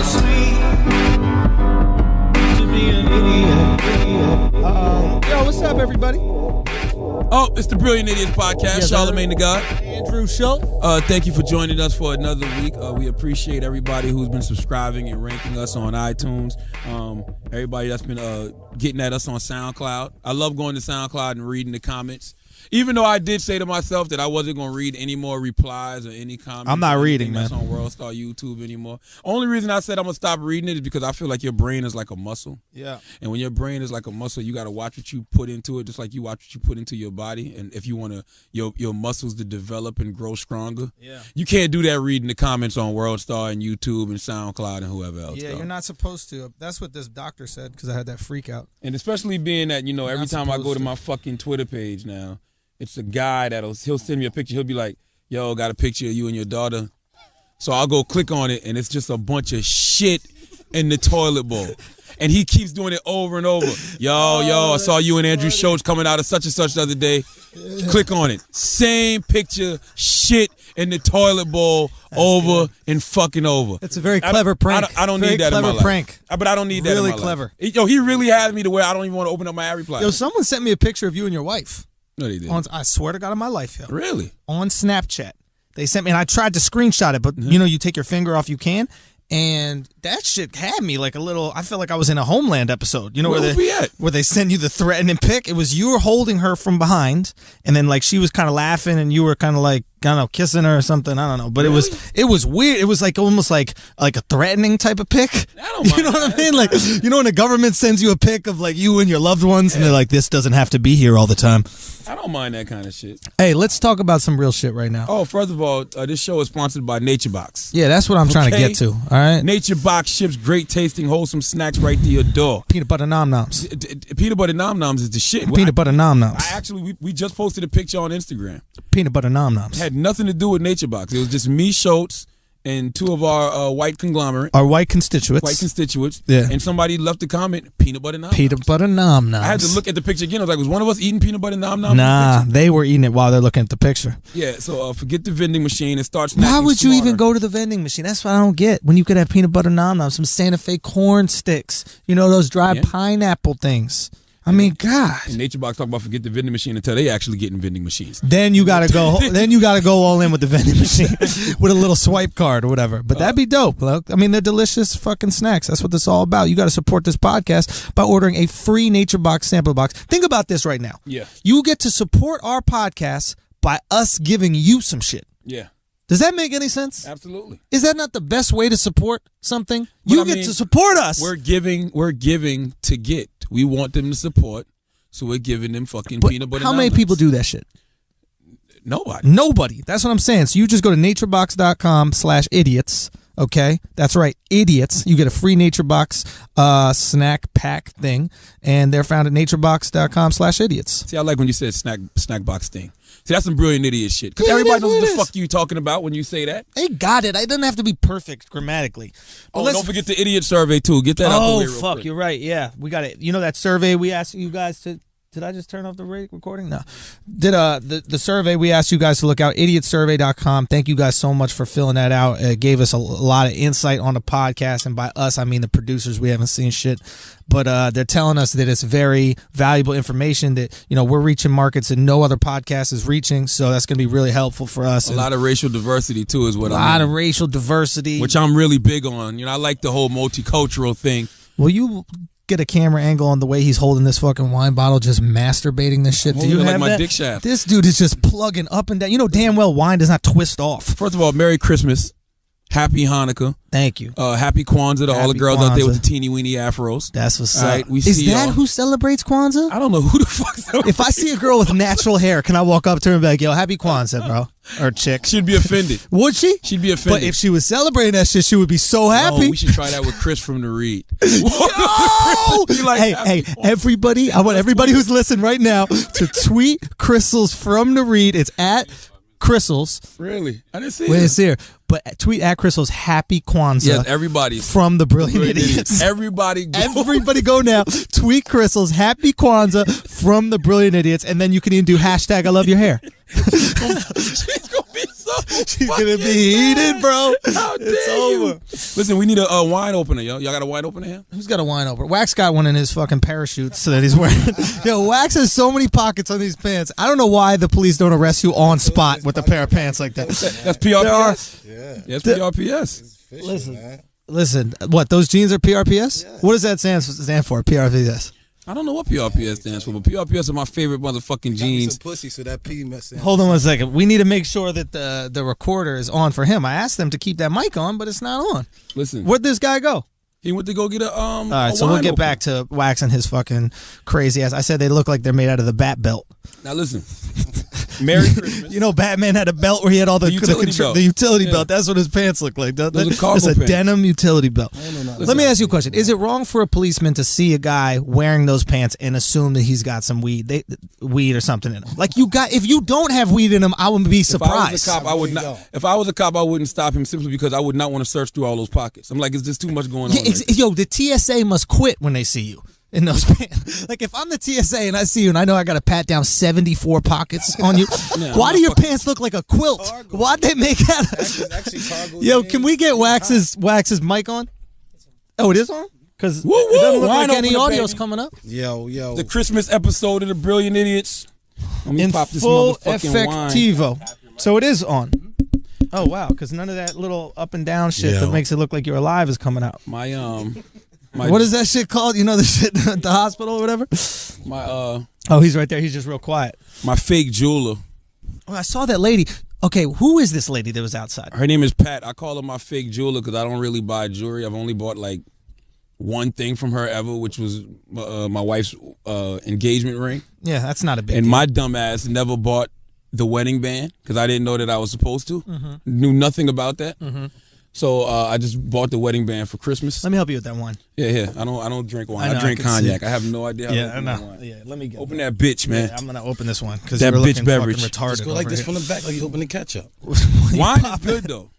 sweet to be an idiot. Yo, what's up, everybody? Oh, it's the Brilliant Idiots Podcast. Yes, Charlamagne the God. Andrew Schultz. Thank you for joining us for another week. We appreciate everybody who's been subscribing and ranking us on iTunes. Everybody that's been getting at us on SoundCloud. I love going to SoundCloud and reading the comments. Even though I did say to myself that I wasn't going to read any more replies or any comments. I'm not reading, that's man. on WorldStar YouTube anymore. Only reason I said I'm going to stop reading it is because I feel like your brain is like a muscle. Yeah. And when your brain is like a muscle, you got to watch what you put into it, just like you watch what you put into your body. And if you want to your muscles to develop and grow stronger, you can't do that reading the comments on WorldStar and YouTube and SoundCloud and whoever else. Yeah, you're not supposed to. That's what this doctor said because I had that freak out. And especially being that, every time I go to my fucking Twitter page now, it's a guy he'll send me a picture. He'll be like, yo, got a picture of you and your daughter. So I'll go click on it, and it's just a bunch of shit in the toilet bowl. And he keeps doing it over and over. Yo, I saw you and Andrew Schultz coming out of such and such the other day. Click on it. Same picture, shit in the toilet bowl. That's over good. And fucking over. It's a very clever prank. I don't need that in my life. Prank. But I don't need that in my life. Really clever. Yo, he really had me to where I don't even want to open up my ad reply. Yo, someone sent me a picture of you and your wife. No, they didn't. I swear to God on my life, yo. Really? On Snapchat. They sent me, and I tried to screenshot it, but you take your finger off, you can. And that shit had me like a little. I felt like I was in a Homeland episode. Where they send you the threatening pic. It was you were holding her from behind, and then like she was kind of laughing, and you were kind of like, I don't know, kissing her or something. I don't know, but really? it was weird. It was like almost like a threatening type of pic. I don't mind. You know what I mean? Like when the government sends you a pic of like you and your loved ones, and they're like, this doesn't have to be here all the time. I don't mind that kind of shit. Hey, let's talk about some real shit right now. Oh, first of all, this show is sponsored by NatureBox. Yeah, that's what I'm trying to get to. All right. NatureBox ships great tasting, wholesome snacks right to your door. Peanut butter nom noms. Peanut butter nom noms is the shit. Peanut butter nom noms. We just posted a picture on Instagram. Peanut butter nom noms. Had nothing to do with NatureBox. It was just me, Schultz, and two of our white conglomerate. Our white constituents. Yeah. And somebody left a comment, peanut butter nom noms. Peanut butter nom noms. I had to look at the picture again. I was like, was one of us eating peanut butter nom noms? Nah, they were eating it while they're looking at the picture. Yeah, so forget the vending machine and start snacking. Why would smarter. you even go to the vending machine? That's what I don't get. When you could have peanut butter nom noms, some Santa Fe corn sticks, those dried pineapple things. I mean, God. And NatureBox talk about forget the vending machine until they actually get in vending machines. Then you gotta go. Then you gotta go all in with the vending machine with a little swipe card or whatever. But that'd be dope. I mean, they're delicious fucking snacks. That's what this is all about. You got to support this podcast by ordering a free NatureBox sample box. Think about this right now. Yeah. You get to support our podcast by us giving you some shit. Yeah. Does that make any sense? Absolutely. Is that not the best way to support something? You get to support us. We're giving to get. We want them to support, so we're giving them fucking peanut butter. How many people do that shit? Nobody. That's what I'm saying. So you just go to naturebox.com/idiots. Okay, that's right, idiots. You get a free NatureBox snack pack thing, and they're found at naturebox.com/idiots. See, I like when you said snack box thing. See, that's some brilliant idiot shit. Because everybody knows what the fuck you talking about when you say that. They got it. It doesn't have to be perfect grammatically. But don't forget the idiot survey, too. Get that out the way real fuck, quick. You're right. Yeah, we got it. You know that survey we asked you guys to... Did I just turn off the recording? No. The survey we asked you guys to look out, idiotsurvey.com. Thank you guys so much for filling that out. It gave us a lot of insight on the podcast, and by us, I mean the producers. We haven't seen shit. But they're telling us that it's very valuable information that, we're reaching markets that no other podcast is reaching, so that's going to be really helpful for us. A lot of racial diversity, too, is what I mean. A lot of racial diversity. Which I'm really big on. I like the whole multicultural thing. Will you... get a camera angle on the way he's holding this fucking wine bottle, just masturbating this shit? Do you have my that? Dick shaft. This dude is just plugging up and down. You know damn well wine does not twist off. First of all, Merry Christmas. Happy Hanukkah. Thank you. Happy Kwanzaa to all the girls out there with the teeny weeny afros. That's what's all up. Right, is that who celebrates Kwanzaa? I don't know who the fuck celebrates. If I see a girl with natural hair, can I walk up to her and be like, yo, happy Kwanzaa, bro? Or chick. She'd be offended. Would she? She'd be offended. But if she was celebrating that shit, she would be so happy. No, we should try that with Chris from the Read. Hey, everybody, I want everybody who's listening right now to tweet Crystals from the Read. It's at Crystals. Really? I didn't see it. It's here. But tweet at Crystals happy Kwanzaa. Yes, everybody. From the Brilliant Idiots. Everybody go. Everybody go now. Tweet Crystals happy Kwanzaa from the Brilliant Idiots. And then you can even do hashtag I love your hair. She's gonna be She's gonna be heated, bro. How dare It's you? over. Listen, we need a wine opener, yo. Y'all got a wine opener here? Who's got a wine opener? Wax got one in his fucking parachutes that he's wearing. Yo, Wax has so many pockets on these pants. I don't know why the police don't arrest you on spot with a pair of pants like that. That's PRPS. Yeah. That's PRPS. It's fishing, Listen. man. Listen, what, those jeans are PRPS? Yeah. What does that stand for, PRPS? I don't know what PRPS stands for, but PRPS are my favorite motherfucking Got me jeans. some pussy, so that P messing. Hold on one second. We need to make sure that the recorder is on for him. I asked them to keep that mic on, but it's not on. Listen, Where'd this guy go? he went to go get a All right, so we'll get back to Wax and his fucking crazy ass. I said they look like they're made out of the bat belt. Now listen, Merry Christmas. You know, Batman had a belt where he had all the utility Yeah. belt. That's what his pants look like. Those are cargo It's a pants. denim utility belt. Listen, Let me ask you a question. Is it wrong for a policeman to see a guy wearing those pants and assume that he's got some weed or something in him? Like, if you don't have weed in him, I would be surprised. If I was a cop, I would not. If I was a cop, I wouldn't stop him simply because I would not want to search through all those pockets. I'm like, it's just too much going on. Yo, the TSA must quit when they see you in those pants. Like, if I'm the TSA and I see you and I know I got to pat down 74 pockets on you, why do your pants look like a quilt? Cargo. Why'd they make that? Actually, cargo. Yo, jeans. can we get Wax's mic on? Oh, it is on? Because it Woo, woo. doesn't look Wine like any opener, audio's baby. coming up. Yo. The Christmas episode of the Brilliant Idiots. Let me In pop this full motherfucking wine. effectivo. So it is on. Oh, wow, because none of that little up and down shit Yo. that makes it look like you're alive is coming out. My What is that shit called? You know the shit at the hospital or whatever? Oh, he's right there. He's just real quiet. my fake jeweler. Oh, I saw that lady. Okay, who is this lady that was outside? Her name is Pat. I call her my fake jeweler because I don't really buy jewelry. I've only bought like one thing from her ever, which was my wife's engagement ring. Yeah, that's not a big And deal. my dumb ass never bought the wedding band because I didn't know that I was supposed to. Knew nothing about that. So I just bought the wedding band for Christmas. Let me help you with that one. Yeah. I don't drink wine. I know, I drink I can see. cognac. I have no idea how to open that wine. Yeah, let me get Open that bitch, man. Yeah, I'm gonna open this one because That you're bitch looking beverage. fucking retarded. Just go like over this here. from the back, like you opening ketchup. Wine is good though.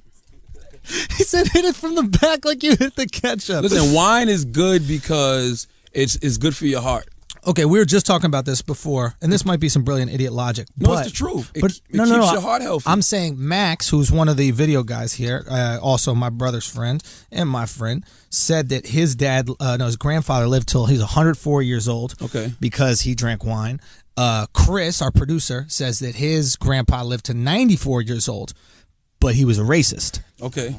He said, "Hit it from the back like you hit the ketchup." Listen, wine is good because it's good for your heart. Okay, we were just talking about this before, and this might be some brilliant idiot logic. No, but, it's the truth. It But keeps your heart healthy. I'm saying Max, who's one of the video guys here, also my brother's friend and my friend, said that his his grandfather lived till he's 104 years old. Okay. Because he drank wine. Chris, our producer, says that his grandpa lived to 94 years old, but he was a racist. Okay.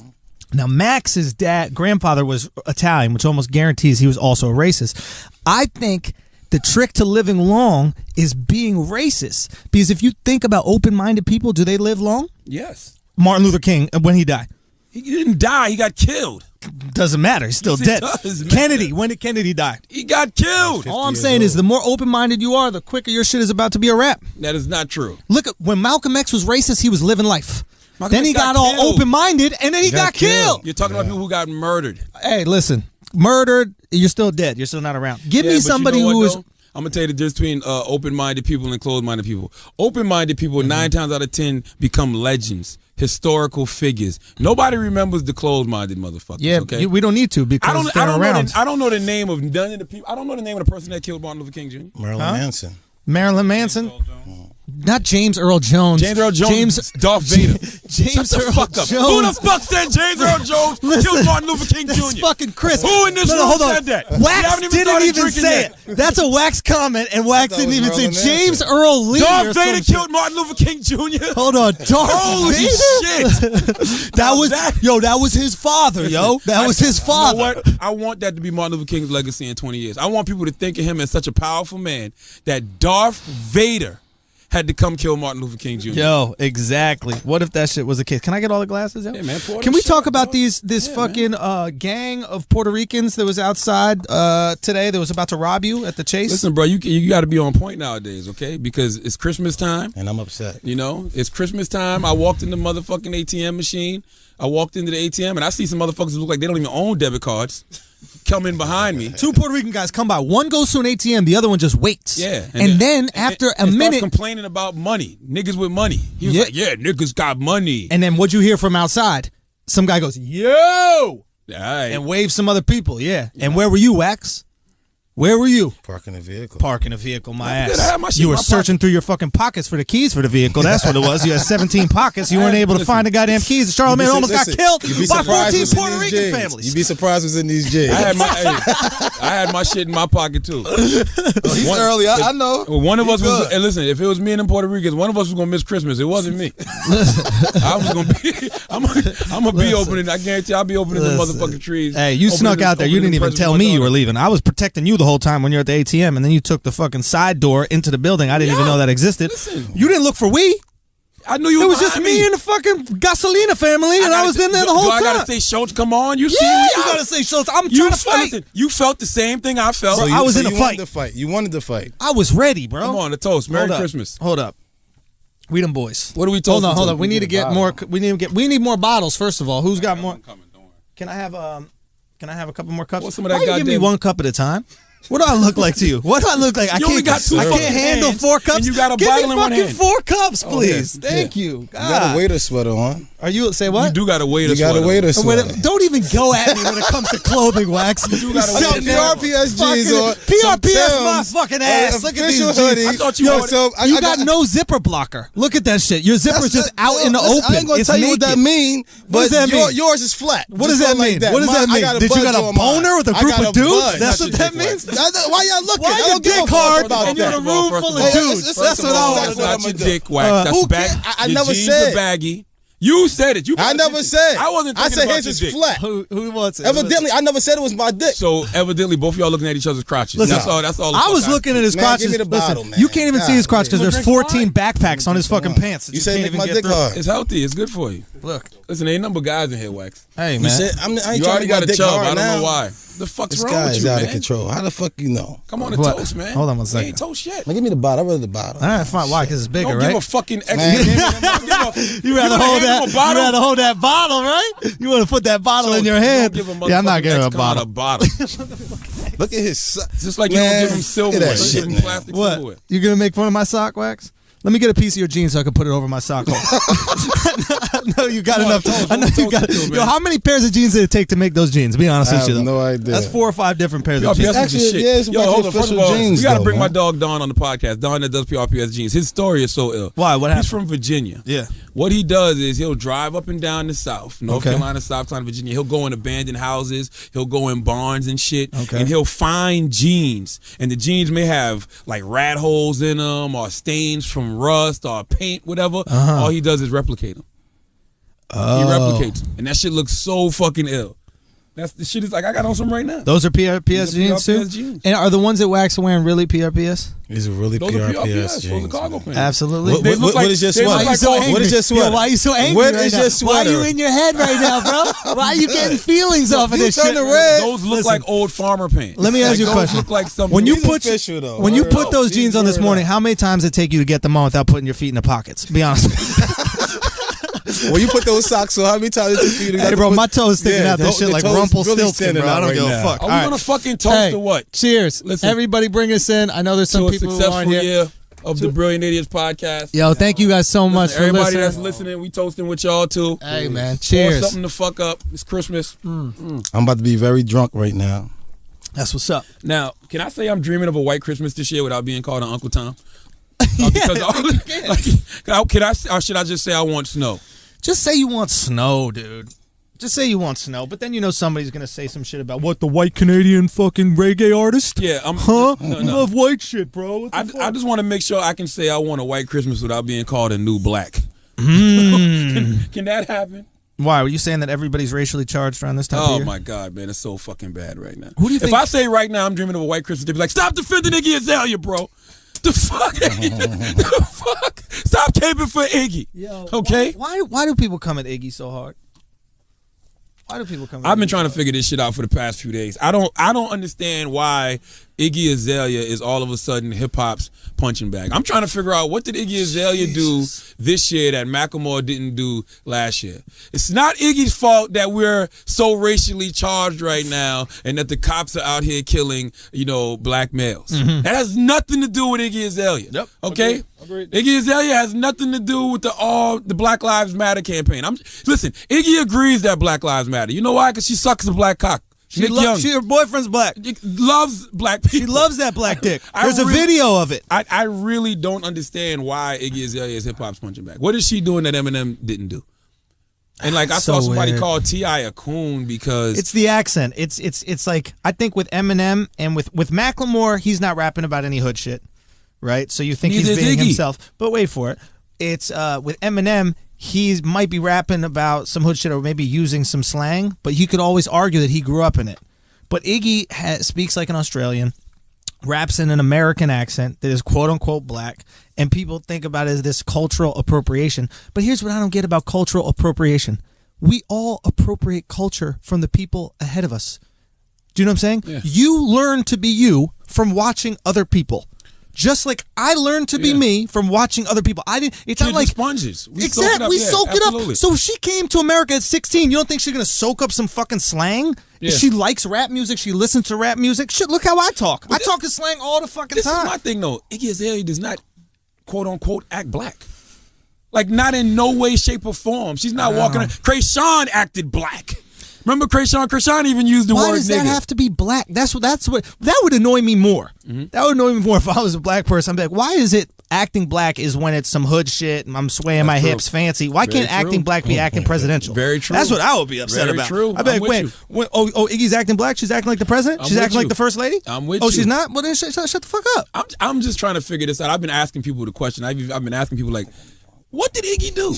Now, Max's grandfather was Italian, which almost guarantees he was also a racist. I think the trick to living long is being racist. Because if you think about open-minded people, do they live long? Yes. Martin Luther King, when he died. He didn't die. He got killed. Doesn't matter. He's still Yes, it dead. does matter. Kennedy, when did Kennedy die? He got killed. All I'm 50 saying years is the more open-minded you are, the quicker your shit is about to be a wrap. That is not true. Look, when Malcolm X was racist, he was living life. Malcolm Then X he got got all killed. open-minded, and then he got got killed. You're talking about people who got murdered. Hey, listen, murdered, you're still dead. You're still not around. Give me but somebody you know who what, is... though? I'm going to tell you the difference between open-minded people and closed-minded people. Open-minded people, 9 times out of 10, become legends, historical figures. Nobody remembers the closed-minded motherfuckers, Yeah, okay? we don't need to because they're around. I don't know the name of none of the people. I don't know the name of the person that killed Martin Luther King Jr. Marilyn Manson. Marilyn Manson? Not James Earl Jones. James Earl Jones, Darth Vader. James Shut the Earl fuck up. Jones. Who the fuck said James Earl Jones killed Martin Luther King That's Jr.? fucking Chris. Who in this room hold on. said that? You Wax haven't even didn't started even drinking say yet. it. That's a Wax comment, and Wax I thought didn't it even was say Marilyn James Manson. Earl Lee. or Darth some Vader shit. killed Martin Luther King Jr. Hold on, Darth Holy Vader? shit! That was that- that was his father, yo. That was his You know father. what? I want that to be Martin Luther King's legacy in 20 years. I want people to think of him as such a powerful man that Darth Vader had to come kill Martin Luther King Jr. Yo, exactly. What if that shit was a case? Can I get all the glasses? Yo? Yeah, man, pour Can them we shit talk out, about dog. this fucking gang of Puerto Ricans that was outside today that was about to rob you at the Chase? Listen, bro, you got to be on point nowadays, okay? Because it's Christmas time. And I'm upset. You know, it's Christmas time. I walked in the motherfucking ATM machine. I walked into the ATM and I see some motherfuckers who look like they don't even own debit cards come in behind me. Two Puerto Rican guys come by. One goes to an ATM, the other one just waits. Yeah. And then after a starts minute, complaining about money. Niggas with money. He was Yeah. like, yeah, niggas got money. and then what'd you hear from outside? Some guy goes, yo! All right. And waves some other people, yeah. And where were you, Wax? Where were you? Parking a vehicle. Parking a vehicle, my I had ass. my shit You in were my searching through your fucking pockets for the keys for the vehicle. That's what it was. You had 17 pockets. You weren't able to find the goddamn keys. Charlamagne almost got killed by 14 Puerto Rican families. You'd be surprised what's in these J's. I had my shit in my pocket too. He's early. I know. One of us was. And listen, if it was me and them Puerto Ricans, one of us was gonna miss Christmas. It wasn't me. I was gonna be. I'm gonna be opening. I guarantee I'll be opening the motherfucking trees. Hey, you snuck out there. You didn't even tell me you were leaving. I was protecting you the whole time when you're at the ATM, and then you took the fucking side door into the building. I didn't even know that existed. Listen. You didn't look for we. I knew you. It was just me and the fucking Gasolina family, and I was in there the whole time. I gotta say, Schultz, come on. You see Yeah, me you out. gotta say Schultz. I'm trying to fight. Listen, you felt the same thing I felt. Bro, I was in a fight. You wanted to fight. I was ready, bro. Come on, the toast. Merry Christmas. Hold up. We them boys. What are we toasting? Hold on. We need to get more. We need more bottles. First of all, who's got more? Can I have a couple more cups? What's some of that Why you give me one cup at a time? What do I look like to you? What do I look like? I only got two I can't fucking handle hands, 4 cups. and you got a Give bottle me in one fucking hand. 4 cups, please. Okay. Thank you. You got a waiter sweater on. Are you say what? You do got a waiter. You got a waiter sweater. Don't even go at me when it comes to clothing, Wax. You got a I got waiter. PRPS jeans on. PRPS my fucking ass. Look at these official jeans. hoodie. I thought you Yo, wanted- you got no zipper blocker. Look at that shit. Your zipper's just out in the open. I ain't gonna It's tell you what naked. that mean, What does but that mean? yours is flat. What does that mean? What does that mean? Did you got a boner with a group of dudes? That's what that means? Why y'all looking? Why I your don't give a dick fuck hard about and you're in a that. room First full of of all, dudes? That's what I That's want to not know. your dick, Wax. That's who back. cares? I Your never jeans said. are baggy. You said it. You I never said. I wasn't I thinking said about his your is dick. flat. Who wants it? Evidently, I never said it was my dick. So evidently, both of y'all looking at each other's crotches. Listen, That's all. I was looking at his Man, crotches. give me the bottle, Listen, man. you can't even see his crotch because Wanna there's drink 14 wine? backpacks on his fucking pants. that You said can't make even my get dick through. hard. It's healthy. It's good for you. Look, Listen, ain't number guys in here, Wax. hey You man. said I ain't You trying already to got make a my dick chub. hard I don't now. know why. The fuck's This wrong guy with is you, out man? of control. How the fuck you know? Come on, the What? toast, man. Hold on one He second. ain't toast yet. Man, give me the bottle. I'd rather the bottle. All right, fine. Why? Because it's bigger, Don't right? give a fucking extra. You You rather wanna hold hand that? him a You bottle? rather hold that bottle, right? You want to put that bottle in your hand? Don't give a Yeah, I'm not motherfucking getting a ex-con bottle. Look at his. Just like you Man, don't give him look silverware. at that You shit, give him man. plastic What? silverware. You gonna make fun of my sock, Wax? Let me get a piece of your jeans so I can put it over my sock hole. I know you got enough. I know you got. Yo, how many pairs of jeans did it take to make those jeans? Be honest I with you. have though. no idea. That's 4 or 5 different pairs of PRPS jeans. is the Actually, shit. yeah, it's Yo, about hold the on. First of official all, jeans, we got to though, bring my man. dog Don on the podcast. Don that does PRPS jeans. His story is so ill. Why? What happened? He's from Virginia. Yeah. What he does is he'll drive up and down the South, North Okay. Carolina, South Carolina, Virginia. He'll go in abandoned houses. He'll go in barns and shit. Okay. And he'll find jeans. And the jeans may have like rat holes in them or stains from rust or paint, whatever. All he does is replicate them. He replicates them. And that shit looks so fucking ill. That's the shit is like I got on some right now. Those are PRPS These are jeans too. PRPS jeans. And are the ones that Wax are wearing really PRPS? These are really Those are PRPS PRPS. jeans. Those are cargo pants. Absolutely. What- They look what like- is your they look sweater? Why are you so What angry? What is your sweater? Yo, why are you so angry What right is now? your Why are you sweater? in your head right now, bro? Why are you getting feelings off of you this turn shit? to red. Those look Listen. like old farmer pants. Let me ask you a those question. Look like something. When you These put official, though. when you Word put up. those These jeans on this word morning, up. how many times did it take you to get them on without putting your feet in the pockets? Be honest. When you put those socks on, how many times did it take you to Hey, bro, my toes sticking Yeah, out that the- shit the like toes really Rumpelstiltskin, standing bro. I out don't right give a now. fuck. Are All we right. gonna fucking toast Hey, or what? Cheers. Listen. Everybody bring us in. I know there's some To a people who successful aren't here. year of the Brilliant Idiots podcast. Yo, thank you guys so much for Everybody listening. that's listening, we toasting with y'all too. Hey, man. Pour Cheers. something to fuck up. It's Christmas. I'm about to be very drunk right now. That's what's up. Now, can I say I'm dreaming of a white Christmas this year without being called an Uncle Tom? Because can I? Or should I just say I want snow? Just say you want snow, dude. Just say you want snow, but then you know somebody's gonna say some shit about what the white Canadian fucking reggae artist? Yeah, Huh? No, You no. love white shit, bro. What the I fuck? just want to make sure I can say I want a white Christmas without being called a new black. Can that happen? Why were you saying that everybody's racially charged around this time of Oh year? my God, man, it's so fucking bad right now. Who do you If think- I say right now I'm dreaming of a white Christmas, they'd be like, "Stop defending Iggy Azalea, bro." The fuck? The fuck? Stop caping for Iggy. Yo, Okay? Why do people come at Iggy so hard? Why do people come? I've been trying to figure this shit out for the past few days. I don't understand why Iggy Azalea is all of a sudden hip hop's punching bag. I'm trying to figure out what did Iggy Azalea do this year that Macklemore didn't do last year. It's not Iggy's fault that we're so racially charged right now and that the cops are out here killing, black males. That has nothing to do with Iggy Azalea. Yep. Okay? Agreed. Iggy Azalea has nothing to do with the Black Lives Matter campaign. Listen, Iggy agrees that Black Lives Matter. You know why? Because she sucks a black cock. Nick Young. Her boyfriend's black. Loves black people. She loves that black dick. There's a really- video of it. I really don't understand why Iggy Azalea is hip hop's punching back. What is she doing that Eminem didn't do? And like I saw somebody call T.I. a coon because it's the accent. It's like I think with Eminem and with Macklemore, he's not rapping about any hood shit, right? So you think Neither he's is being Iggy. himself, but wait for it. It's with Eminem, he might be rapping about some hood shit or maybe using some slang, but you could always argue that he grew up in it. But Iggy speaks like an Australian, raps in an American accent that is quote unquote black, and people think about it as this cultural appropriation. But here's what I don't get about cultural appropriation. We all appropriate culture from the people ahead of us. Do you know what I'm saying? Yeah. You learn to be you from watching other people. Just like I learned to be me from watching other people. I didn't. It's not like sponges. We exactly. We soak it absolutely. up. So if she came to America at 16, you don't think she's gonna soak up some fucking slang? Yeah. She likes rap music. She listens to rap music. Shit, look how I talk. I talk in slang all the fucking This time. is my thing though. Iggy Azalea does not quote unquote act black. Like not in no way, shape, or form. She's not walking around. Krayshawn acted black. Remember Krayshawn? Krayshawn even used the Why word does nigga. that have to be black? That's what that would annoy me more. Mm-hmm. That would annoy me more if I was a black person. I'd be like, why is it acting black is when it's some hood shit and I'm swaying my true. hips fancy? Why Very can't acting true. black be acting presidential? Very true. That's what I would be upset Very about. true. I'd be I'm like, with wait, Iggy's acting black? She's acting like the president? I'm She's with acting like you. the first lady? I'm with Oh, you. she's not? Well, then shut the fuck up. I'm just trying to figure this out. I've been asking people the question. I've been asking people like, what did Iggy do?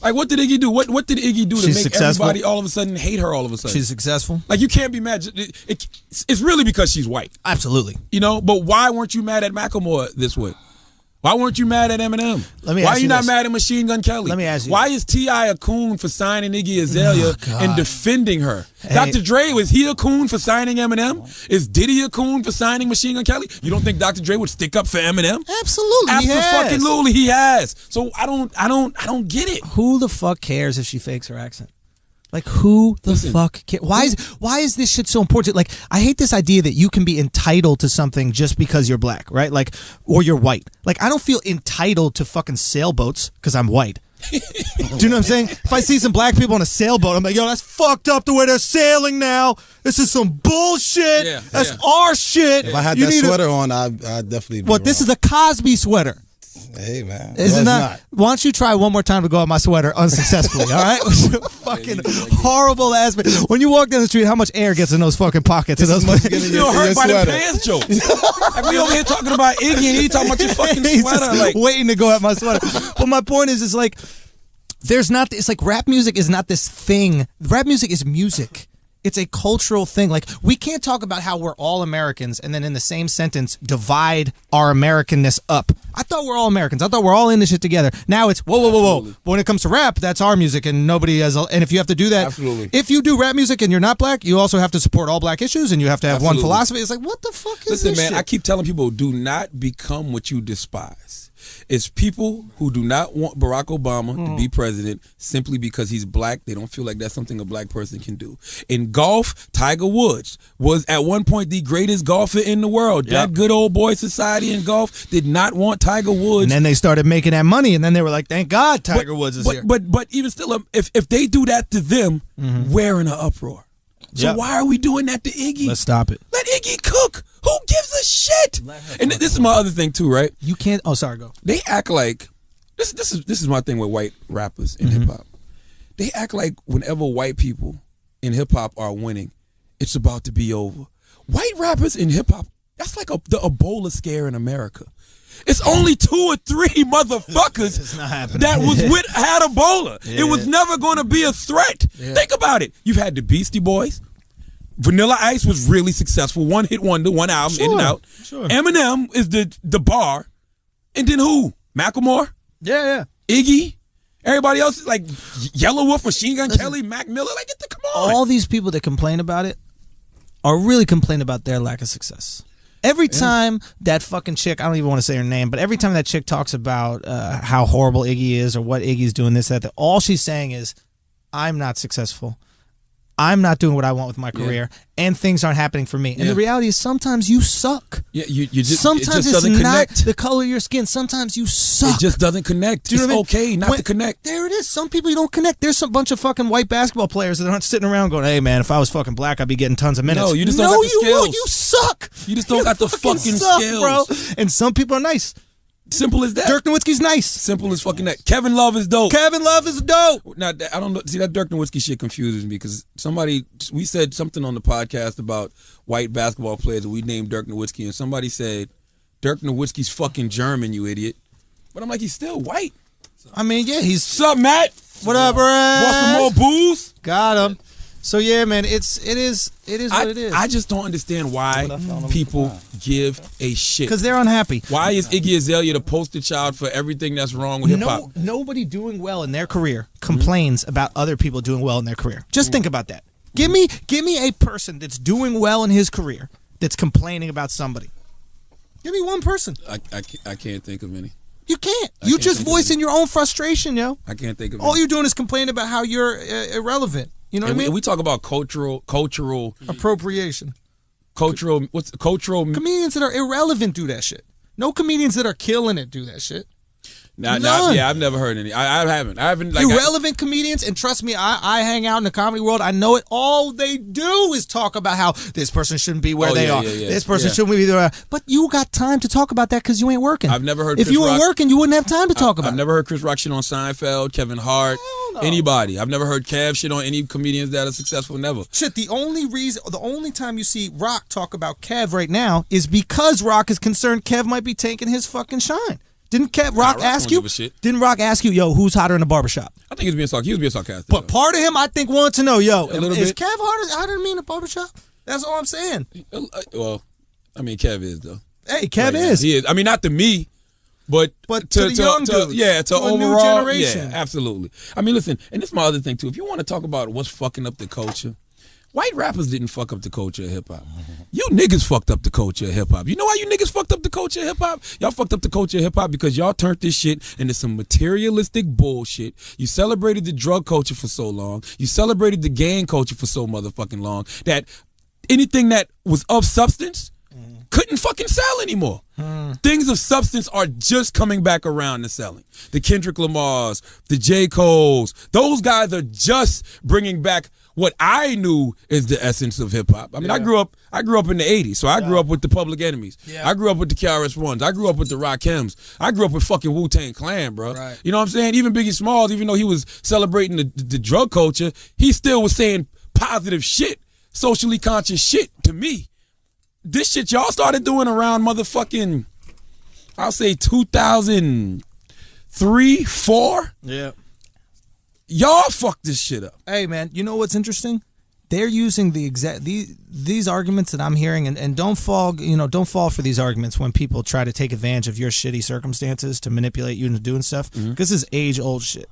Like, what did Iggy do? What did Iggy do to She's make successful. everybody all of a sudden hate her all of a sudden? She's successful? Like, you can't be mad. It's really because she's white. Absolutely. You know? But why weren't you mad at Macklemore this way? Why weren't you mad at Eminem? Let me Why ask are you you not this. mad at Machine Gun Kelly? Let me ask you. Why is T.I. a coon for signing Iggy Azalea and defending her? Hey. Dr. Dre, was he a coon for signing Eminem? Is Diddy a coon for signing Machine Gun Kelly? You don't think Dr. Dre would stick up for Eminem? Absolutely. Absolutely, he has. So I don't get it. Who the fuck cares if she fakes her accent? Like, who the fuck cares? Why is this shit so important? Like, I hate this idea that you can be entitled to something just because you're black, right? Like, or you're white. Like, I don't feel entitled to fucking sailboats because I'm white. Do you know what I'm saying? If I see some black people on a sailboat, I'm like, yo, that's fucked up the way they're sailing now. This is some bullshit. Yeah, that's yeah. our shit. If I had that sweater on, I'd definitely be What? This is wrong. a Cosby sweater. Hey, man. Isn't No, that? it's Why don't you try one more time to go out my sweater unsuccessfully? All right, fucking horrible ass. When you walk down the street, how much air gets in those fucking pockets? Of those not. You still hurt by the pants jokes. Like we over here talking about Iggy and he talking about your fucking He's sweater. just Like waiting to go at my sweater. But my point is like, there's not. It's like rap music is not this thing. Rap music is music. It's a cultural thing. Like, we can't talk about how we're all Americans and then in the same sentence divide our Americanness up. I thought we're all Americans. I thought we're all in this shit together. Now it's whoa. But when it comes to rap, that's our music and nobody has. And if you have to do that, Absolutely. if you do rap music and you're not black, you also have to support all black issues and you have to have one Absolutely. philosophy. It's like, what the fuck is listen, this man, shit? I keep telling people, do not become what you despise. It's people who do not want Barack Obama to be president simply because he's black. They don't feel like that's something a black person can do. In golf, Tiger Woods was at one point the greatest golfer in the world. Yep. That good old boy society in golf did not want Tiger Woods. And then they started making that money, and then they were like, "Thank God, Tiger Woods is here." But even still, if they do that to them, we're in an uproar. So Yep. why are we doing that to Iggy? Let's stop it. Let Iggy cook. Who gives a shit? And this is my other thing too, right? You can't. Oh, sorry. Go. They act like this is my thing with white rappers in hip hop. They act like whenever white people in hip hop are winning, it's about to be over. White rappers in hip hop, that's like the Ebola scare in America. It's only 2 or 3 motherfuckers It's not happening. that had Ebola. Yeah. It was never going to be a threat. Yeah. Think about it. You've had the Beastie Boys. Vanilla Ice was really successful. One hit wonder, one album, in and out. Sure. Eminem is the bar. And then who? Macklemore? Yeah. Iggy? Everybody else is like Yellow Wolf, Machine Gun Kelly, Mac Miller. Like, come on. All these people that complain about it are really complaining about their lack of success. Every time that fucking chick, I don't even want to say her name, but every time that chick talks about how horrible Iggy is or what Iggy's doing, this, that, all she's saying is, I'm not successful. I'm not doing what I want with my career, and things aren't happening for me. And the reality is sometimes you suck. Yeah, you just sometimes it just it's doesn't not connect. the color of your skin. Sometimes you suck. It just doesn't connect. Do you know It's what I mean? okay not to connect. There it is. Some people you don't connect. There's some bunch of fucking white basketball players that aren't sitting around going, "Hey man, if I was fucking black, I'd be getting tons of minutes." No, you just don't got the you skills. won't. You suck. You just don't got the fucking suck, skills, bro. And some people are nice. Simple as that. Dirk Nowitzki's nice. Simple as fucking that. Kevin Love is dope. Kevin Love is dope. Now, I don't know. See, that Dirk Nowitzki shit confuses me because we said something on the podcast about white basketball players, and we named Dirk Nowitzki, and somebody said, Dirk Nowitzki's fucking German, you idiot. But I'm like, he's still white. I mean, yeah, he's. What's up, Matt? What up, bro? Want some more booze? Got him. So yeah, man, it is what it is. I just don't understand why people give a shit. Because they're unhappy. Why is Iggy Azalea the poster child for everything that's wrong with hip hop? Nobody doing well in their career complains about other people doing well in their career. Just think about that. Give me a person that's doing well in his career that's complaining about somebody. Give me one person. I can't think of any. You can't. You just voicing your own frustration, yo. I can't think of All any. you're doing is complaining about how you're irrelevant. You know what I mean? We talk about cultural appropriation. What's cultural? Comedians that are irrelevant do that shit. No comedians that are killing it do that shit. None. Yeah, I've never heard any. I haven't. Like irrelevant comedians, and trust me, I hang out in the comedy world. I know it. All they do is talk about how this person shouldn't be where they are. This person shouldn't be there. But you got time to talk about that because you ain't working. I've never heard. If you were working, you wouldn't have time to talk about it. I've never heard Chris Rock shit on Seinfeld, Kevin Hart, anybody. I've never heard Kev shit on any comedians that are successful. Never. Shit. The only time you see Rock talk about Kev right now is because Rock is concerned Kev might be taking his fucking shine. Didn't Rock ask you? Didn't Rock ask you, yo, who's hotter in the barbershop? I think he was being sarcastic. But part of him, I think, wanted to know, yo, is bit. Kev hotter than me in the barbershop? That's all I'm saying. Well, I mean, Kev is though. Hey, Kev is. He is. I mean, not to me, but to the young dudes. Yeah, to overall. New generation. Yeah, absolutely. I mean, listen, and this is my other thing too. If you want to talk about what's fucking up the culture, white rappers didn't fuck up the culture of hip hop. You niggas fucked up the culture of hip hop. You know why you niggas fucked up the culture of hip hop? Y'all fucked up the culture of hip hop because y'all turned this shit into some materialistic bullshit. You celebrated the drug culture for so long. You celebrated the gang culture for so motherfucking long that anything that was of substance couldn't fucking sell anymore. Things of substance are just coming back around to selling. The Kendrick Lamars, the J. Coles, those guys are just bringing back what I knew is the essence of hip hop. I mean, I grew up in the 80s, so I grew up with the Public Enemies. I grew up with the KRS-Ones. I grew up with the Rakims. I grew up with fucking Wu-Tang Clan, bro. Right. You know what I'm saying? Even Biggie Smalls, even though he was celebrating the drug culture, he still was saying positive shit, socially conscious shit to me. This shit y'all started doing around motherfucking, I'll say 2003, 4. Yeah. Y'all fucked this shit up. Hey, man, you know what's interesting? They're using these arguments that I'm hearing, and don't fall for these arguments when people try to take advantage of your shitty circumstances to manipulate you into doing stuff. This is age-old shit,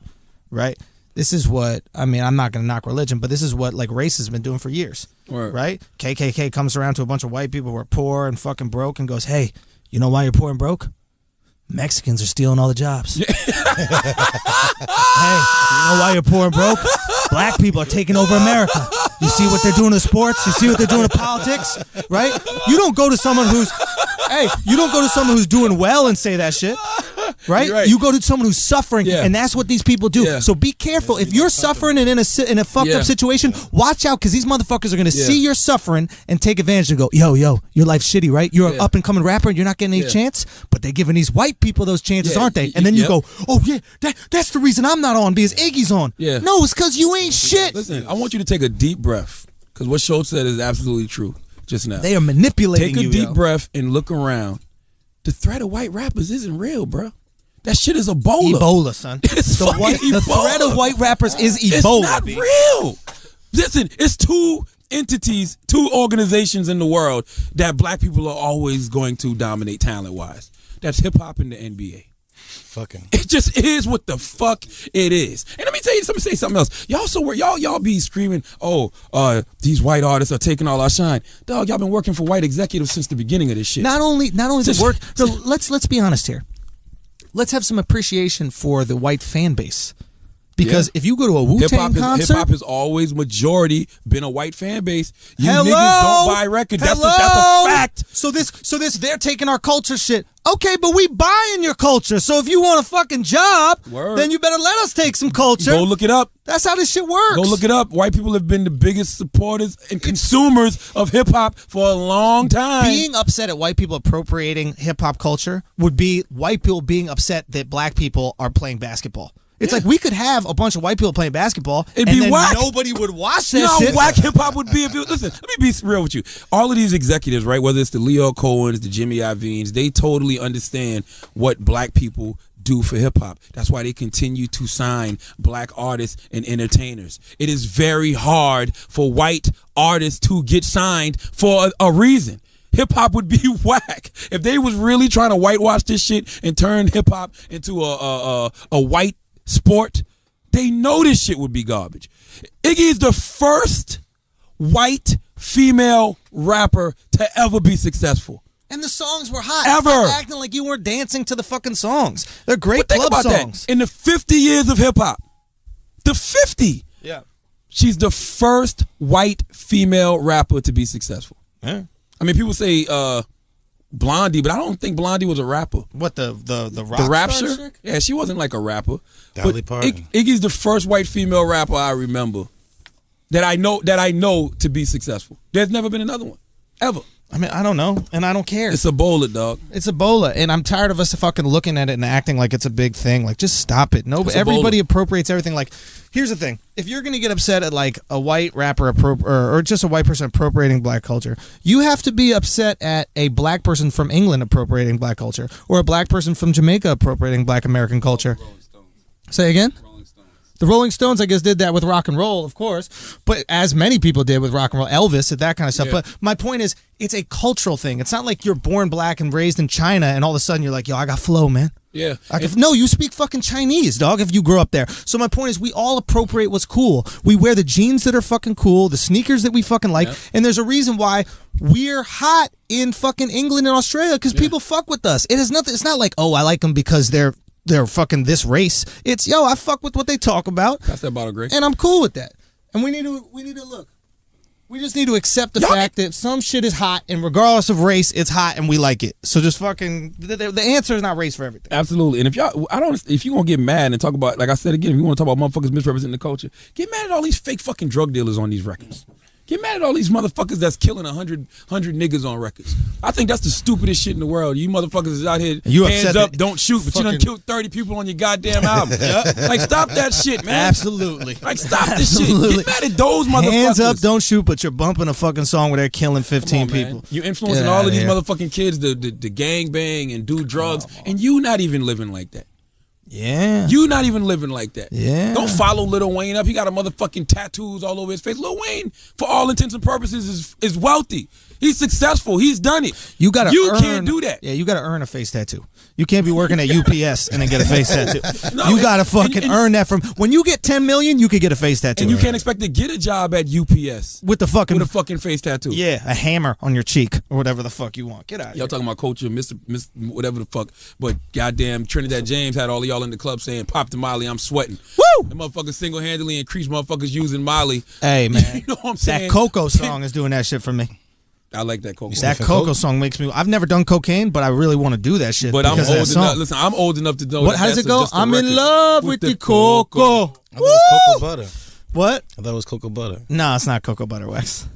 right? This is what, I mean, I'm not going to knock religion, but this is what, like, race has been doing for years, right? KKK comes around to a bunch of white people who are poor and fucking broke and goes, hey, you know why you're poor and broke? Mexicans are stealing all the jobs. Hey, you know why you're poor and broke? Black people are taking over America. You see what they're doing to sports? You see what they're doing to politics? Right? You don't go to someone who's doing well and say that shit. Right? You go to someone who's suffering, and that's what these people do. So be careful. If you're suffering and in a fucked up situation, watch out, because these motherfuckers are going to see you're suffering and take advantage and go, yo, your life's shitty, right? You're an up-and-coming rapper and you're not getting any chance, but they're giving these white people those chances, aren't they? And then you go, oh, yeah, that's the reason I'm not on, because Iggy's on. Yeah. No, it's because you ain't shit. Listen, I want you to take a deep breath, because what Schultz said is absolutely true just now. They are manipulating you. Take a deep breath and look around. The threat of white rappers isn't real, bro. That shit is Ebola. Ebola, son. It's the threat of white rappers is Ebola. It's not real. Listen, it's two entities, two organizations in the world that black people are always going to dominate talent-wise. That's hip-hop and the NBA. Fucking. It just is what the fuck it is. And let me say something else. Y'all be screaming, these white artists are taking all our shine. Dog, y'all been working for white executives since the beginning of this shit. Not only the work. So let's be honest here. Let's have some appreciation for the white fan base. Because if you go to a Wu-Tang concert, hip hop has always majority been a white fan base. You Hello? niggas don't buy records. That's a fact. So this, they're taking our culture shit. Okay, but we buying your culture. So if you want a fucking job, then you better let us take some culture. Go look it up. That's how this shit works. Go look it up. White people have been the biggest supporters and consumers of hip hop for a long time. Being upset at white people appropriating hip hop culture would be white people being upset that black people are playing basketball. It's like we could have a bunch of white people playing basketball, It'd be then whack. nobody would watch that You know shit. how whack hip hop would be if it was, listen, let me be real with you. All of these executives, right, whether it's the Leo Cohens, the Jimmy Iovine's, they totally understand what black people do for hip hop. That's why they continue to sign black artists and entertainers. It is very hard for white artists to get signed for a reason. Hip hop would be whack if they was really trying to whitewash this shit and turn hip hop into a white sport. They know this shit would be garbage. Iggy is the first white female rapper to ever be successful. And the songs were hot. Ever. Stop acting like you weren't dancing to the fucking songs. They're great But think club about songs. that. In the 50 years of hip hop, the 50, she's the first white female rapper to be successful. Yeah. I mean, people say Blondie, but I don't think Blondie was a rapper. What the rock The rapture? star chick? Yeah, she wasn't like a rapper. Dolly But Parton. Iggy's the first white female rapper I remember that I know to be successful. There's never been another one, ever. I mean, I don't know, and I don't care. It's Ebola, dog. It's Ebola, and I'm tired of us fucking looking at it and acting like it's a big thing. Like, just stop it. No, It's everybody Ebola. appropriates everything. Like, here's the thing: if you're gonna get upset at like a white rapper or just a white person appropriating black culture, you have to be upset at a black person from England appropriating black culture, or a black person from Jamaica appropriating black American culture. Say again. The Rolling Stones, I guess, did that with rock and roll, of course, but as many people did with rock and roll, Elvis and that kind of stuff. Yeah. But my point is, it's a cultural thing. It's not like you're born black and raised in China and all of a sudden you're like, yo, I got flow, man. Yeah. No, you speak fucking Chinese, dog, if you grew up there. So my point is, we all appropriate what's cool. We wear the jeans that are fucking cool, the sneakers that we fucking like, and there's a reason why we're hot in fucking England and Australia, because people fuck with us. It has nothing. It's not like, oh, I like them because they're fucking this race. It's, yo, I fuck with what they talk about. That's that bottle, Grace. And I'm cool with that. And we need to look. We just need to accept the fact that some shit is hot, and regardless of race, it's hot, and we like it. So just fucking the answer is not race for everything. Absolutely. And if you gonna get mad and talk about, like I said again, if you want to talk about motherfuckers misrepresenting the culture, get mad at all these fake fucking drug dealers on these records. Get mad at all these motherfuckers that's killing 100 niggas on records. I think that's the stupidest shit in the world. You motherfuckers is out here, hands up, don't shoot, but you done killed 30 people on your goddamn album. Like, stop that shit, man. Absolutely. Like, stop this shit. Get mad at those motherfuckers. Hands up, don't shoot, but you're bumping a fucking song where they're killing 15 people. You influencing all of these motherfucking kids to gang bang and do drugs, and you not even living like that. Yeah. You not even living like that. Yeah. Don't follow Lil Wayne up. He got a motherfucking tattoos all over his face. Lil Wayne, for all intents and purposes, is wealthy. He's successful. He's done it. You can't do that. Yeah, you gotta earn a face tattoo. You can't be working at UPS and then get a face tattoo. No, you gotta fucking earn that from when you get 10 million, you could get a face tattoo. And you can't expect to get a job at UPS with a fucking face tattoo. Yeah, a hammer on your cheek or whatever the fuck you want. Get out of here. Y'all talking about culture, Mr. whatever the fuck. But goddamn, Trinidad James had all of y'all in the club saying, "Pop the Molly, I'm sweating." Woo! The motherfuckers single-handedly increased motherfuckers using Molly. Hey man, you know what I'm saying? That Coco song is doing that shit for me. I like that Coco. That Coco song makes me. I've never done cocaine, but I really want to do that shit. But I'm old enough. Listen, I'm old enough to know. What? How does it go? I'm in love with the Coco. I thought it was cocoa butter. What? I thought it was cocoa butter. No, it's not cocoa butter wax.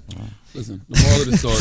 Listen, the moral of the story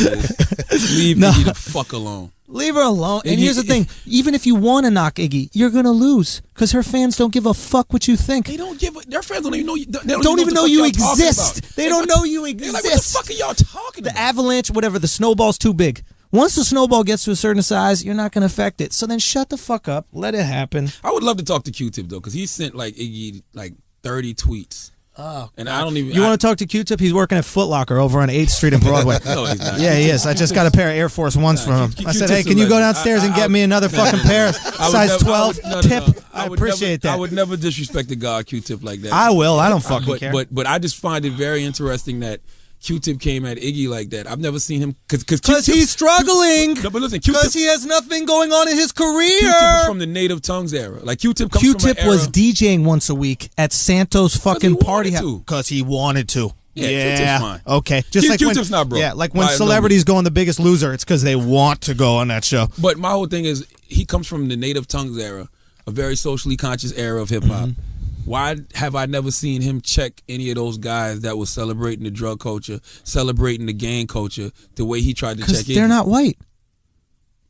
is leave Iggy the fuck alone. Leave her alone. And Iggy, here's the thing: even if you want to knock Iggy, you're gonna lose because her fans don't give a fuck what you think. They don't give. Their fans don't even know. They don't even know you exist. They don't know you They're exist. like, what the fuck are y'all talking about? The avalanche, whatever. The snowball's too big. Once the snowball gets to a certain size, you're not gonna affect it. So then shut the fuck up. Let it happen. I would love to talk to Q-Tip though, because he sent like Iggy like 30 tweets. Oh, and I don't even. You want to talk to Q-Tip? He's working at Foot Locker over on 8th Street in Broadway. No, he's not. Yeah, he is. I just got a pair of Air Force Ones from him. I said, hey, can you go downstairs and get me another fucking pair, size 12, tip? I appreciate that. I would never disrespect the god Q-Tip like that. I will. I don't fucking care. But I just find it very interesting that Q-Tip came at Iggy like that. I've never seen him because he's struggling. No, but listen, because he has nothing going on in his career. Q-Tip is from the Native Tongues era. Like Q-Tip comes from an era. Was DJing once a week at Santos fucking party house because he wanted to. Yeah, Q-Tip's fine. Okay, just like Q-Tip's not broke. Yeah, like when celebrities go on The Biggest Loser, it's because they want to go on that show. But my whole thing is, he comes from the Native Tongues era, a very socially conscious era of hip hop. Why have I never seen him check any of those guys that was celebrating the drug culture, celebrating the gang culture, the way he tried to check it? Because they're not white.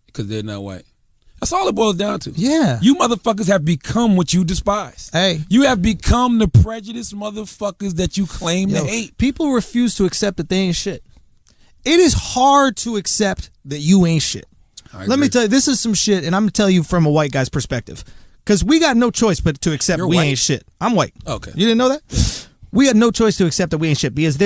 Because they're not white. That's all it boils down to. Yeah. You motherfuckers have become what you despise. Hey. You have become the prejudiced motherfuckers that you claim to hate. People refuse to accept that they ain't shit. It is hard to accept that you ain't shit. Let me tell you, this is some shit, and I'm going to tell you from a white guy's perspective. Because we got no choice but to accept we ain't shit. I'm white. Okay. You didn't know that? Yeah. We had no choice to accept that we ain't shit because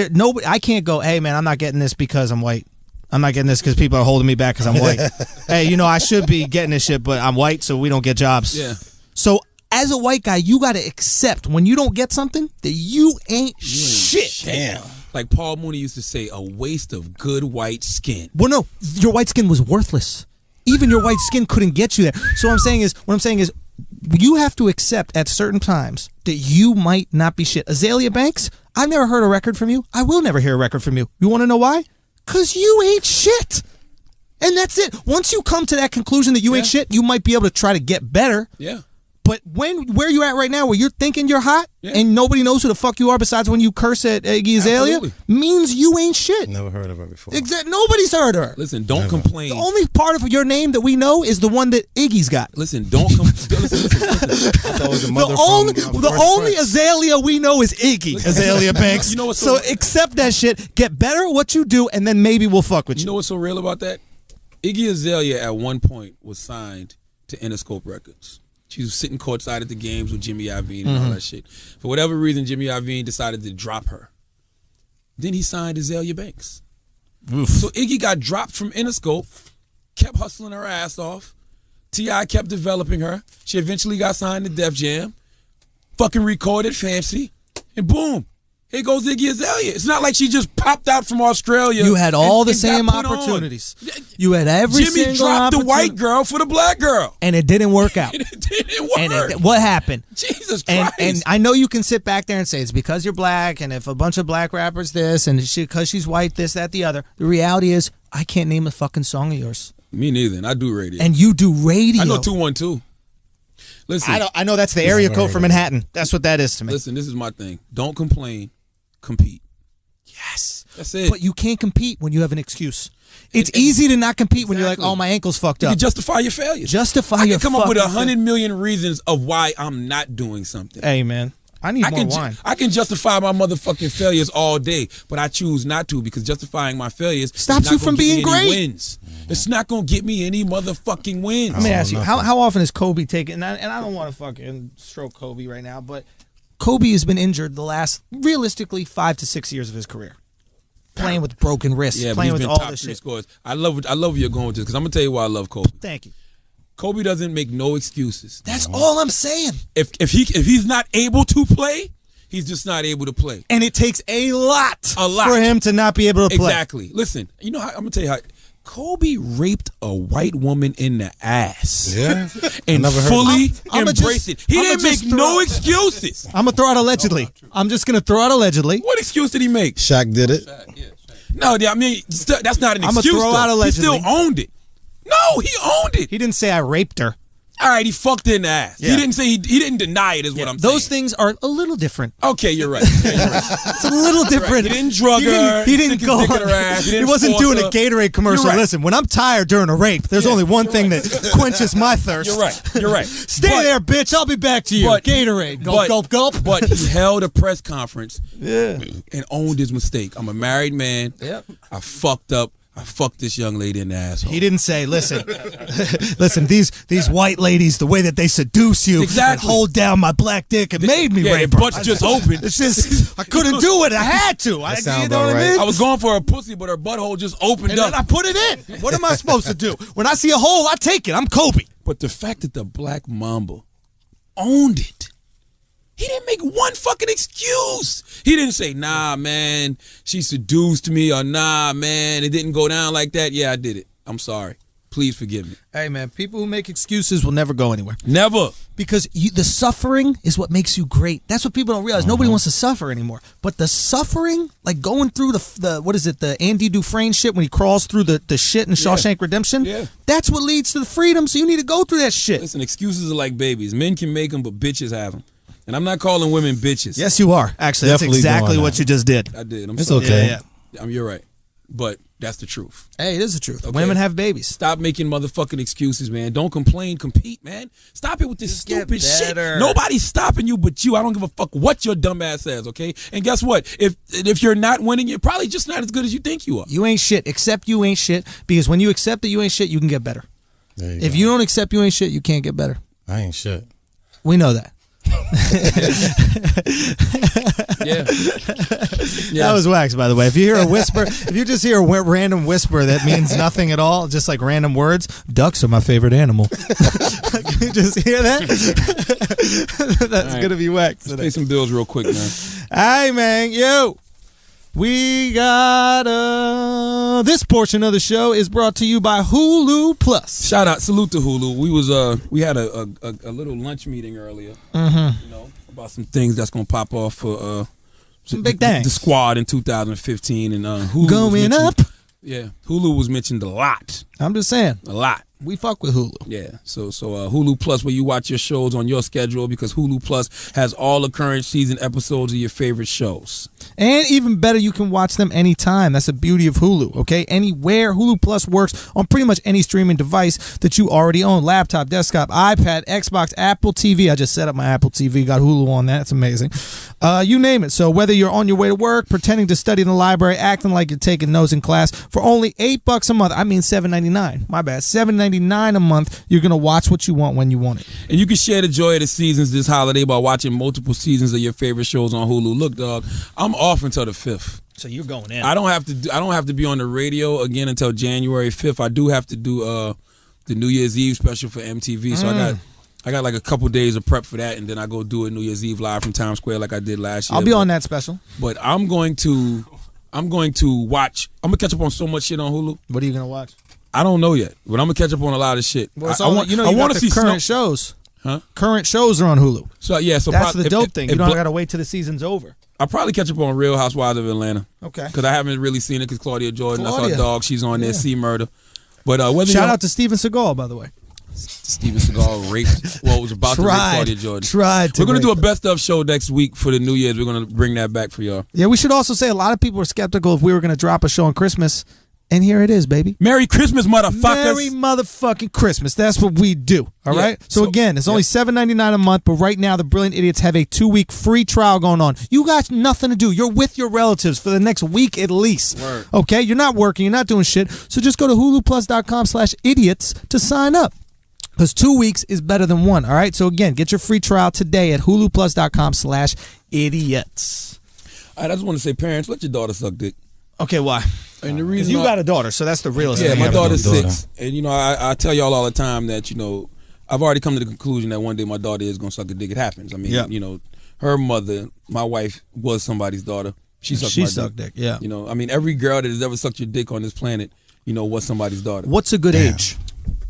I can't go, hey man, I'm not getting this because I'm white. I'm not getting this because people are holding me back because I'm white. Hey, I should be getting this shit, but I'm white, so we don't get jobs. Yeah. So as a white guy, you got to accept when you don't get something that you ain't shit. Damn. Like Paul Mooney used to say, a waste of good white skin. Well, no, your white skin was worthless. Even your white skin couldn't get you there. So what I'm saying is, you have to accept at certain times that you might not be shit. Azalea Banks, I've never heard a record from you. I will never hear a record from you. You want to know why? Because you ain't shit. And that's it. Once you come to that conclusion that you ain't shit, you might be able to try to get better. Yeah. But where you at right now, where you're thinking you're hot and nobody knows who the fuck you are besides when you curse at Iggy Azalea, means you ain't shit. Never heard of her before. Exactly. Nobody's heard of her. Listen, don't complain. The only part of your name that we know is the one that Iggy's got. Listen, don't complain. listen. The only Azalea we know is Iggy Azalea Banks. You know what's so accept that shit. Get better at what you do, and then maybe we'll fuck with you. You know what's so real about that? Iggy Azalea at one point was signed to Interscope Records. She was sitting courtside at the games with Jimmy Iovine and all that shit. For whatever reason, Jimmy Iovine decided to drop her. Then he signed Azalea Banks. Oof. So Iggy got dropped from Interscope, kept hustling her ass off. T.I. kept developing her. She eventually got signed to Def Jam, fucking recorded Fancy, and boom. Here goes Iggy Azalea. It's not like she just popped out from Australia. You had all the same opportunities. You had every single Jimmy dropped the white girl for the black girl. And it didn't work out. It didn't work. And what happened? Jesus Christ. And I know you can sit back there and say it's because you're black, and if a bunch of black rappers this, and because she's white, this, that, the other. The reality is, I can't name a fucking song of yours. Me neither, and I do radio. And you do radio. I know 212. Listen. I know that's the area code for Manhattan. That's what that is to me. Listen, this is my thing. Don't complain. Compete. Yes. That's it. But you can't compete when you have an excuse. It's easy to not compete when you're like, oh, my ankle's fucked up. You can justify your failures. Justify your I can come up with 100 million reasons of why I'm not doing something. Hey, man. I need more wine. I can justify my motherfucking failures all day, but I choose not to because justifying my failures stops you from being great. Wins. It's not going to get me any motherfucking wins. Let me ask you, how often is Kobe taking, and I don't want to fucking stroke Kobe right now, but Kobe has been injured the last, realistically, 5 to 6 years of his career. Playing with broken wrists, playing with all this shit. Scores. I love where you're going with this because I'm going to tell you why I love Kobe. Thank you. Kobe doesn't make no excuses. That's all I'm saying. If he's not able to play, he's just not able to play. And it takes a lot for him to not be able to play. Exactly. Listen, I'm going to tell you how Kobe raped a white woman in the ass. Yeah. And fully embraced it. He didn't make no excuses. I'm going to throw out allegedly. I'm just going to throw out allegedly. What excuse did he make? Shaq did it. No, I mean, that's not an excuse. I'm going to throw out allegedly. He still owned it. No, he owned it. He didn't say I raped her. All right, he fucked her in the ass. Yeah. He didn't say he didn't deny it. Is what I'm saying. Those things are a little different. Okay, you're right. It's a little different. Right. He didn't drug her. He didn't go. Her ass. He wasn't doing a Gatorade commercial. Right. Listen, when I'm tired during a rape, there's only one thing that quenches my thirst. You're right. Stay there, bitch. I'll be back to you. Gatorade. Gulp, gulp. But he held a press conference and owned his mistake. I'm a married man. Yep. I fucked up. I fucked this young lady in the asshole. He didn't say, listen, these white ladies, the way that they seduce you and hold down my black dick, it made me rape her. Their butts just open. It's just, I couldn't do it. I had to. You know what I mean? I was going for a pussy, but her butthole just opened up. And then I put it in. What am I supposed to do? When I see a hole, I take it. I'm Kobe. But the fact that the Black Mamba owned it. He didn't make one fucking excuse. He didn't say, nah, man, she seduced me, or nah, man, it didn't go down like that. Yeah, I did it. I'm sorry. Please forgive me. Hey, man, people who make excuses will never go anywhere. Never. Because the suffering is what makes you great. That's what people don't realize. Nobody wants to suffer anymore. But the suffering, like going through the Andy Dufresne shit when he crawls through the shit in Shawshank Redemption, that's what leads to the freedom, so you need to go through that shit. Listen, excuses are like babies. Men can make them, but bitches have them. And I'm not calling women bitches. Yes, you are. Actually, Definitely that's exactly what you just did. I did. It's sorry. Okay. You're right. But that's the truth. Hey, it is the truth. Okay. Women have babies. Stop making motherfucking excuses, man. Don't complain, compete, man. Stop it with this stupid shit. Nobody's stopping you but you. I don't give a fuck what your dumb ass says, okay? And guess what? If you're not winning, you're probably just not as good as you think you are. You ain't shit. Accept you ain't shit, because when you accept that you ain't shit, you can get better. If you don't accept you ain't shit, you can't get better. I ain't shit. We know that. Yeah. That was wax, by the way. If you hear a whisper, if you just hear a random whisper that means nothing at all, just like random words, ducks are my favorite animal. You just hear that? That's gonna be wax. Let's pay some bills real quick, man. Hey, man, yo. We got this portion of the show is brought to you by Hulu Plus. Shout out, salute to Hulu. We had a little lunch meeting earlier. You know, about some things that's gonna pop off for some big things. The squad in 2015, and Hulu going up. Yeah, Hulu was mentioned a lot. I'm just saying, a lot. We fuck with Hulu. Yeah, so Hulu Plus, where you watch your shows on your schedule, because Hulu Plus has all the current season episodes of your favorite shows. And even better, you can watch them anytime. That's the beauty of Hulu, okay? Anywhere. Hulu Plus works on pretty much any streaming device that you already own. Laptop, desktop, iPad, Xbox, Apple TV. I just set up my Apple TV, got Hulu on that. It's amazing. You name it. So whether you're on your way to work, pretending to study in the library, acting like you're taking notes in class, for only $8 a month, I mean $7.99. My bad. $7.99 a month, you're going to watch what you want when you want it. And you can share the joy of the seasons this holiday by watching multiple seasons of your favorite shows on Hulu. Look, dog, I'm off until the 5th. So you're going in. I don't have to be on the radio again until January 5th. I do have to do the New Year's Eve special for MTV. So I got like a couple days of prep for that, and then I go do a New Year's Eve live from Times Square like I did last year. I'll be on that special. But I'm going to watch. I'm gonna catch up on so much shit on Hulu. What are you gonna watch? I don't know yet, but I'm gonna catch up on a lot of shit. Well, I want to see current shows. Huh? Current shows are on Hulu. So yeah, so that's the dope thing. You don't got to wait till the season's over. I'll probably catch up on Real Housewives of Atlanta. Okay. Because I haven't really seen it. Because Claudia Jordan, that's our dog. She's on there. C Murder. But shout out to Steven Seagal, by the way. Steven Seagal raped. Well, was about to rape Claudia Jordan. We're gonna do a best of show next week for the New Year's. We're gonna bring that back for y'all. Yeah, we should also say a lot of people were skeptical if we were gonna drop a show on Christmas. And here it is, baby. Merry Christmas, motherfuckers. Merry motherfucking Christmas. That's what we do. All right? So again, it's only $7.99 a month, but right now the Brilliant Idiots have a 2-week free trial going on. You got nothing to do. You're with your relatives for the next week at least. Word. Okay? You're not working. You're not doing shit. So just go to huluplus.com/idiots to sign up. Because 2 weeks is better than one. All right? So again, get your free trial today at huluplus.com/idiots. I just want to say, parents, let your daughter suck dick. Okay, why? And the reason you got a daughter, so that's the realest thing. Yeah, my daughter's 6. And, I tell y'all all the time that, I've already come to the conclusion that one day my daughter is going to suck a dick. It happens. I mean, her mother, my wife, was somebody's daughter. She sucked dick. Yeah. Every girl that has ever sucked your dick on this planet, was somebody's daughter. What's a good age?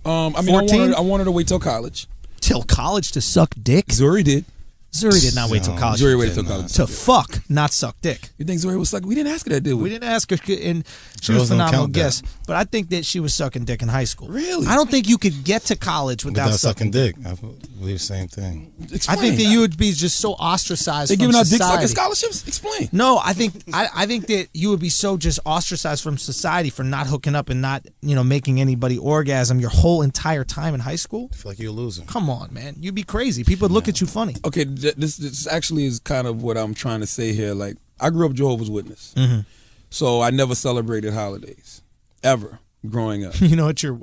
14? I want her to wait till college. Till college to suck dick? Zuri did. Zuri did not wait till college. Zuri waited till college. To fuck, not suck dick. You think Zuri was sucking? We didn't ask her that, did we? We didn't ask her, and she was a phenomenal guest. But I think that she was sucking dick in high school. Really? I don't think you could get to college without sucking dick. I believe the same thing. Explain. I think that you would be just so ostracized. They're from giving out dick society. sucking scholarships? Explain. No, I think that you would be so just ostracized from society for not hooking up and not making anybody orgasm your whole entire time in high school. I feel like you're a loser. Come on, man, you'd be crazy. People would look at you funny. Okay, this actually is kind of what I'm trying to say here. Like, I grew up Jehovah's Witness, so I never celebrated holidays ever growing up. At your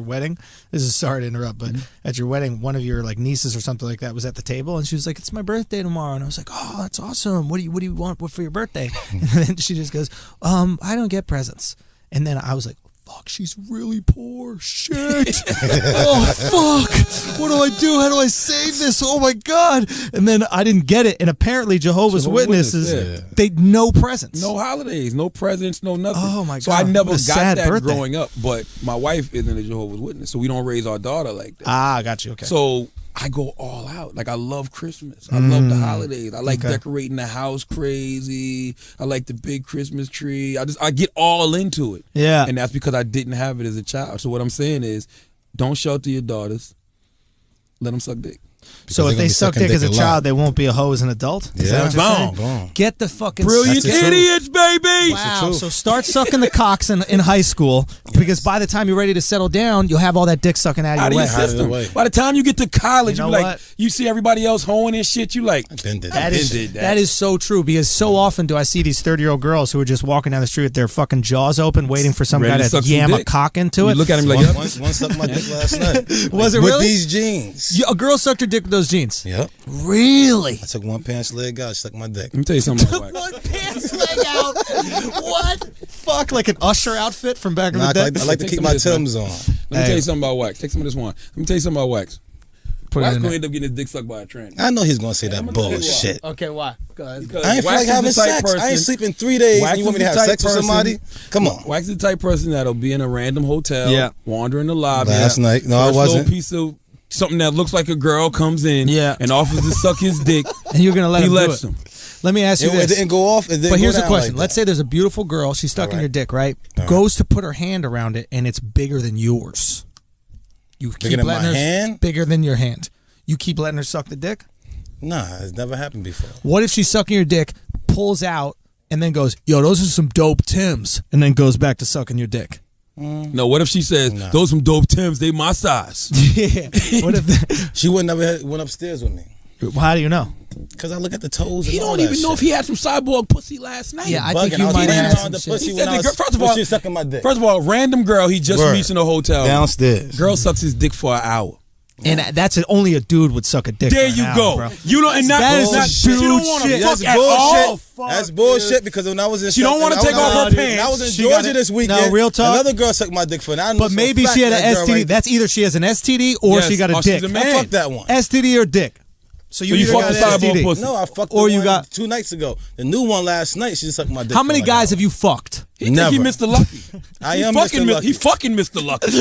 wedding. This is sorry to interrupt, but at your wedding, one of your nieces or something like that was at the table, and she was like, "It's my birthday tomorrow," and I was like, "Oh, that's awesome. What do you want for your birthday?" And then she just goes, "I don't get presents." And then I was like, fuck, she's really poor. Shit. Oh, fuck. What do I do? How do I save this? Oh, my God. And then I didn't get it. And apparently Jehovah's Witnesses, they no presents. No holidays, no presents, no nothing. Oh, my God. So I never What a got sad that birthday. growing up. But my wife isn't a Jehovah's Witness, so we don't raise our daughter like that. Ah, I got you. Okay. So I go all out. Like, I love Christmas. I love the holidays. I like decorating the house crazy. I like the big Christmas tree. I get all into it. Yeah. And that's because I didn't have it as a child. So what I'm saying is, don't shelter your daughters. Let them suck dick. So if they suck dick as a child, they won't be a hoe as an adult? Is that what you're saying? Boom. Get the fucking Brilliant idiots, baby! Wow. So start sucking the cocks in high school, because by the time you're ready to settle down, you'll have all that dick sucking out of your way. system. By the time you get to college, You know you like, what? you see everybody else hoeing and shit, you like, That is so true, because so often do I see these 30-year-old girls who are just walking down the street with their fucking jaws open, waiting for some Ready guy to to suck some yam a dick. cock into You it. look at him like, One sucked my dick last night. Was it with really? these jeans? A girl sucked her dick with those jeans. Yep. Really? I took one pants leg out, sucked my dick. let me tell you something about wax. One pants leg out. What? Fuck, like an Usher outfit from back in Nah, the day. I like to Take keep some my of this, man. Timbs on. Let me tell you something about wax. Take some of this wine. Let me tell you something about wax. Put it Wax in gonna there. end up getting his dick sucked by a tranny. I know he's gonna say I'm that gonna tell you why. bullshit. Okay, why? Go ahead. Because I ain't feel Wax like is the having type sex. I ain't person- sleeping 3 days. Wax And you want me is to the have type sex with person- somebody? Come on. Wax is the type person that'll be in a random hotel, Yeah. wander in the lobby. Last night. No, I first wasn't. little piece of something that looks like a girl comes in, Yeah. and offers to suck his dick. And you're gonna let He him do lets it. him. Let me ask you It this. didn't go off. It didn't But here's go the down question. like Let's that. say there's a beautiful girl. She's stuck in your dick, right? Goes to put her hand around it, and it's bigger than yours. You keep Bigger than letting my her hand? bigger than your hand. You keep letting her suck the dick. Nah, it's never happened before. What if she's sucking your dick, pulls out, and then goes, "Yo, those are some dope Tims," and then goes back to sucking your dick? No, what if she says, those some dope Tims, they my size? Yeah. What if? She would never went upstairs with me. How do you know? Because I look at the toes and You all don't that even know shit. if he had some cyborg pussy last night. Yeah, I Bugging. think you was might banging have on some the shit. pussy He when said I the was, girl- first of when all- she was sucking my dick. First of all, random girl he just Word. meets in a hotel. Downstairs. Girl sucks his dick for an hour. And that's only a dude would suck a dick. There for an you hour, go. Bro. You don't, and That is not, some you don't dude want to shit. fuck That's at bullshit. all. That's bullshit because when I was in She don't wanna take off her when pants. I was in She Georgia got it. this weekend. No, real talk. Another girl sucked my dick for an hour. But maybe she had an STD. That's either she has an STD or Yes, she got a or she's dick. a man. I fucked that one. STD or dick. So you So you either fucked got the an cyborg STD. pussy. No, I fucked Or the you one got- 2 nights ago. The new one last night, she just sucked my dick. How for many like guys an have you fucked? He think he Mr. Lucky. I He am fucking Mr. Mi- Lucky. He fucking Mr. Lucky.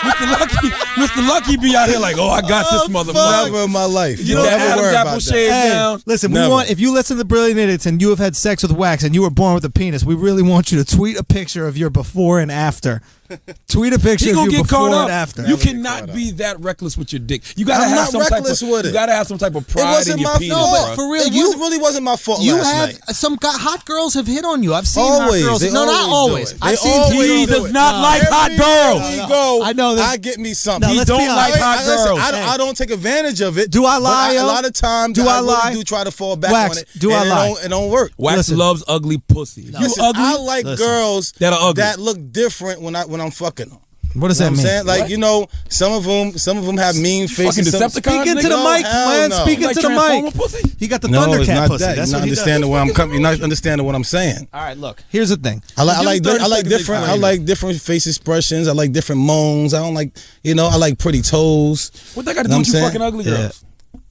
Mr. Lucky be out here like, oh, I got this motherfucker. Never in my life. You know, Never Adam's worry apple about shave that. down. Listen, Never. we want, if you listen to Brilliant Idiots and you have had sex with wax and you were born with a penis, we really want you to tweet a picture of your before and after. Tweet a picture He of gonna you get before caught and up. after. You Never get cannot caught be that reckless with your dick. You gotta I'm have not some type reckless of. with it. You gotta have some type of It pride in wasn't your my penis, fault. bro. For real, It really wasn't my fault You last have night. some hot girls have hit on you. I've seen Always. hot girls. They No, not always always. do it. I've They seen always He do does it. not like hot girls. Everywhere we go, I know this. I get me something. No, He let's don't be like honest. hot Listen, girls. I don't take advantage of it. Do I lie, But yo? a lot of times, Do I really lie? do try to fall back Wax, on it. do and I lie? It don't work. Wax Listen. loves ugly pussy. You Listen, ugly? I like Listen. girls That are ugly. that look different when I'm fucking them. What does You know that what I'm mean? saying? Like, you know, some of them have mean fucking faces. Decepticons, Speak into the No, mic, hell man. no. Speak Like into the Transformer mic. pussy? He got the No, it's Thundercat not pussy. that. That's You're what not he does. understanding where I'm coming. You're not understanding what I'm saying. All right, look. Here's the thing. I Give like 30 seconds to different. I explain like different face expressions. I like different moans. I don't like, I like pretty toes. What that got to Know do what with you I'm fucking ugly Yeah. girls?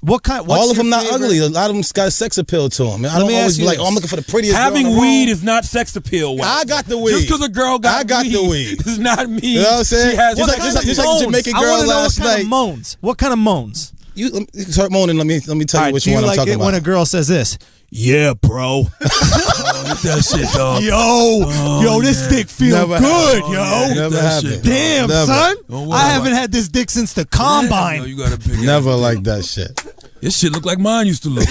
What kind? What's All of your them not favorite- ugly. A lot of them got sex appeal to them. I don't me always ask be you like, this. I'm looking for the prettiest girl in Having the weed room. is not sex appeal. Wax. I got the weed. Just because a girl got I got weed the weed. does not mean You know what I'm saying? she has Just sex like appeal. the Jamaican I girl wanna know last what kind night. of moans. What kind of moans? You start moaning. Let me tell you All right, which do you one I'm like talking it about. when a girl says this? Yeah, bro. That shit, dog. Yo, this dick feel Never good, happened. yo. Never that happened. shit. Damn, Never. son. Don't worry I about haven't it. had this dick since the No, combine. you got a big Never ass dick. like that shit. This shit look like mine used to look.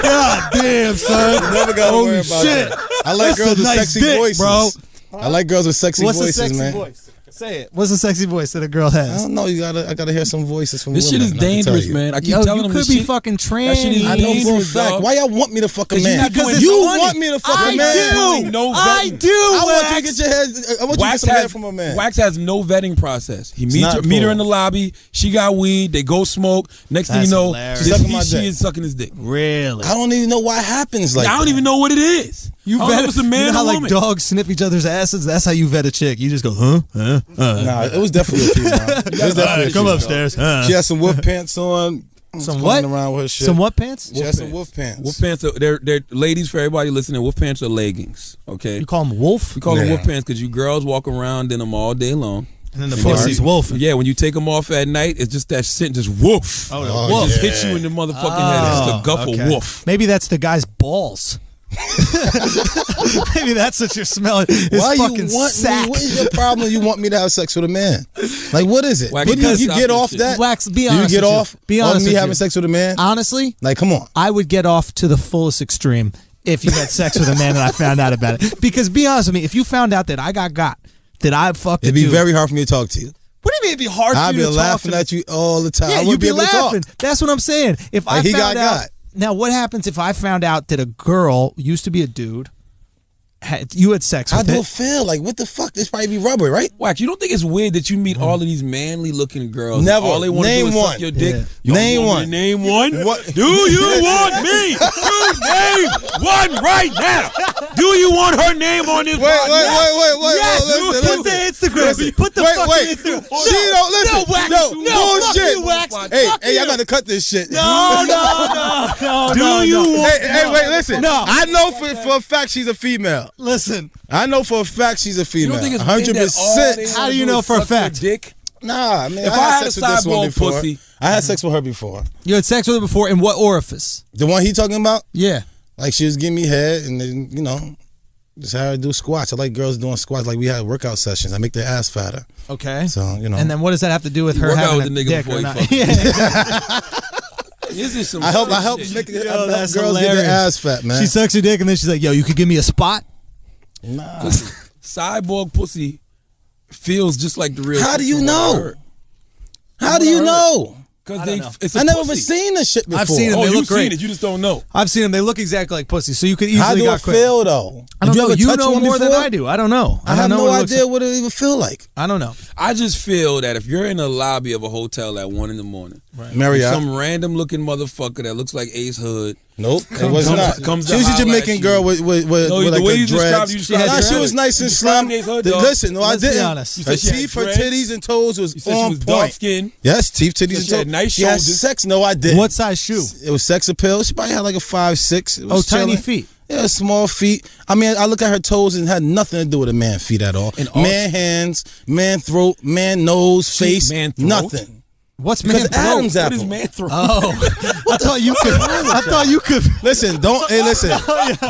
God damn, son. Never got to Holy worry about shit. that. I like That's girls a with nice sexy dick, voices, bro. I like girls with sexy What's voices, a sexy man. voice? Say it. What's a sexy voice that a girl I has? don't know. I gotta hear some voices from This shit women. is I can tell dangerous, you. man. I keep Yo, telling you them could this be shit. fucking That shit is tranny. I know for a dangerous, fact. dog. Why y'all want me to fuck a man? Because it's you funny. want me to fuck I a man? do. No I vetting. do. I want you to Wax. get your head. I want you to get some head from a man. Wax has no vetting process. He not meet her cool. in the lobby. She got weed. They go smoke. Next thing That's you know, hilarious. this Sucking he, my she dick. is sucking his dick. Really? I don't even know why it happens like I don't that. even know what it is. You I don't know if it's a man you know or how like woman. dogs snip each other's asses? That's how you vet a chick. You just go, huh? Nah, it was definitely a female. It was definitely a Come female. upstairs. She had some wolf pants on. Some playing what? Around with her shit. Some what pants? She had some wolf pants. Wolf pants. They're ladies for everybody listening. Wolf pants are leggings. Okay. You call them wolf? We call them Yeah. wolf pants because you girls walk around in them all day long. And then the pussy's wolfing. Yeah, when you take them off at night, it's just that scent, just woof. Oh, Oh, It wolf. just hits you in the motherfucking head. It's the guffle okay. woof. Maybe that's the guy's balls. Maybe that's what you're smelling. His Why fucking you want sack. me? What is your problem? You want me to have sex with a man? Like, what is it? Why, What do because you stop get this off shit. that? Wax, be Do you honest get with you. off? Be honest me with having you. sex with a man? Honestly, Like, come on. I would get off to the fullest extreme if you had sex with a man and I found out about it. Because be honest with me, if you found out that I got, that I fucked It'd a be dude, very hard for me to talk to you. what do you mean it'd be hard for I'd you be to talk laughing to me? at you all the time. Yeah, I you'd wouldn't be able to laughing. talk. That's what I'm saying. If I Like, he found got out, got. now what happens if I found out that a girl used to be a dude, you had sex How with do it? it feel? Like, what the fuck? This probably be rubber, right? Wax, you don't think it's weird that you meet all of these manly looking girls? Never. All they want to do Name is one. suck your dick. Yeah. Yo, Name you want me one. to Name one. What? Do you want me to name one right now? Do you want her name on this? Wait. Yes, Listen, put the listen. Instagram. Put the fucking Instagram. She don't listen. No, Wax. No, No, fuck bullshit. you, Wax. Hey, Fuck hey, I you. gotta cut this shit. No. Do you want? Hey, wait, listen. No. I know for a fact she's a female. Listen. I know for a fact she's a You female. don't think it's weird that all they 100%. How wanna do you do know is for a suck your fact? Dick? Nah, man. If I I had had sex a with this one sideball before. pussy- I had sex with her before. You had sex with her before in what orifice? The one he talking about? Yeah. Like, she was giving me head, and then, you know, just had her do squats. I like girls doing squats. Like, we had workout sessions. I make their ass fatter. Okay. So, you know. And then what does that have to do with You her work out having with a the nigga dick before or you not? fuck. Yeah. This is some I help shit. make Yo, I help that's girls get hilarious. their ass fat, man. She sucks your dick and then she's like, yo, you could give me a spot? Nah. Listen, cyborg pussy feels just like the real. How do shit you from what I know? heard. How do you know? Because don't know. it's a I never pussy. even seen this shit before. I've seen it. Oh, They you've look great. seen it. You just don't know. I've seen them. They look exactly like pussy. So you could easily How do got it quit. feel, though? I don't Did know. ever You touch know one more than before? I do. I don't know. I don't have know no what it looks idea like. what it even feel like. I don't know. I just feel that if you're in the lobby of a hotel at 1 a.m, Marriott. some random looking motherfucker that looks like Ace Hood. Nope, it was not. comes She was to a holler Jamaican at girl you. with No, with the like way a you described dreads. it, you described Nah, it she right. was nice and You slim. described Ace Hood, dog. Listen, no, Let's I be didn't. honest. You Her said she had teeth, her dreads. titties, and toes was You said she on was dark point. skinned. Yes, teeth, titties, said and she had toes. nice She had shoulders. sex. No, I didn't. What size shoe? It was sex appeal. She probably had like a 5'6". It Oh, was tiny chilling. feet. Yeah, small feet. I mean, I look at her toes and it had nothing to do with a man feet at all. And also- Man hands, man throat, man nose, face, man throat? nothing. What's Because man throat? Adam's What apple. is man throat? Oh, I thought you could. I thought you could. Listen, don't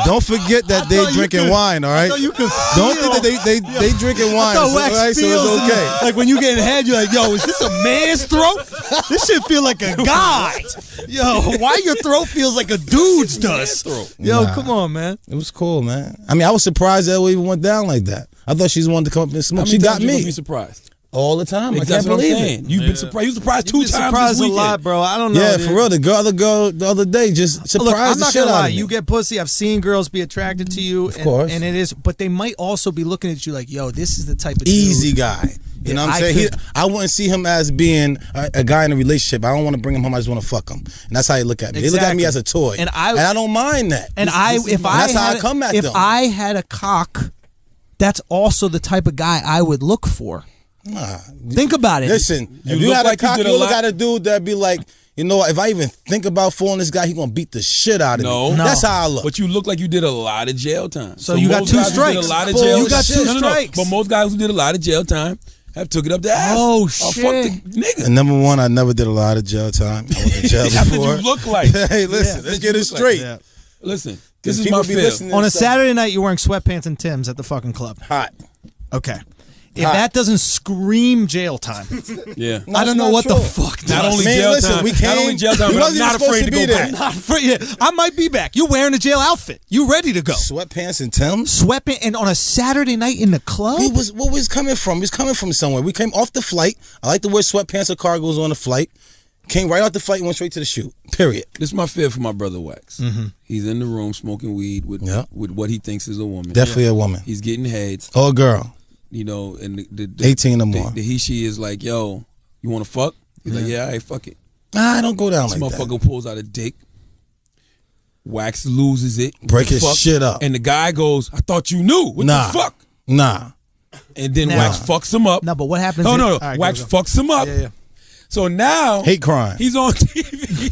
don't forget that I they thought you drinking could- wine, all right? I thought you could Don't feel. think that they drinking wine, I thought so, wax right? So feels it's okay. like when you get in head, you're like, yo, is this a man's throat? This shit feel like a guy. Yo, why your throat feels like a dude's does? Yo, Nah. come on, man. It was cool, man. I mean, I was surprised that it even went down like that. I thought she was wanted to come up and How smoke. many She got times you gonna me be surprised. all the time. I That's can't what I'm believe saying. it. You've been surprised. You was surprised two You've been times surprised this a weekend. lot, bro. I don't know. Yeah, dude. for real. The girl, the other day just surprised Look, I'm the not shit gonna out lie. of me. You get pussy. I've seen girls be attracted to you, Of course. and it is. But they might also be looking at you like, yo, this is the type of Easy dude. guy. You know Yeah, what I'm I saying? could- I wouldn't see him as being a guy in a relationship. I don't want to bring him home. I just want to fuck him. And that's how they look at me. They look at me Exactly. as a toy. And I don't mind that. And That's how I if I had a cock, that's also the type of guy I would look for. Nah. Think about it. Listen, if you look had like a you cock, did you a look lot- at a dude that'd be like, you know what, if I even think about fooling this guy, he gonna beat the shit out of No. me. No. That's how I look. But you look like you did a lot of jail time. So you got most two guys who did strikes. a lot of Bull- jail you got two No, strikes. But most guys who did a lot of jail time have took it up the ass. Oh, Fuck shit. the nigga. And number one, I never did a lot of jail time. I went to jail That's what before. you look like. Hey, listen, Yeah, let's get it you look like. straight. Yeah. Listen, this is people my be feel. listening On a and stuff. Saturday night, you're wearing sweatpants and Timbs at the fucking club. Hot. Okay. If Hot. that doesn't scream jail time, Yeah. I don't know what the fuck does. Not only Man, jail listen, time. we Not came- only jail time, we but I'm wasn't not even supposed afraid to to be go there. back. Not for you. I might be back. You're wearing a jail outfit. You ready to go? Sweatpants and Timbs? Sweatpants and on a Saturday night in the club? Where was coming from? We was coming from somewhere. We came off the flight. I like to wear sweatpants or cargos on the flight. Came right off the flight and went straight to the shoot. Period. This is my fear for my brother Wax. He's in the room smoking weed with Yeah. with what he thinks is a woman. Definitely a woman. He's getting heads, Or a girl. you know, and the 18 or more. The he she is like, yo, you want to fuck? He's like, yeah, all right, fuck it. Nah, I don't go down This like motherfucker that. pulls out a dick. Wax loses it. Break his shit up. And the guy goes, I thought you knew. What the fuck? Nah. And then Wax fucks him up. No, but what happens? No. Right, Wax fucks him up. Yeah. So now hate crime. He's on TV.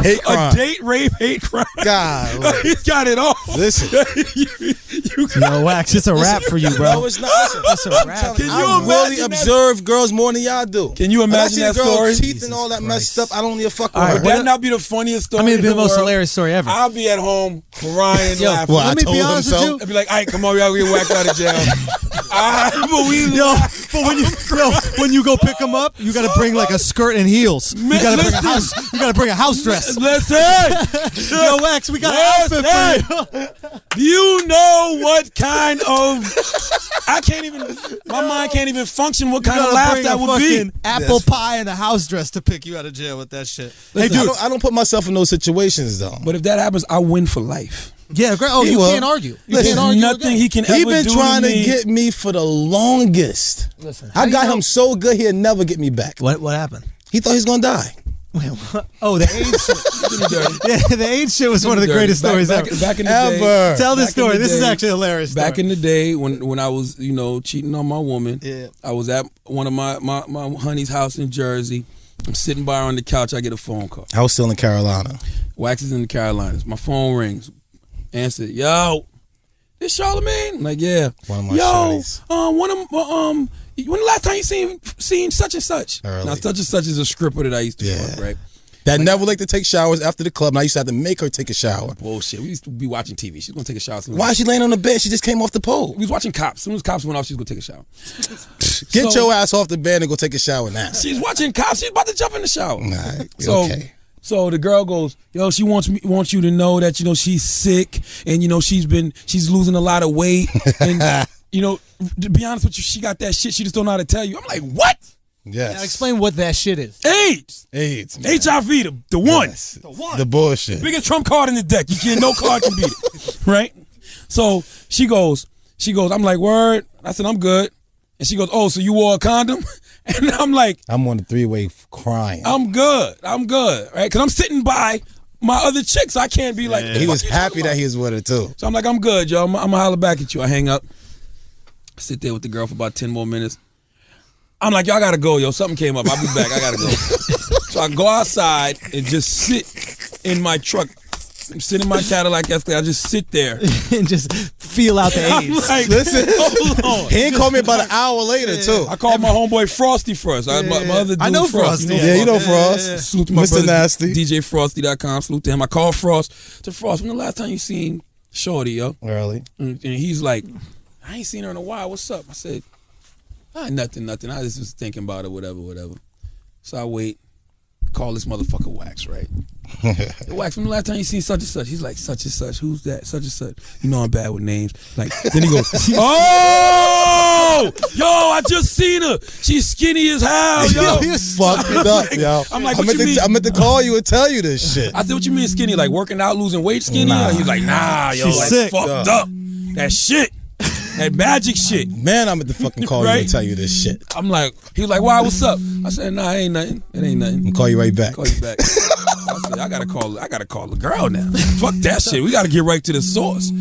Hate crime. A date rape, hate crime. God, he's got it all. Listen, yo, Wax, it's a wrap for you, bro. No, it's not. Listen, it's a wrap. I really observe girls more than y'all do. Can you imagine that story? Teeth and all that messed up. I don't need a fuck with Would her. that not be the funniest story? I mean, it'd be the most world? hilarious story ever. I'll be at home crying, laughing. Well, let me be honest with you. I'd be like, all right, come on, we gotta get whacked out of jail. But when you go pick him up, you got to bring like a skirt and heels. You got to bring a house dress. Listen, yo, Wax, we got an outfit for you. Do you know what kind of? My mind can't even function. What kind of laugh that would be? Apple pie and a house dress to pick you out of jail with that shit. Hey, dude, I don't put myself in those situations though. But if that happens, I win for life. Yeah, great. Oh, you can't argue. There's nothing he can ever do. He been trying to get me for the longest. Listen, I got him so good he'll never get me back. What happened? He thought he was gonna die. Wait, what? Oh, the AIDS shit. Yeah, the AIDS shit was one of the greatest stories ever. Back in the day. Tell this story. This is actually hilarious. Back in the day when I was, cheating on my woman, yeah. I was at one of my honey's house in Jersey. I'm sitting by her on the couch. I get a phone call. I was still in Carolina. Wax is in the Carolinas. My phone rings. Answer, yo, this Charlamagne? I'm like, yeah. One of my shorties. When the last time you seen such and such? Early. Now, such and such is a stripper that I used to fuck, right? That never liked to take showers after the club, and I used to have to make her take a shower. Bullshit. We used to be watching TV. She's gonna take a shower. Why is she laying on the bed? She just came off the pole. We was watching Cops. As soon as Cops went off, she was gonna take a shower. Get your ass off the bed and go take a shower now. She's watching Cops. She's about to jump in the shower. Nah, okay. So the girl goes, yo, she wants you to know that, she's sick and, she's losing a lot of weight. And, to be honest with you, she got that shit. She just don't know how to tell you. I'm like, what? Yes. Now explain what that shit is. AIDS, man. HIV, the one. Yes. The bullshit. Biggest trump card in the deck. You can't, no card can beat it. Right? So she goes, I'm like, word. I said, I'm good. And she goes, oh, so you wore a condom? And I'm like, I'm on the three-way crying. I'm good, right? Because I'm sitting by my other chick, so I can't be like. He was happy that he was with her too. So I'm like, I'm good, yo. I'm gonna holler back at you. I hang up, sit there with the girl for about 10 more minutes. I'm like, yo, I gotta go, yo. Something came up. I'll be back. I gotta go. So I go outside and just sit in my truck. I'm sitting in my Cadillac Escalade. I just sit there and just feel out the AIDS. Like, listen, he ain't called me about an hour later too. I called my homeboy Frosty first. My other dude, I know Frosty. You know Frost. Salute to my Mr. brother, Nasty. DJFrosty.com. Salute to him. I called Frost. To Frost, when the last time you seen Shorty, yo? Early. And he's like, I ain't seen her in a while. What's up? I said, nothing. I just was thinking about it, whatever. So I wait. Call this motherfucker Wax, right? Wax, when the last time you seen such and such? He's like, such and such. Who's that? Such and such. You know I'm bad with names. Like, then he goes, oh, yo, I just seen her. She's skinny as hell, yo. You fucked it up, yo. I'm like, what you mean? I meant to call you and tell you this shit. I said, what you mean skinny? Like working out, losing weight skinny? Nah. He's like, nah, yo, She's like sick. fucked up. That shit. That magic shit. Man, I'm at the fucking call Right? you and tell you this shit. I'm like, he was like, why, what's up? I said, nah, it ain't nothing. It ain't nothing. I'm call you right back. Call you back. I said, I gotta call the girl now. Fuck that shit. We gotta get right to the source.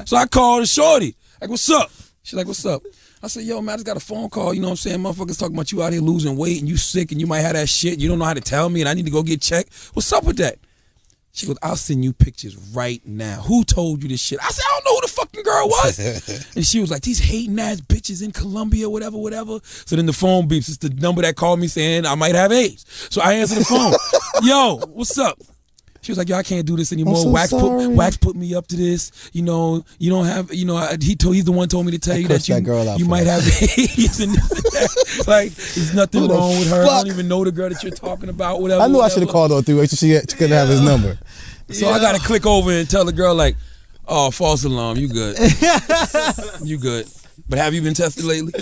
So I called the shorty. Like, what's up? She's like, what's up? I said, yo, man, I just got a phone call. You know what I'm saying? Motherfuckers talking about you out here losing weight and you sick and you might have that shit. You don't know how to tell me and I need to go get checked. What's up with that? She goes, I'll send you pictures right now. Who told you this shit? I said, I don't know who the fucking girl was. And she was like, these hating ass bitches in Colombia, whatever. So then the phone beeps. It's the number that called me saying I might have AIDS. So I answer the phone. Yo, what's up? She was like, yo, I can't do this anymore. So Wax put me up to this. You know, you don't have, he's the one told me to tell you that you might have AIDS and this and that. Like, there's nothing wrong with her. I don't even know the girl that you're talking about, whatever. I knew I should have called her through so she couldn't have his number. So I gotta click over and tell the girl like, oh, false alarm, you good. You good. But have you been tested lately?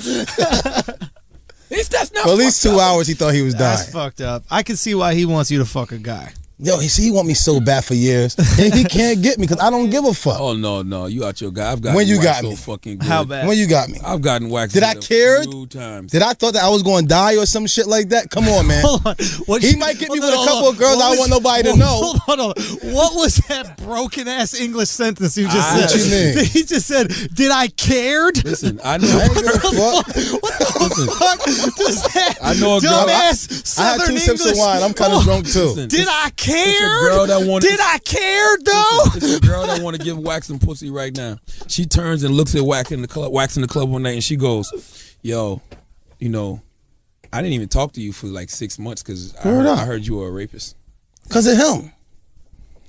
That's not For at least 2 hours he thought he was dying. That's fucked up. I can see why he wants you to fuck a guy. Yo, he want me so bad for years, and he can't get me because I don't give a fuck. Oh no, you out your guy. I've gotten When you waxed got me? so fucking good. How bad? When you got me? I've gotten waxed. Did I care? A few times. Did I thought that I was going to die or some shit like that? Come on, man. Hold on. He might get me with a couple of girls I don't want nobody to know. Hold on. What was that broken ass English sentence you just said? What you mean? He just said, "Did I cared?" Listen, I know. I ain't give a fuck. What the fuck does that? I know a girl. Dumbass I had Southern 2 sips of English. wine. I'm kind of drunk too. Listen, Did I care? girl that wanted- Did I care though? It's a girl that want to give wax and pussy right now. She turns and looks at wax in the club one night, and she goes, "Yo, you know, I didn't even talk to you for like 6 months because I heard you were a rapist." Because of him.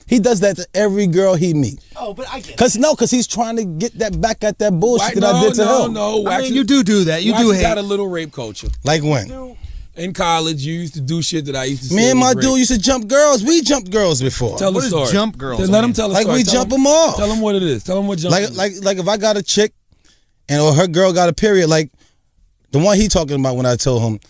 He does that to every girl he meet. Oh, but I get it. Because he's trying to get that back at that bullshit that I did to him. No, I wax mean, you do that. You wax do has hate. got a little rape culture. Like when? In college, you used to do shit that I used to say Me and my was rape. dude used to jump girls. We jumped girls before. Tell What the is story. jump girls Then let mean? him tell the Like story. we Tell jump him- them off. Tell him what it is. Tell him what jump is. Like if I got a chick and or her girl got a period, like the one he talking about when I told him,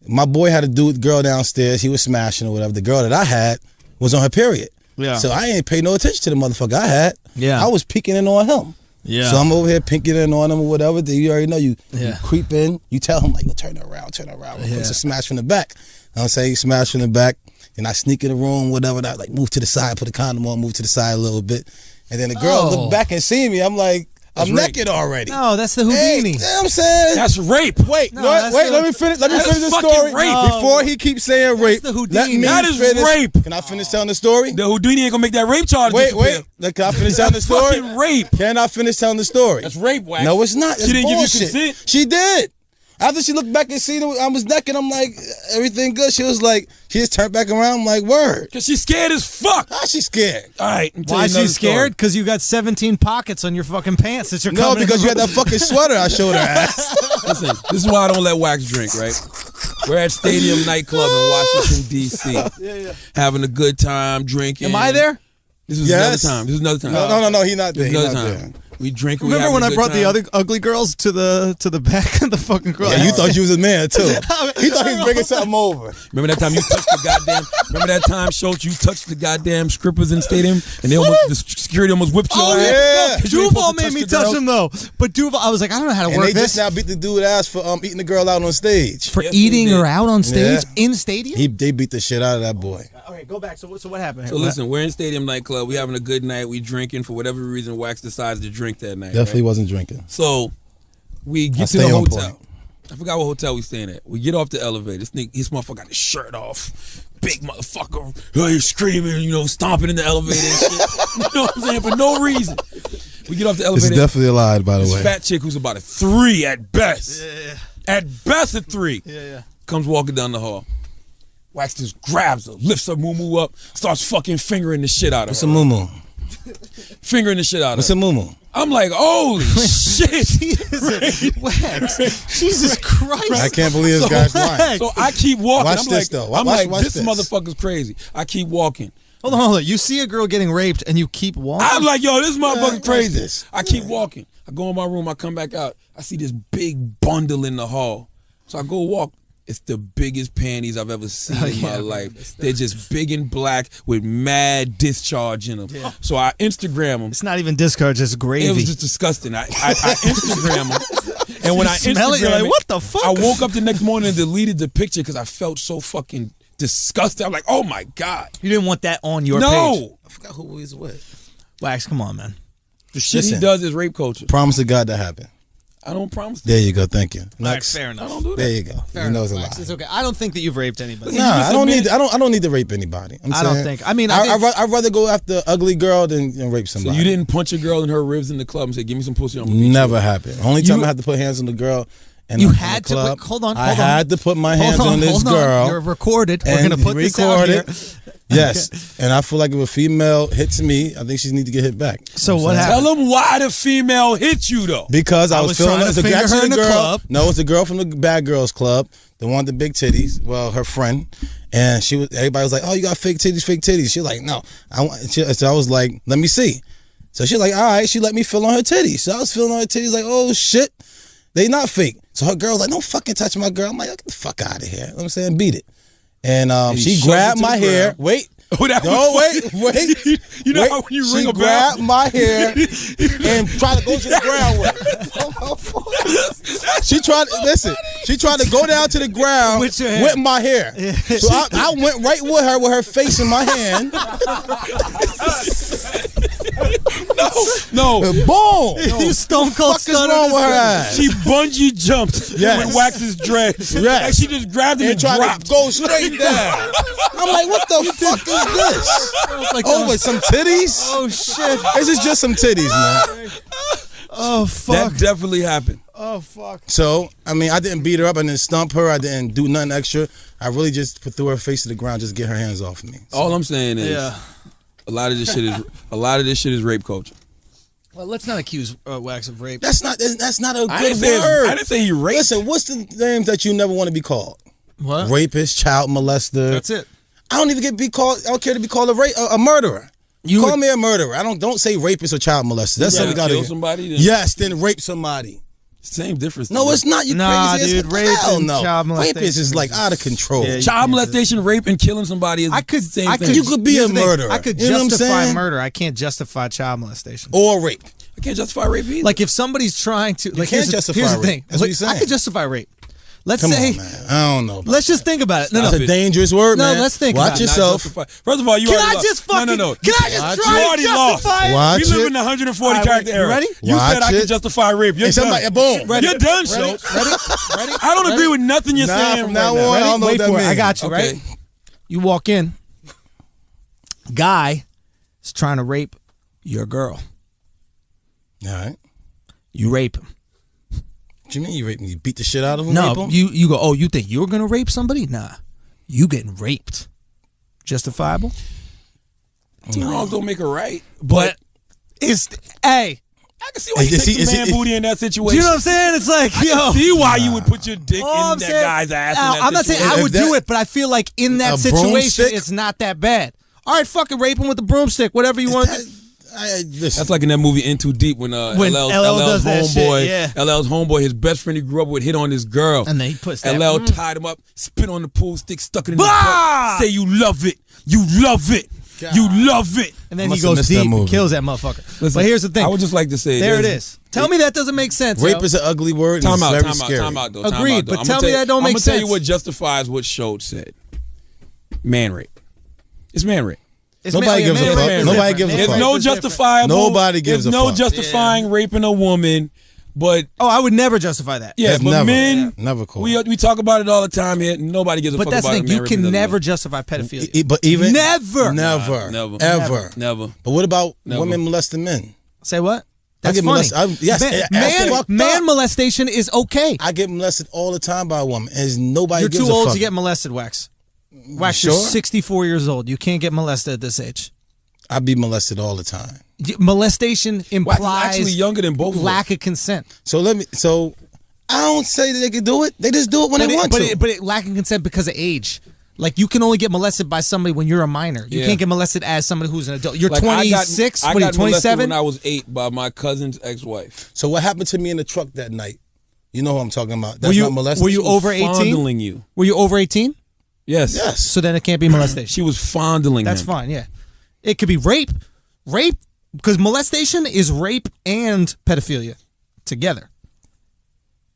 my boy had a dude girl downstairs, he was smashing or whatever. The girl that I had was on her period. Yeah. So I ain't pay no attention to the motherfucker I had. Yeah. I was peeking in on him. Yeah. So I'm over here pinking in on him or whatever. Then you already know you creep in. You tell him like, turn around. It's a smash from the back. I'm saying you smash from the back. And I sneak in the room, whatever. And I like move to the side, put the condom on, move to the side a little bit. And then the girl look back and see me. I'm like, I'm naked already. No, that's the Hey, Houdini. you know what I'm saying? That's rape. Wait, No, wait, that's wait. the- Let me finish. Let me that's finish the fucking story rape. before he keeps saying rape. the Houdini. Let me That is finish. rape. Can I finish telling the story? The Houdini ain't gonna make that rape charge. Wait, disappear. wait. Can I finish telling the That's story? fucking rape. Can I finish telling the story? That's rape, wax. No, it's not. It's She didn't give you bullshit. consent? She did. After she looked back and seen I was naked, I'm like, everything good. She was like, she just turned back around. I'm like, word. Cause she's scared as fuck. How she scared? All right. I'm Why is she scared? Because you got 17 pockets on your fucking pants that you're No, coming because in you had that fucking sweater I showed her ass. Listen, this is why I don't let wax drink, right? We're at Stadium Nightclub in Washington, D.C. Having a good time, drinking. Am I there? This is Yes. another time. This is another time. No, he not there. This He is not another there. time. We drink. Remember when I brought the other ugly girls to the back of the fucking club? Yeah, you thought you was a man too. He thought he was bringing something over. Remember that time you touched the goddamn? Remember that time, Schultz, you touched the goddamn strippers in Stadium, and they almost, the security almost whipped your Oh ass. yeah. 'Cause you ain't Duval supposed to made me the touch girls. him though, but Duval, I was like, I don't know how to And work they this. just now beat the dude ass for eating the girl out on stage. For Yes, they eating did. her out on stage Yeah. in Stadium. They beat the shit out of that boy. Okay, go back. So what happened? So listen, we're in Stadium Nightclub. We having a good night. We drinking. For whatever reason, Wax decides to drink that night. Definitely right? wasn't drinking. So we get to stay the on hotel. point. I forgot what hotel we staying at. We get off the elevator. This motherfucker got his shirt off. Big motherfucker. He's screaming, stomping in the elevator and shit. You know what I'm saying? For no reason. We get off the It's elevator. definitely a lie, by the This way. fat chick who's about a 3 at best. Yeah. At best a 3. Yeah. Comes walking down the hall. Wax just grabs her, lifts her moo up, starts fucking fingering the shit out of What's her. a moo-moo? Fingering the shit out of What's her. a moo-moo? I'm like, holy shit. Wax. Jesus Christ. I can't believe this guy's lying. So I keep walking. Watch I'm this, like, though. I'm Watch- like, watch this this. motherfucker's crazy. I keep walking. Hold on. You see a girl getting raped and you keep walking? I'm like, yo, this motherfucker's watch crazy. this. I keep walking. I go in my room. I come back out. I see this big bundle in the hall. So I go walk. It's the biggest panties I've ever seen in my life. They're just big and black with mad discharge in them. Yeah. So I Instagram them. It's not even discharge, it's gravy. It was just disgusting. I Instagram them. And when I smell it, you're Instagram like, what the fuck? I woke up the next morning and deleted the picture because I felt so fucking disgusted. I'm like, oh my God. You didn't want that on your page. No. I forgot who he was with. Wax, come on, man. The shit he Listen. does is rape culture. Promise to God that happened. I don't promise that. There you go. Thank you. All right, Next. fair I enough. don't do that. There you go. Fair You know it's a enough, lie. Wax. It's okay. I don't think that you've raped anybody. Nah, just I don't admit need. I don't need to rape anybody. I don't think. I mean, I I'd rather go after ugly girl than rape So somebody. you didn't punch a girl in her ribs in the club and say, give me some pussy on my beach. Never happened. Only time You- I had to put hands on the girl. In You the had to club, put- hold on, I hold on. had to put my hands hold on, on this hold on. girl. You're recorded. We're and going to put this out here. Yes, and I feel like if a female hits me, I think she needs to get hit back. So You know what I'm saying? happened? Tell them why the female hit you, though. Because I I was was feeling trying to it's a- finger actually her in a the girl. club. No, it's a girl from the Bad Girls Club, the one with the big titties. Well, her friend, and everybody was like, "Oh, you got fake titties, fake titties." She was like, "No, so I was like, "Let me see." So she's like, "All right." She let me feel on her titties. So I was feeling on her titties, like, "Oh shit, they not fake." So her girl's like, "Don't fucking touch my girl." I'm like, "Get the fuck out of here." You know what I'm saying, beat it. And he she shoved grabbed it to my the hair. ground. Wait. Oh, that No, was wait. You know wait. how when you She ring a bell? grabbed my hair and tried to go to the ground with it. She tried to go down to the ground with my hair. So I went right with her with her face in my hand. No. Boom. You stone cold What the fuck is wrong with her ass? She bungee jumped Yes. with Wax's dreads. Yes. Like she just grabbed him and Tried dropped. to go straight down. I'm like, what the fuck is this? Like, Oh, with some titties? oh shit. This is just some titties, man. Oh fuck. That definitely happened. Oh fuck. So, I mean, I didn't beat her up. I didn't stump her. I didn't do nothing extra. I really just threw her face to the ground, just get her hands off me. So, All I'm saying is, Yeah. a lot of this shit is rape culture. Well, let's not accuse Wax of rape. that's not a I good didn't word. say he raped. Listen, what's the names that you never want to be called? What? Rapist, child molester. That's it. I don't even be called. I don't care to be called a murderer. Call me a murderer. Don't say rapist or child molester. That's something got to kill somebody. Then Yes, then rape somebody. same difference. No, it's not. You Nah, crazy as dude, hell. rape Hell and no. child molestation Rapist is like out of control. Yeah, child molestation, rape, and killing somebody is the same thing. You could be Here's a the thing. murderer. I could You know what I'm justify saying? murder. I can't justify child molestation. Or rape. I can't justify rape either. Like if somebody's trying to, like can't here's justify here's the rape. thing. That's what you're saying. I could justify rape. Let's Come say, on, man. I don't know. about let's just think about it. No, That's no. a dangerous word, No, man. let's think Watch about it. yourself. First of all, you Can already I lost. just fucking? No. Can I just Watch try You to already lost. justify it? Watch We live it. in the 140 All right, character you era. ready? You Watch said I it. can justify rape. You're Hey, somebody, done. boom. You're done, Ready? Schultz. Ready? I don't agree with nothing you're Nah, saying from right now now. on, I don't know Wait what that for it. means. I got you. Okay. Right? You walk in. Guy is trying to rape your girl. All right. You rape him. What you mean you rape me? You beat the shit out of him? No, rape him? you go. Oh, you think you're gonna rape somebody? Nah, you getting raped. Justifiable? Two wrongs don't make a right. But it's hey. I can see why you Is take he- the is man he- booty in that Do situation. you know what I'm saying? It's like, yo. See why you would put your dick All in that guy's ass. In that I'm not saying I situation. would If that- do it, but I feel like in that A situation, broomstick? it's not that bad. All right, fucking rape him with a broomstick, whatever you want to do. Listen, That's like in that movie In Too Deep when When LL's does that homeboy, shit, yeah. LL's homeboy, his best friend he grew up with, hit on this girl. And then he puts that. LL tied him up, spit on the pool stick, stuck it in his Bah! butt. Say you love it. You love it. You love it. And then he Must have goes missed that deep and movie. kills that motherfucker. Listen, But here's the thing. I would just like to say there it there's- is. Tell me that doesn't make sense. rape yo. is an ugly word. And Time it's out, very time scary. out, though. Agreed, but tell me that don't make I'm gonna tell sense. you what justifies what Schultz said. Man rape. It's man rape. It's Nobody gives a man fuck. rape is Nobody different. gives a Man There's fuck. rape no is different. justifiable. Nobody gives there's a no fuck. justifying raping a woman, but Oh, I would never justify that. yeah, That's but never, men, never cool. we talk about it all the time here. Nobody gives a But fuck that's about the a thing. man You raping can another never man. justify pedophilia. But even Never. never, Never. ever. Never. But what about Never. women molesting men? Say what? That's get funny. molested. Yes, man, fucked man up. molestation is okay. I get molested all the time by a woman, and nobody You're gives too a old fuck. to get molested, Wax. Wax, Sure? you're 64 years old. You can't get molested at this age. I be molested all the time. Molestation Wax is implies actually younger than both of us. lack of consent. So I don't say that they can do it. They just do it when they want to. But lacking consent because of age. Like you can only get molested by somebody when you're a minor. You Yeah. can't get molested as somebody who's an adult. You're Like, 26. I What are you, got molested 27? when I was 8 by my cousin's ex-wife. So what happened to me in the truck that night? You know who I'm talking about. That's Were you not molestation. were you over 18? Fondling you. Were you over 18? Yes. Yes. So then it can't be molestation. She was fondling That's him. fine. Yeah, it could be rape, because molestation is rape and pedophilia together.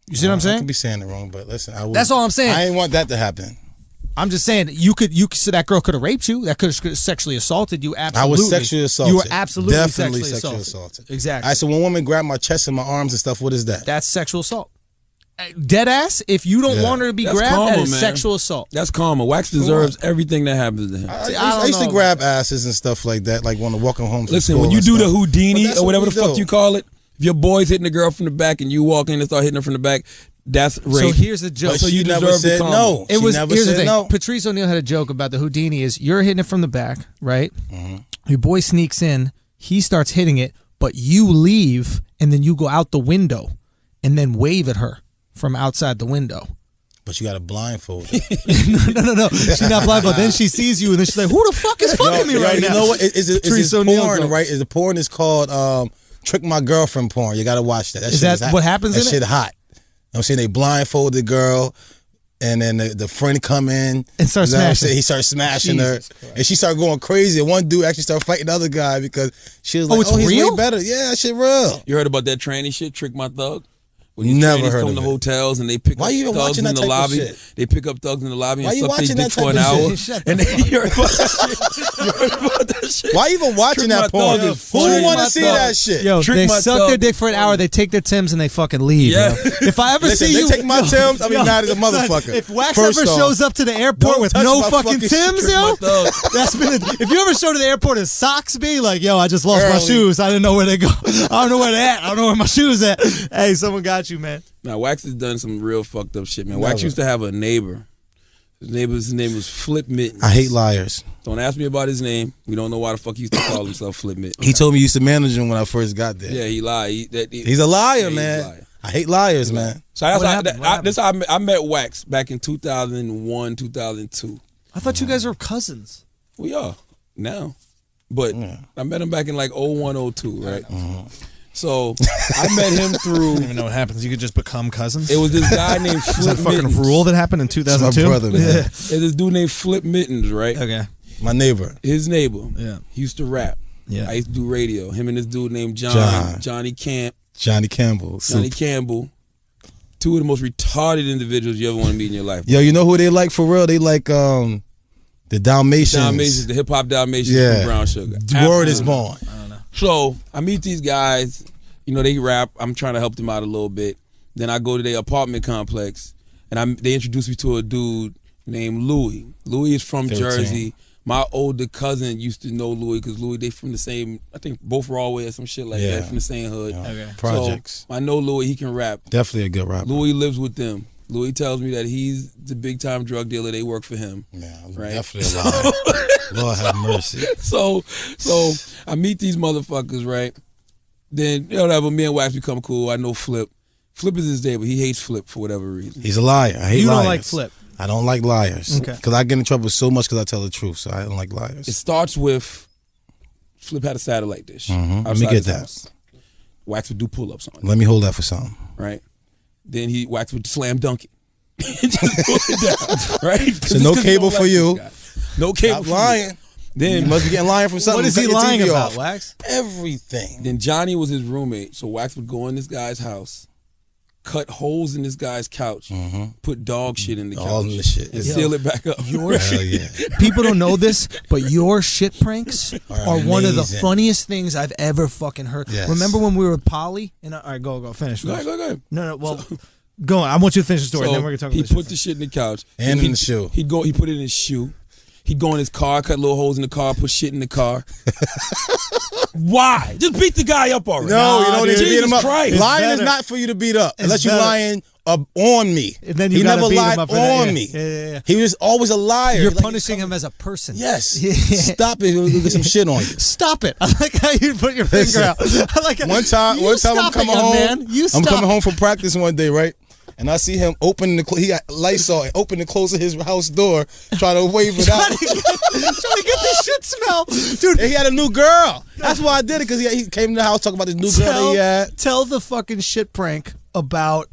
You see what I'm I saying? could be saying it wrong, but listen, That's all I'm saying. I ain't want that to happen. I'm just saying so that girl could have raped you. That could have sexually assaulted you. I Absolutely, was sexually assaulted. You were absolutely Definitely sexually sexually assaulted. Exactly. All right, so when women grab my chest and my arms and stuff, what is that? That's sexual assault. Dead ass. If you don't Yeah. want her to be That's grabbed, that karma, is man. sexual assault. That's karma. Wax deserves everything that happens to him. I used to grab asses and stuff like that, like when I walk them home from Listen, school when you and do the stuff. But Houdini that's or what whatever we the fuck do. you call it, if your boy's hitting the girl from the back and you walk in and start hitting her from the back, that's rape. So here's the joke. But So she you never deserve the said karma. no. It She was never here's the said thing. no. Patrice O'Neal had a joke about the Houdini is you're hitting it from the back, right? Mm-hmm. Your boy sneaks in, he starts hitting it, but you leave and then you go out the window and then wave at her from outside the window. But you got to blindfold her. No. She's not blindfolded. Then she sees you and then she's like, "Who the fuck is fucking me right you now?" know what? It's Patrice this O'Neal porn, jokes. right? The porn is called Trick My Girlfriend porn. You got to watch that. Is that hot. what happens That in it? shit hot. I'm saying they blindfold the girl. And then the friend come in and start smashing. He started smashing her, and she started going crazy. And one dude actually started fighting the other guy because she was like, it's he's real? way better. Yeah, that shit real. You heard about that tranny shit, Trick My Thug? When these Never trannies heard come of to it. hotels and they pick Why up you even thugs watching in that the type of lobby. shit? They pick up thugs in the lobby Why and you suck their watching dick that for type an of hour. shit? And then you heard about that shit. You heard about that shit? Why you even watching Trick that My porn? Thug is Who funny. want to My see Thug. that shit? Yo, Trick they My suck their Thug dick is for an funny. hour. They take their Timbs and they fucking leave. Yeah. Yo. If I ever Listen, see they you, take my Timbs, I'll be mad as a motherfucker. If Wax First ever off, shows up to the airport don't with touch no my fucking fucking Timbs, Trick yo, My Thug. that's been. If you ever show to the airport in socks, be like, yo, I just lost my Early. shoes. I didn't know where they go. I don't know where they at. I don't know where my shoes at. Hey, someone got you, man. Now, Wax has done some real fucked up shit, man. Never. Wax used to have a neighbor. His name was Flip Mittens. I hate liars. Don't ask me about his name. We don't know why the fuck he used to call himself Flip Mittens. He told me he used to manage him when I first got there. Yeah, he lied. He's a liar, Yeah, he's man. a liar. I hate liars, man. So that's What how, happened? What this how I met Wax back in 2001, 2002. I thought you guys were cousins. We are now, but I met him back in like 01, 02, right? So I met him I through. don't even know what happens. You could just become cousins. It was this guy named Is that Flip a fucking Mittens. rule that happened in 2002? my brother, man. Yeah. There's this dude named Flip Mittens, right? Okay. My neighbor. His neighbor. Yeah. He used to rap. Yeah. I used to do radio. Him and this dude named John. Johnny Johnny Campbell. Johnny Soup. Campbell. Two of the most retarded individuals you ever want to meet in your life. Yo, you know who they like for real? They like the Dalmatians. The hip hop Dalmatians Yeah. from Brown Sugar. The word is Absolutely. born. So I meet these guys. You know, they rap. I'm trying to help them out a little bit. Then I go to their apartment complex, and they introduce me to a dude named Louis. Louis is from 13. Jersey. My older cousin used to know Louis because Louis, they from the same, I think both Rawway or some shit like Yeah. that, from the same hood. Yeah. Okay. Projects. So I know Louis, he can rap. Definitely a good rapper. Louis lives with them. Louis tells me that he's the big time drug dealer. They work for him. Yeah, Right. definitely a liar. Lord have mercy. So I meet these motherfuckers, right? Then, whatever, me and Wax become cool. I know Flip. Flip is his neighbor. He hates Flip for whatever reason. He's a liar. I hate You liars. don't like Flip. I don't like liars. Okay. Because I get in trouble so much because I tell the truth. So I don't like liars. It starts with Flip had a satellite dish. Let me outside get his that. house. Wax would do pull-ups on it, Let me hold that for something. right? Then Wax would slam dunk it. Just pull it down, right? So no cable for you. No cable Stop for lying. you. Then You must be getting lying from something. What is Cut he your lying TV about, off. Wax? Everything. Then Johnny was his roommate, so Wax would go in this guy's house, cut holes in this guy's couch, put dog shit in the couch, All in the shit. and Yo, seal it back up. Your Hell shit. yeah. People don't know this, but your shit pranks are one of the amazing. funniest things I've ever fucking heard. Yes. Remember when we were with Polly? And all right, go, finish. Go ahead. No, well, go on. I want you to finish the story. So then we're gonna talk he about put the shit in the couch And He- in the shoe. He put it in his shoe. He'd go in his car, cut little holes in the car, put shit in the car. Why? Just beat the guy up already. No, you don't need to beat Jesus him up. Christ. Lying better. is not for you to beat up. Unless you better. lying on me. And then you he gotta never beat him lied up for that, on yeah. me. Yeah. He was always a liar. You're Like, punishing him as a person. Yes. Yeah. Stop it. We'll get some shit on you. Stop it. I like how you put your finger out. I like how, One time You I'm stop coming it, young home. Man. You I'm stop coming it. home from practice one day, right? And I see him open he got Lysol and open and close his house door, trying to wave it out. Trying to get this shit smell. Dude, And he had a new girl. That's why I did it, because he came to the house talking about this new girl that he had. tell the fucking shit prank about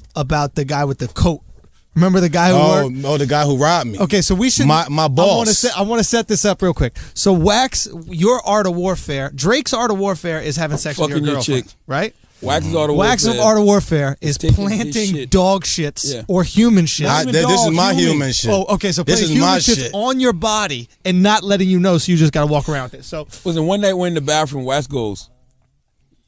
the guy with the coat. Remember the guy who worked? Oh, the guy who robbed me. Okay, so we should. My boss. I want to set this up real quick. So Wax, your art of warfare, Drake's art of warfare is having sex with your Fucking your girlfriend, chick. right? Wax is Art of Wax of Warfare. art of warfare is taking his planting shit. dog shits Yeah. or human shit. This is my human shit. Oh, okay. So This planting is my human shits shit. on your body and not letting you know, so you just got to walk around with it. So Listen, one night we're in the bathroom, Wax goes,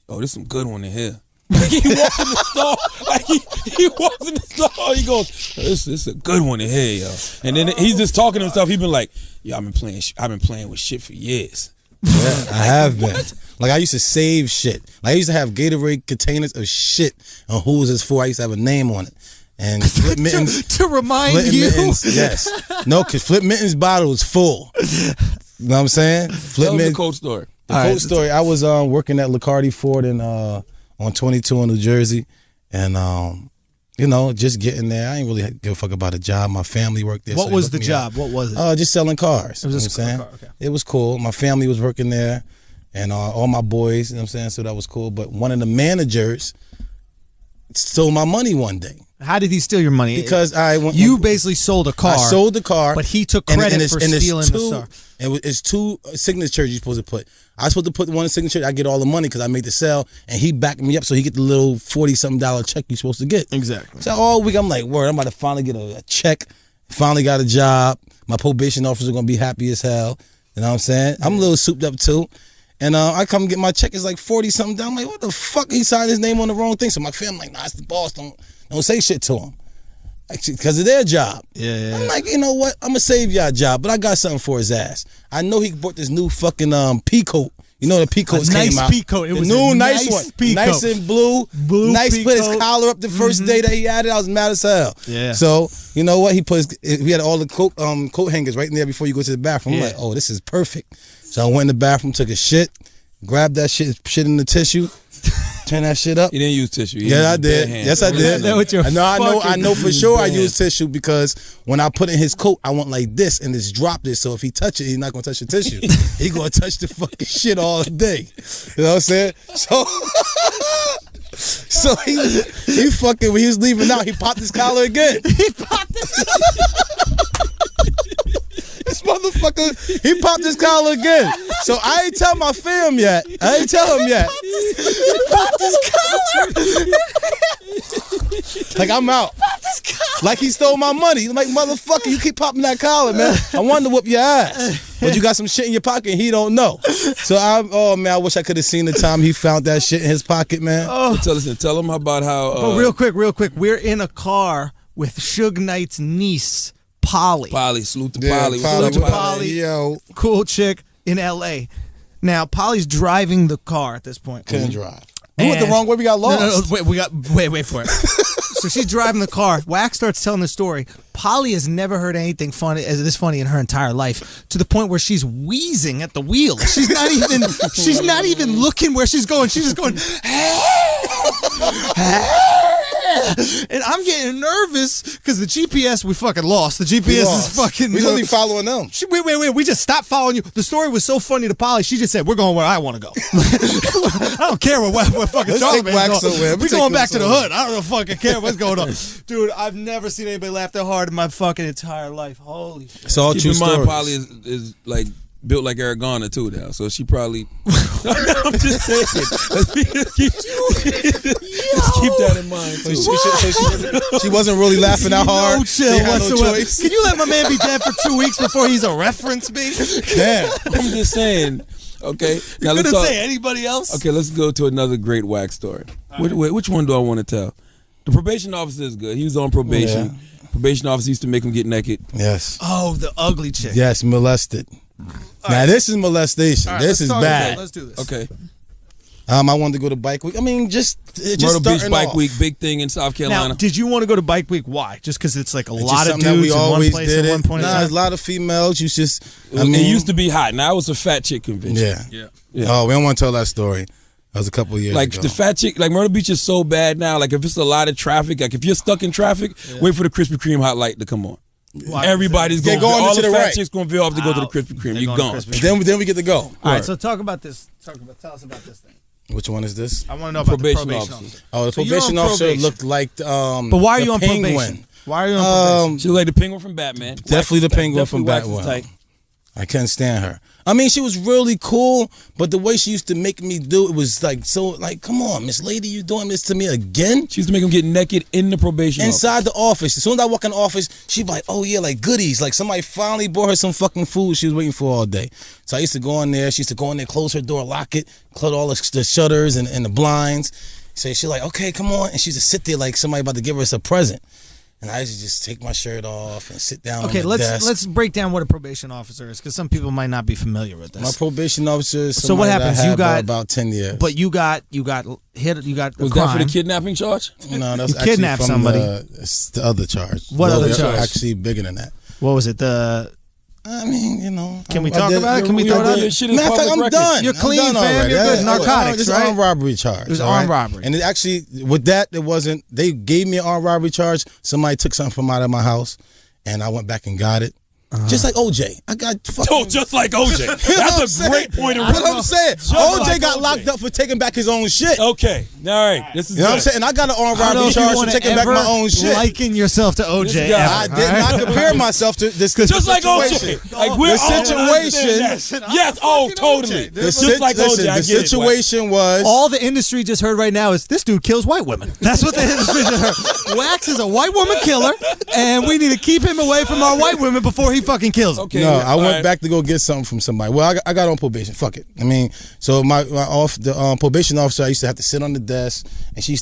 "Oh, there's some good one in here." Like he walks in the stall, like he walks in the stall, he goes, "This is a good one in here, yo." And then he's just talking to himself. He been like, "Yo, I've been playing with shit for years." Yeah, I have been. Like, I used to save shit. Like, I used to have Gatorade containers of shit on who's this for. I used to have a name on it. And Flip Mittens. to remind Flip you, Mittens, yes. No, because Flip Mittens' bottle was full. You know what I'm saying? Flip Tell him the Mittens. cold story. The cold story, I was working at Lacardi Ford on 22 in New Jersey. And, just getting there. I ain't really give a fuck about a job. My family worked there. what so they was looked the me job? up. What was it? Just selling cars. It was you just know what I'm a saying? car, okay. It was cool. My family was working there, and all my boys, you know what I'm saying? So that was cool. But one of the managers stole my money one day. How did he steal your money? Because you basically sold a car. I sold the car, but he took credit for stealing the car. It's 2 signatures you're supposed to put. I was supposed to put one signature. I get all the money because I made the sale, and he backed me up, so he get the little $40-something check you're supposed to get. Exactly. So all week I'm like, word, I'm about to finally get a check. Finally got a job. My probation officer gonna be happy as hell. You know what I'm saying? I'm a little souped up too. And I come get my check. It's like 40-something. I'm like, what the fuck? He signed his name on the wrong thing. So my family like, nah, it's the boss. Don't say shit to him. Actually, because of their job. Yeah. I'm like, you know what? I'm gonna save y'all job, but I got something for his ass. I know he bought this new fucking peacoat. You know the peacoats came out. Nice peacoat. It was new a nice nice one, peacoat. nice and blue. Nice. Put his collar up the first day that he had it. I was mad as hell. Yeah. So you know what? We had all the coat hangers right in there before you go to the bathroom. I'm like, oh, this is perfect. So I went in the bathroom, took a shit, grabbed that shit in the tissue. Turn that shit up. You didn't use tissue. Yeah, I did. Yes, I did. I know for sure I used tissue because when I put in his coat, I went like this and just dropped it. So if he touch it, he's not gonna touch the tissue. He gonna touch the fucking shit all day. You know what I'm saying? So he fucking when he was leaving out, he popped his collar again. This motherfucker, he popped his collar again. So I ain't tell my fam yet. He popped his collar. Like I'm out. Like he stole my money. Like motherfucker, you keep popping that collar, man. I wanted to whoop your ass. But you got some shit in your pocket and he don't know. So I wish I could have seen the time he found that shit in his pocket, man. Oh. Tell him about how real quick. We're in a car with Suge Knight's niece, Polly. Salute to Yeah, Polly. Salute to What's up, Polly. Yo. Cool chick in LA. Now, Polly's driving the car at this point. Couldn't drive. We went the wrong way, we got lost. No, wait for it. So she's driving the car. Wax starts telling the story. Polly has never heard anything funny as this funny in her entire life, to the point where she's wheezing at the wheel. She's not even looking where she's going. She's just going, and I'm getting nervous because the GPS we fucking lost. The GPS is fucking. We only following them. Wait. We just stopped following you. The story was so funny to Polly. She just said, "We're going where I want to go." I don't care what fucking Charlamagne is going. We're going back to the hood. I don't fucking care what's going on, dude. I've never seen anybody laugh that hard in my fucking entire life. Holy shit! It's all Keep true in mind, stories. Polly is like built like Eric Garner too now, so she probably. I'm just saying. Let's keep that in mind too. She wasn't really laughing that hard. No chill She had no whatsoever. choice. Can you let my man be dead for 2 weeks before he's a reference, me? Damn. I'm just saying. Okay, now You let's couldn't talk. say anybody else. Okay, let's go to another great wax story. Which one do I want to tell? The probation officer is good. He was on probation. Yeah. Probation officer used to make him get naked. Yes. Oh, the ugly chick. Yes, molested. Now this is molestation. All right, this let's is talk bad. about it. Let's do this. Okay. I wanted to go to Bike Week. I mean, just Myrtle Beach starting Bike off. Week, big thing in South Carolina. Now, did you want to go to Bike Week? Why? Just because it's like a It's lot just of something that dudes we in one always place did at it. one point in Nah, time? there's a lot of females. You just, it used to be hot. Now it's a fat chick convention. Yeah. Yeah. Oh, we don't want to tell that story. That was a couple of years Like ago. the fat chick, like Myrtle Beach is so bad now. Like if it's a lot of traffic, like if you're stuck in traffic, wait for the Krispy Kreme hot light to come on. Why? Everybody's They're going. going All to the the fat right. chicks going to veer off to go to the Krispy Kreme. They're You going to gone. Krispy Kreme. Then we get to go. All right, so talk about this. Tell us about this thing. Which one is this? I want to know about Probation the probation officer. officer. Oh, the So you're probation on officer probation. looked like But why are the you on penguin. probation? Why are you on probation? She looked like the penguin from Batman. Definitely the penguin Definitely from wax is Batman. tight. I couldn't stand her. I mean, she was really cool, but the way she used to make me do it was like so. Like, come on, Miss Lady, you doing this to me again? She used to make him get naked in the probation Inside office. the office. As soon as I walk in the office, she'd be like, oh yeah, like goodies. Like somebody finally brought her some fucking food she was waiting for all day. So I used to go in there. She used to go in there, close her door, lock it, close all the shutters and the blinds. So she's like, okay, come on. And she used to sit there like somebody about to give us a present. And I used to just take my shirt off and sit down Okay, on the desk. let's break down what a probation officer is, because some people might not be familiar with this. My probation officer is So what somebody that I happens? had You for got- about 10 years. But you got hit. You got Was a that for the crime. kidnapping charge? No, that's You actually kidnapped from somebody. it's the other charge. What other it's charge? Actually bigger than that. What was it? I mean, you know. Can we I talk did- about it? Can we we talk already- about it? This shit is Matter of fact, public I'm record. done. You're I'm clean, done fam. already. You're good. Yeah, Narcotics, it's right? armed robbery charge. It was all armed right? robbery. And it actually, with that, it wasn't. They gave me an armed robbery charge. Somebody took something from out of my house, and I went back and got it. Just like OJ. I got fucking... Oh, just like OJ. That's a great point of reference. What I'm saying. OJ got locked up for taking back his own shit. Okay. All right. This is You know what I'm saying? And I got an armed robbery charge for taking back my own shit. Liken yourself to OJ. I did not compare myself to this just like situation. OJ. Like we're the situation. Yes. Oh, totally. Just like OJ. I The get it. situation was... All the industry just heard right now is this dude kills white women. That's what the industry just heard. Wax is a white woman killer, and we need to keep him away from our white women before he fucking kills them. Okay. No, I went back to go get something from somebody. Well, I got on probation. Fuck it. I mean, so the probation officer, I used to have to sit on the desk, and she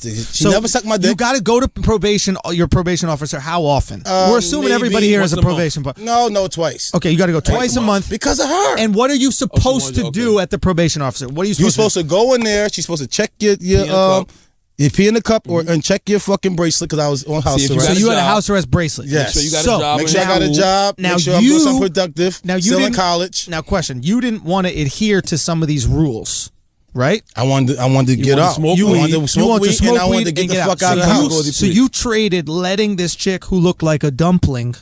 never sucked my dick. You got to go to probation. Your probation officer. How often? We're assuming maybe everybody here is a once a probation. But No, twice. okay, you got to go twice a month Because of her. And what are you supposed to do at the probation officer? What are you You're supposed supposed to go in there. She's supposed to check your pee in the cup and check your fucking bracelet because I was on house See if you arrest. So got you a had a job. house arrest bracelet. Yes. Make sure you got a So, job. Make sure I got a job. Now Make sure I'm doing you- something productive. Now you Still in didn't- college. Now, question: you didn't want to adhere to some of these rules, right? I wanted to get wanted to out. smoke I weed. wanted to smoke weed, and I wanted to get the fuck out of the house. So you traded letting this chick who looked like a dumpling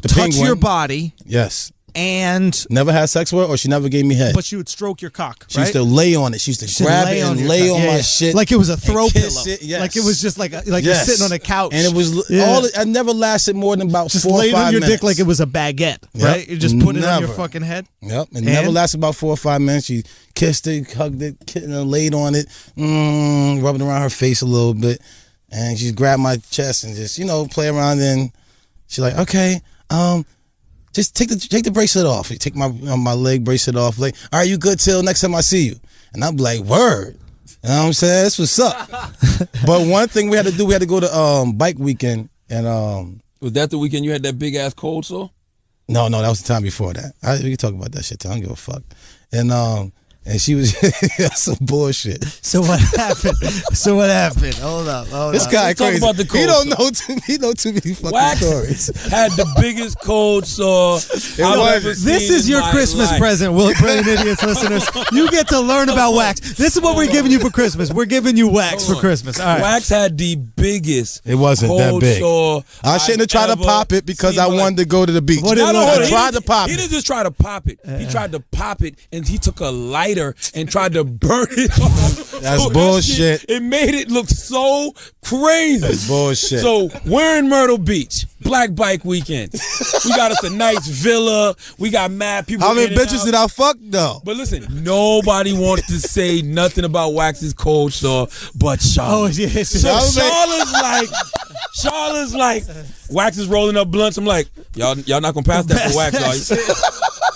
The touch penguin. your body, Yes. and Never had sex with her, or she never gave me head. but she would stroke your cock, She right? used to lay on it. She used to She'd grab it and your lay cock. on Yeah, my yeah. shit. like it was a and throw kiss pillow. it, yes. Like it was just like you're Yes. sitting on a couch, And it was Yeah. I never lasted more than about just 4 or laid 5 on your minutes. dick like it was a baguette, Yep. right? You just put it on your Never. fucking head. Yep, it never And? lasted about 4 or 5 minutes. She kissed it, hugged it, laid on it, rubbing around her face a little bit, and she grabbed my chest and just play around. And she's like, "Okay, just take the bracelet off. You take my leg bracelet off. Like, all right, you good till next time I see you." And I'm like, "Word." You know what I'm saying? That's what's up. But one thing we had to do, we had to go to bike weekend, and Was that the weekend you had that big ass cold sore? No, that was the time before that. We can talk about that shit too. I don't give a fuck. And she was some bullshit. So what happened? Hold up. This guy Let's talk crazy. about the cold he don't sore. know. He know too many fucking Wax stories. had the biggest cold sore I've ever seen This is in your my Christmas life. present, Brilliant Idiots listeners. You get to learn about wax. This is what we're giving you for Christmas. We're giving you wax for Christmas. All right. Wax had the biggest It wasn't that cold big. sore I shouldn't have tried to I've pop ever it because seen I in my wanted to go to the beach. What did it I look like? tried to pop He it. didn't just try to pop it. He tried to pop it, and he took a lighter and tried to burn it off. That's So that bullshit. shit, it made it look so crazy. That's bullshit. So we're in Myrtle Beach, Black Bike Weekend. We got us a nice villa. We got mad people. How many in and bitches out. did I fuck though? But listen, nobody wants to say nothing about Wax's cold sore, but Charlotte. Oh, yes. So Charlotte's like, Wax is rolling up blunts. I'm like, y'all not gonna pass that for Wax, are you?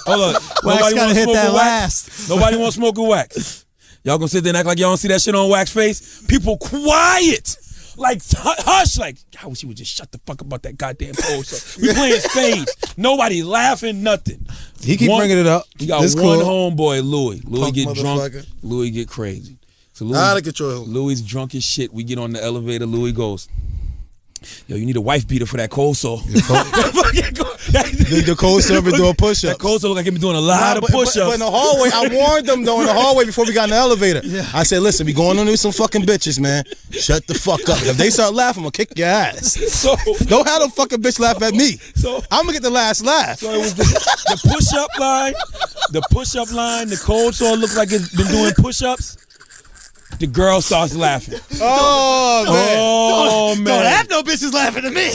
Hold on. Wax gotta wanna hit smoke that with last. Wax? Nobody want to smoke with Wax. Y'all gonna sit there and act like y'all don't see that shit on Wax face? People quiet. Like, hush. Like, I wish you would just shut the fuck up about that goddamn cold sore. We playing spades. Nobody laughing, nothing. He keep bringing it up. We got This one cool. homeboy, Louis. Louis Punk get drunk. motherfucker. Louis get crazy. So Louis, Out of control. Louis drunk as shit. We get on the elevator. Louis goes, "Yo, you need a wife beater for that cold sore." The cold sore been doing push-ups. That cold sore look like he been doing a lot of push-ups. But in the hallway, I warned them though in the hallway before we got in the elevator. Yeah. I said, "Listen, we going on with some fucking bitches, man. Shut the fuck up. If they start laughing, I'm gonna kick your ass. So Don't have them fucking bitch laugh at me. So- I'm gonna get the last laugh." So it was the push-up line. The push-up line. The cold sore looked like it's been doing push-ups. The girl starts laughing. Oh man. Oh man. Don't have no bitches laughing at me.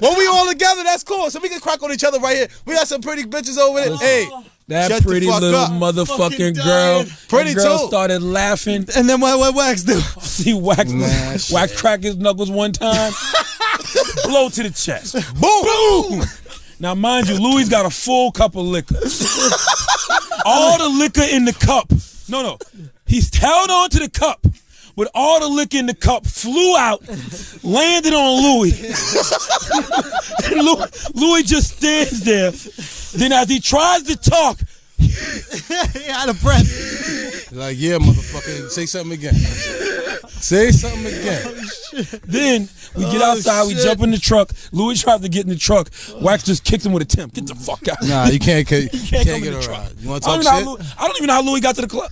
When we all together, that's cool. So we can crack on each other right here. We got some pretty bitches over there. Hey, That shut the pretty fuck little up. motherfucking Fucking girl. dying. Pretty that girl too. started laughing. And then what Wax do? See Wax, Nah, Wax crack his knuckles one time. Blow to the chest. boom. Now, mind you, Louis got a full cup of liquor. All the liquor in the cup. No. He's held on to the cup. But all the liquor in the cup flew out, landed on Louis. And Louis just stands there. Then as he tries to talk, Out of breath. Like, yeah, motherfucker. Say something again. Say something again. then we get outside, we jump in the truck. Louis tries to get in the truck. Wax just kicks him with a temp. Get the fuck out. Nah, you can't Can't come get in the her truck. out. You want to I talk don't, shit? know I don't even know how Louis got to the club.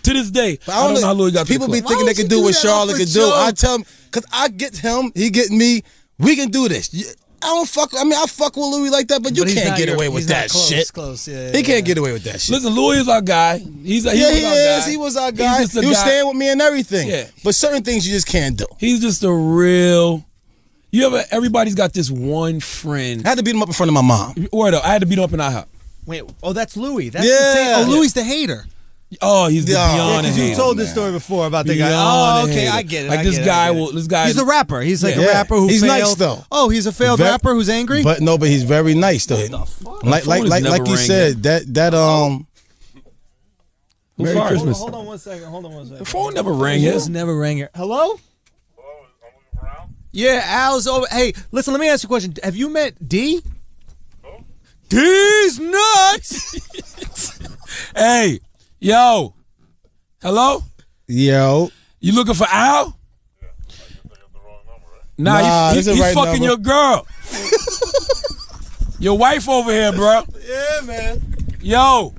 To this day, But I don't know how Louis got to the people club. be thinking they can do what Charlotte can do. I tell him, because I get him, he get me. We can do this. I don't fuck. I mean, I fuck with Louis like that, but you can't get away with that shit. Close, yeah. He can't get away with that shit. Listen, Louis is our guy. He was our guy. He was our guy. He was staying with me and everything. Yeah. But certain things you just can't do. He's just a real. Everybody's got this one friend. I had to beat him up in front of my mom. Word up, I had to beat him up in our house. Wait, that's Louis. That's Yeah. Louis the hater. Oh, he's the beyond a Because you hater. told this story before about the guy. Beyond a Okay, hater. I get it. Like I this get it, guy I get it. this guy. He's the rapper. He's like a Yeah. rapper who He's failed. nice, though. Oh, he's a failed rapper who's angry? But he's very nice though. Like never you said, that Who Merry fired? Christmas. Hold on one second. The phone never rang here. He's never rang here. Hello? Yeah, Al's over. Hey, listen, let me ask you a question. Have you met D? D's nuts! Hey, yo. Hello? Yo. You looking for Al? Nah, this is he's the right fucking number. your girl. Your wife over here, bro. Yeah, man. Yo.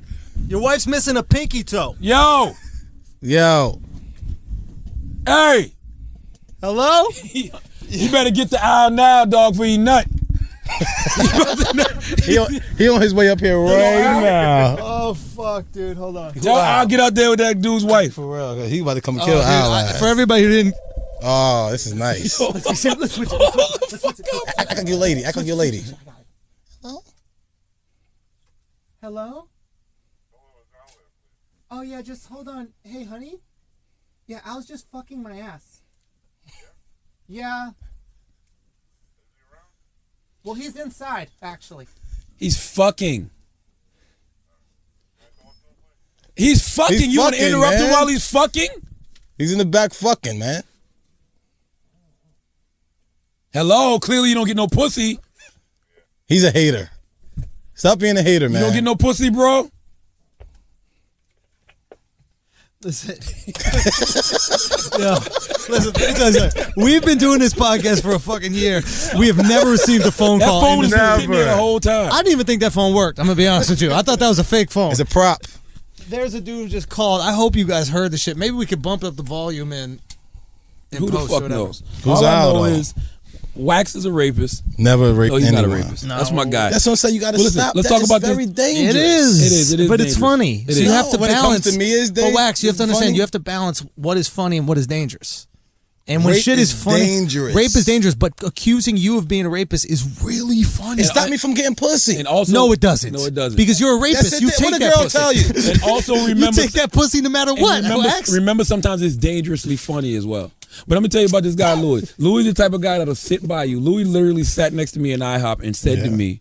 Your wife's missing a pinky toe. Yo. Hey. Hello? You better get the Al now, dog, for you nut. He on his way up here right now. Oh, fuck, dude. Hold on. Tell Al get out there with that dude's wife. For real, he about to come kill Al. For everybody who didn't... Oh, this is nice. Let's switch it. Act like your lady. Act like your lady. Hello? Oh, yeah, just hold on. Hey, honey? Yeah, Al's just fucking my ass. Yeah. Well, he's inside, actually. He's fucking. He's fucking. He's You want to fucking, interrupt him man. while he's fucking? He's in the back fucking, man. Hello? Clearly you don't get no pussy. He's a hater. Stop being a hater, man. You don't get no pussy, bro? Listen. Yo, listen, let me tell you something. We've been doing this podcast for a fucking year. We have never received a phone That call. phone was never. sitting there the whole time. I didn't even think that phone worked. I'm going to be honest with you. I thought that was a fake phone. It's a prop. There's a dude who just called. I hope you guys heard the shit. Maybe we could bump up the volume in Who the post or fuck whatever. knows? Who's All I Al, know though? is Wax is a rapist. Never rape No, he's anyone. not a rapist. That's my guy. That's what I'm saying. You got to Well, listen, stop. let's That talk is about very this. dangerous. It is. It is But it's dangerous. funny. It So is. you have to When it comes balance. to me, it's But Wax, you have to understand. funny. You have to balance what is funny and what is dangerous. And when Rape shit is is funny, dangerous. rape is dangerous. But accusing you of being a rapist is really funny. It stopped me from getting pussy. And also, No, it doesn't. No, it doesn't. Because you're a rapist. That's You it. take What a that girl pussy. tell you. And also You remember, take that pussy no matter and what. remember, Wax. remember, sometimes it's dangerously funny as well. But I'm gonna tell you about this guy, Louis. Louis is the type of guy that'll sit by you. Louis literally sat next to me in IHOP and said to me,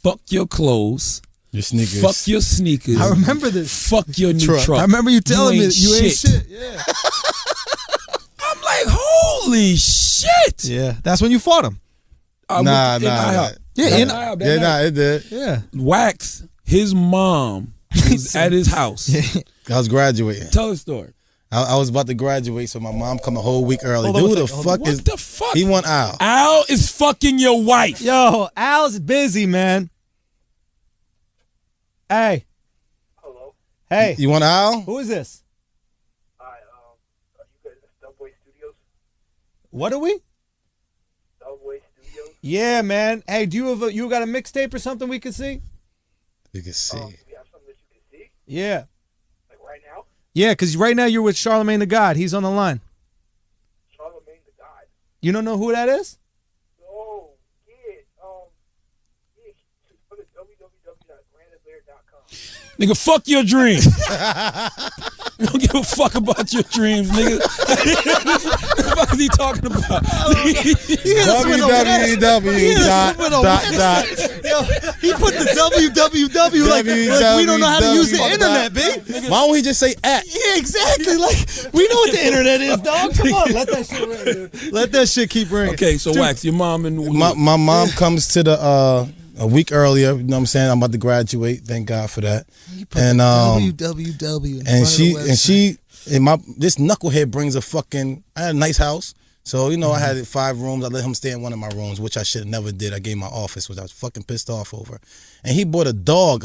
"Fuck your clothes, Your sneakers. fuck your sneakers. I remember this. Fuck your new truck. I remember you telling me ain't that you ain't shit. Yeah. I'm like, holy shit. Yeah. That's when you fought him. I Nah, went in nah, IHOP. Yeah, in- IHOP that Yeah, night. nah, it did. Yeah. Wax, his mom was at his house. I was graduating. Tell the story. I was about to graduate, so my mom come a whole week early. Hold on Who one the second, fuck What is? the fuck? He want Al. Al is fucking your wife. Yo, Al's busy, man. Hey. Hello. Hey. You want Al? Who is this? Hi. Are you guys at Subway Studios? What are we? Subway Studios. Yeah, man. Hey, do you got a mixtape or something we can see? You can see. Do we have something that you can see? Yeah. Like right now? Yeah, because right now you're with Charlemagne the God. He's on the line. Charlemagne the God. You don't know who that is? Oh, yeah. Go to www.brandonlaird.com. Nigga, fuck your dreams. You don't give a fuck about your dreams, nigga. What the fuck is he talking about? www. Yo, he put the www like we don't know how to use the internet, B. Why don't we just say at? Yeah, exactly. Like we know what the internet is, dog. Come on, let that shit ring, dude. Let that shit keep ringing. Okay, so Wax, your mom and My mom comes to the a week earlier. You know what I'm saying? I'm about to graduate. Thank God for that. And www. this knucklehead brings a fucking. I had a nice house. So, you know, I had 5 rooms. I let him stay in one of my rooms, which I should have never did. I gave him my office, which I was fucking pissed off over. And he bought a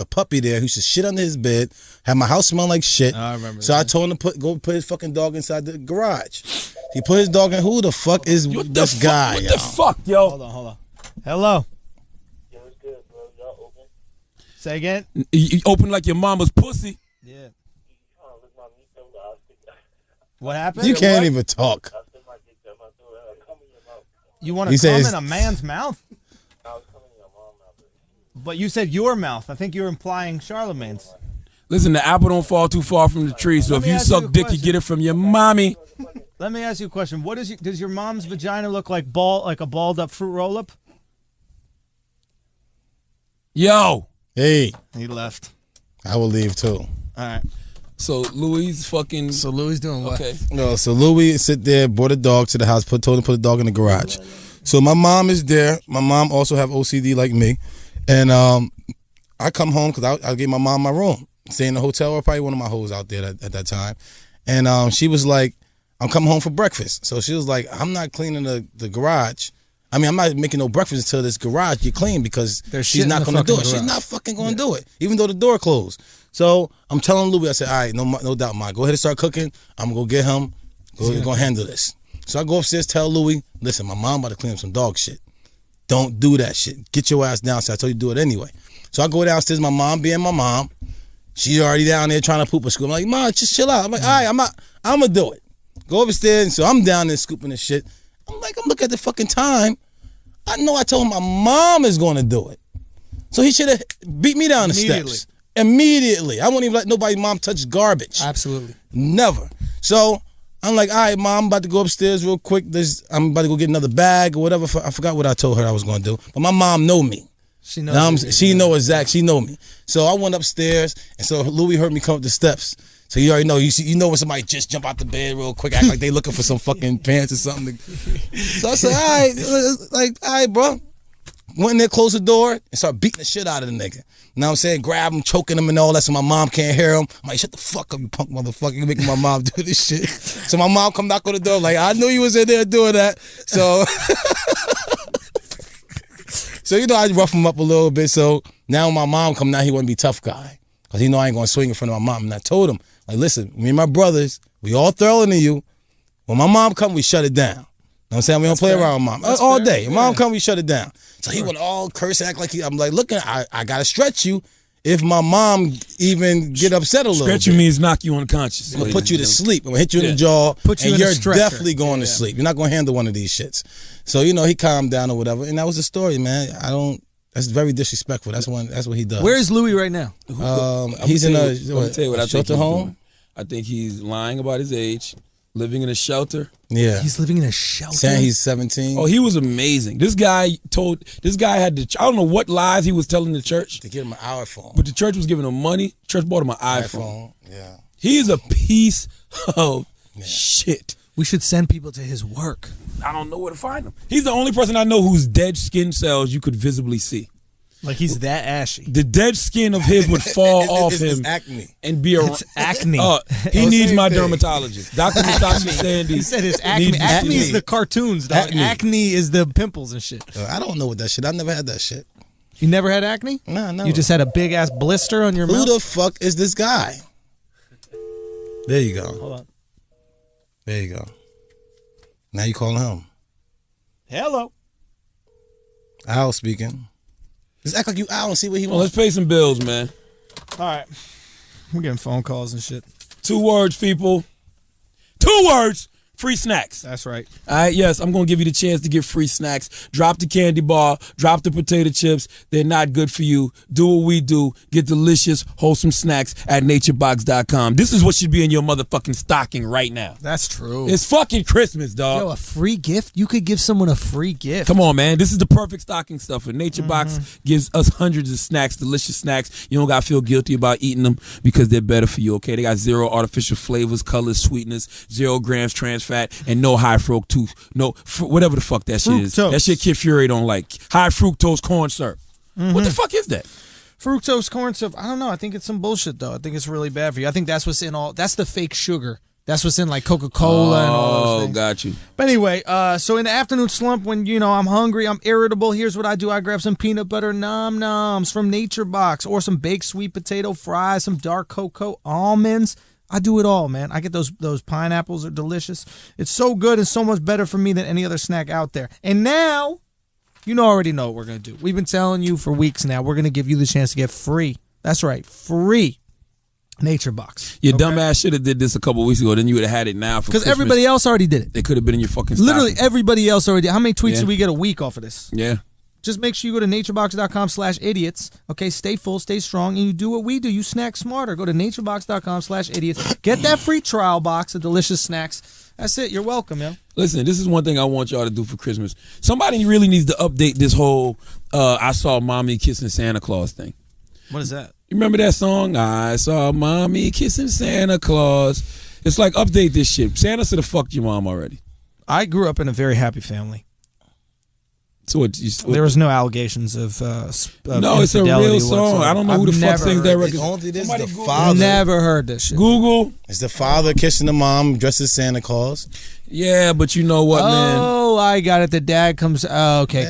puppy there who used to shit under his bed, had my house smell like shit. I remember so that. I told him to go put his fucking dog inside the garage. He put his dog in. Who the fuck is this guy? What the fuck, yo? Hold on. Hello. Yo, it's good, bro. Y'all open? Say again. You open like your mama's pussy. Yeah. You trying to lick my meat though? I'll stick What happened? You can't What? even talk. I'll stick my dick down my throat. I'll come in your mouth. You want He to come says- in a man's mouth? I was coming in your mom's mouth. But you said your mouth. I think you're implying Charlemagne's. Listen, the apple don't fall too far from the tree, so Let if me you ask you a suck dick, you question. get it from your mommy. Let me ask you a question. What is does your mom's vagina look like a balled up fruit roll up? Yo. Hey, He left. I will leave too. All right. So Louis fucking. So Louis doing what? Okay. No, so Louis sit there, brought a dog to the house, told him to put the dog in the garage. So my mom is there. My mom also have OCD like me, and I come home because I gave my mom my room, stay in the hotel or probably one of my hoes out there at that time, and she was like, "I'm coming home for breakfast." So she was like, "I'm not cleaning the garage. I mean, I'm not making no breakfast until this garage get clean because There's shit she's in not the going to do it. fucking She's garage. not fucking going to do it, even though the door closed." So I'm telling Louis, I said, "All right, no doubt, Ma. Go ahead and start cooking. I'm gonna go get him. Go handle this." So I go upstairs, tell Louis, "Listen, my mom about to clean up some dog shit. Don't do that shit. Get your ass downstairs. I told you to do it anyway." So I go downstairs, my mom being my mom. She's already down there trying to poop or scoop. I'm like, "Ma, just chill out." I'm like, "All right, I'm gonna do it." Go upstairs, and so I'm down there scooping this shit. I'm looking at the fucking time. I know I told him my mom is gonna do it. So he should have beat me down the steps. Immediately. I won't even let nobody's mom touch garbage. Absolutely. Never. So I'm like, all right, Mom, I'm about to go upstairs real quick. I'm about to go get another bag or whatever. I forgot what I told her I was going to do. But my mom know me. She knows. She know exactly. She know me. So I went upstairs, and so Louis heard me come up the steps. So you already know. You know when somebody just jump out the bed real quick, act like they looking for some fucking pants or something. So I said, all right, bro. Went in there, closed the door, and started beating the shit out of the nigga. You know what I'm saying? Grab him, choking him and all that so my mom can't hear him. I'm like, shut the fuck up, you punk motherfucker. You're making my mom do this shit. So my mom come knock on the door like, I knew you was in there doing that. So, so you know, I rough him up a little bit. So now when my mom come, now he want to be tough guy. Because he know I ain't going to swing in front of my mom. And I told him, like, listen, me and my brothers, we all thorough into you. When my mom come, we shut it down. You know what I'm saying? We don't play around with mom. All day. When mom come, we shut it down. So he went all curse, act like I'm like, look, I got to stretch you if my mom even get upset a little bit. Stretch you means knock you unconscious. I'm going to put you to sleep. I'm going to hit you in the jaw. Put you and in a you're stretcher. definitely going to sleep. You're not going to handle one of these shits. So, you know, he calmed down or whatever. And that was the story, man. That's very disrespectful. That's what he does. Where is Louis right now? He's in a tell you what I think shelter he's home. doing. I think he's lying about his age, living in a shelter. Yeah. He's living in a shelter. Saying he's 17. Oh, he was amazing. This guy had I don't know what lies he was telling the church, To get him an iPhone. but the church was giving him money. The church bought him an iPhone. Yeah. He's a piece of shit. We should send people to his work. I don't know where to find him. He's the only person I know whose dead skin cells you could visibly see. Like he's that ashy. The dead skin of his would fall off It's him acne. and be around. It's acne. He needs same my thing. dermatologist, Dr. Natasha Sandy. He said his acne. needs- Acne is the cartoons, dog. Acne. Acne is the pimples and shit. I don't know what that shit. I never had that shit. You never had acne? Nah, no. You just had a big ass blister on your Who mouth? the fuck is this guy? There you go. Hold on. There you go. Now you calling him. Hello. Al speaking. Just act like you Al and see what he Well, wants. let's pay some bills, man. All right. We're getting phone calls and shit. 2 words, people. 2 words. Free snacks. That's right. All right, yes, I'm going to give you the chance to get free snacks. Drop the candy bar. Drop the potato chips. They're not good for you. Do what we do. Get delicious, wholesome snacks at naturebox.com. This is what should be in your motherfucking stocking right now. That's true. It's fucking Christmas, dog. Yo, a free gift? You could give someone a free gift. Come on, man. This is the perfect stocking stuffer. NatureBox gives us hundreds of snacks, delicious snacks. You don't got to feel guilty about eating them because they're better for you, okay? They got 0 artificial flavors, colors, sweetness, 0 grams trans fat, and no high fructose, whatever the fuck that shit is. Fructose. That shit Kid Fury don't like. High fructose corn syrup. What the fuck is that? Fructose corn syrup. I don't know. I think it's some bullshit though. I think it's really bad for you. I think that's what's in all. That's the fake sugar. That's what's in like Coca-Cola and all those Oh, things. got you. But anyway, so in the afternoon slump when, I'm hungry, I'm irritable, here's what I do. I grab some peanut butter nom-noms from NatureBox or some baked sweet potato fries, some dark cocoa almonds. I do it all, man. I get those pineapples are delicious. It's so good and so much better for me than any other snack out there. And now, You already know what we're going to do. We've been telling you for weeks now, we're going to give you the chance to get free. That's right, free NatureBox. Your dumbass should have did this a couple weeks ago. Then you would have had it now for Because Christmas. everybody else already did it. They could have been in your fucking Literally stocking. everybody else already did. How many tweets Yeah. do we get a week off of this? Yeah. Just make sure you go to naturebox.com/idiots. Okay, stay full, stay strong, and you do what we do. You snack smarter. Go to naturebox.com/idiots. Get that free trial box of delicious snacks. That's it. You're welcome, yo. Listen, this is one thing I want y'all to do for Christmas. Somebody really needs to update this whole I saw mommy kissing Santa Claus thing. What is that? You remember that song? I saw mommy kissing Santa Claus. It's like, update this shit. Santa should have fucked your mom already. I grew up in a very happy family. So what, There was no allegations of no, it's a real infidelity song. whatsoever. I don't know I've who the fuck never sings heard that it. record. It's only this Somebody the Google. father. Never heard this shit. Google. It's the father kissing the mom dressed as Santa Claus. Yeah, but you know what, man? Oh, I got it. The dad comes. Oh, okay.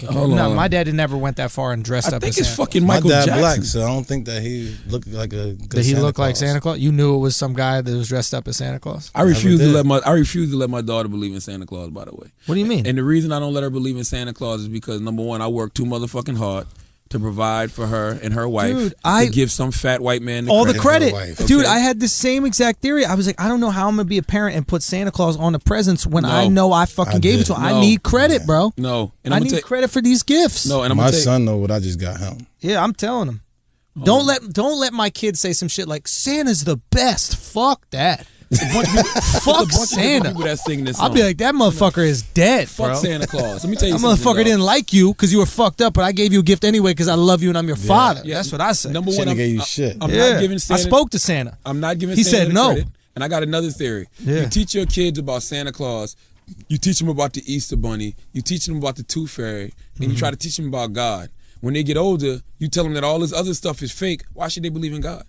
Hold No, on. my dad never went that far and dressed I up think as it's Santa. fucking My Michael dad Jackson. black, so I don't think that he looked like a good Did he Santa look like Claus. Santa Claus? You knew it was some guy that was dressed up as Santa Claus? I refuse to did. let my daughter believe in Santa Claus, by the way. What do you mean? And the reason I don't let her believe in Santa Claus is because, number one, I work too motherfucking hard to provide for her and her wife. Dude, to give some fat white man all credit. the credit. wife. Dude, Okay. I had the same exact theory. I was like, I don't know how I'm going to be a parent and put Santa Claus on the presents when No. I know I fucking I gave it did. to him. No. I need credit, bro. No. And I I'm gonna need credit for these gifts. No, and I'm My gonna tell you, son know what I just got him. Yeah, I'm telling him. Don't let my kids say some shit like Santa's the best. Fuck that. Fuck Santa. people that sing this I'll song. be like, that motherfucker is dead, Fuck bro. Santa Claus. Let me tell you That something. motherfucker dog. didn't like you because you were fucked up, but I gave you a gift anyway because I love you and I'm your father. Yeah. That's what I said. Number one, Shouldn't I'm, have gave you shit. I'm Yeah. not giving Santa. I spoke to Santa. I'm not giving He Santa said the no. credit. And I got another theory. Yeah. You teach your kids about Santa Claus. You teach them about the Easter Bunny. You teach them about the Tooth Fairy. And you try to teach them about God. When they get older, you tell them that all this other stuff is fake. Why should they believe in God?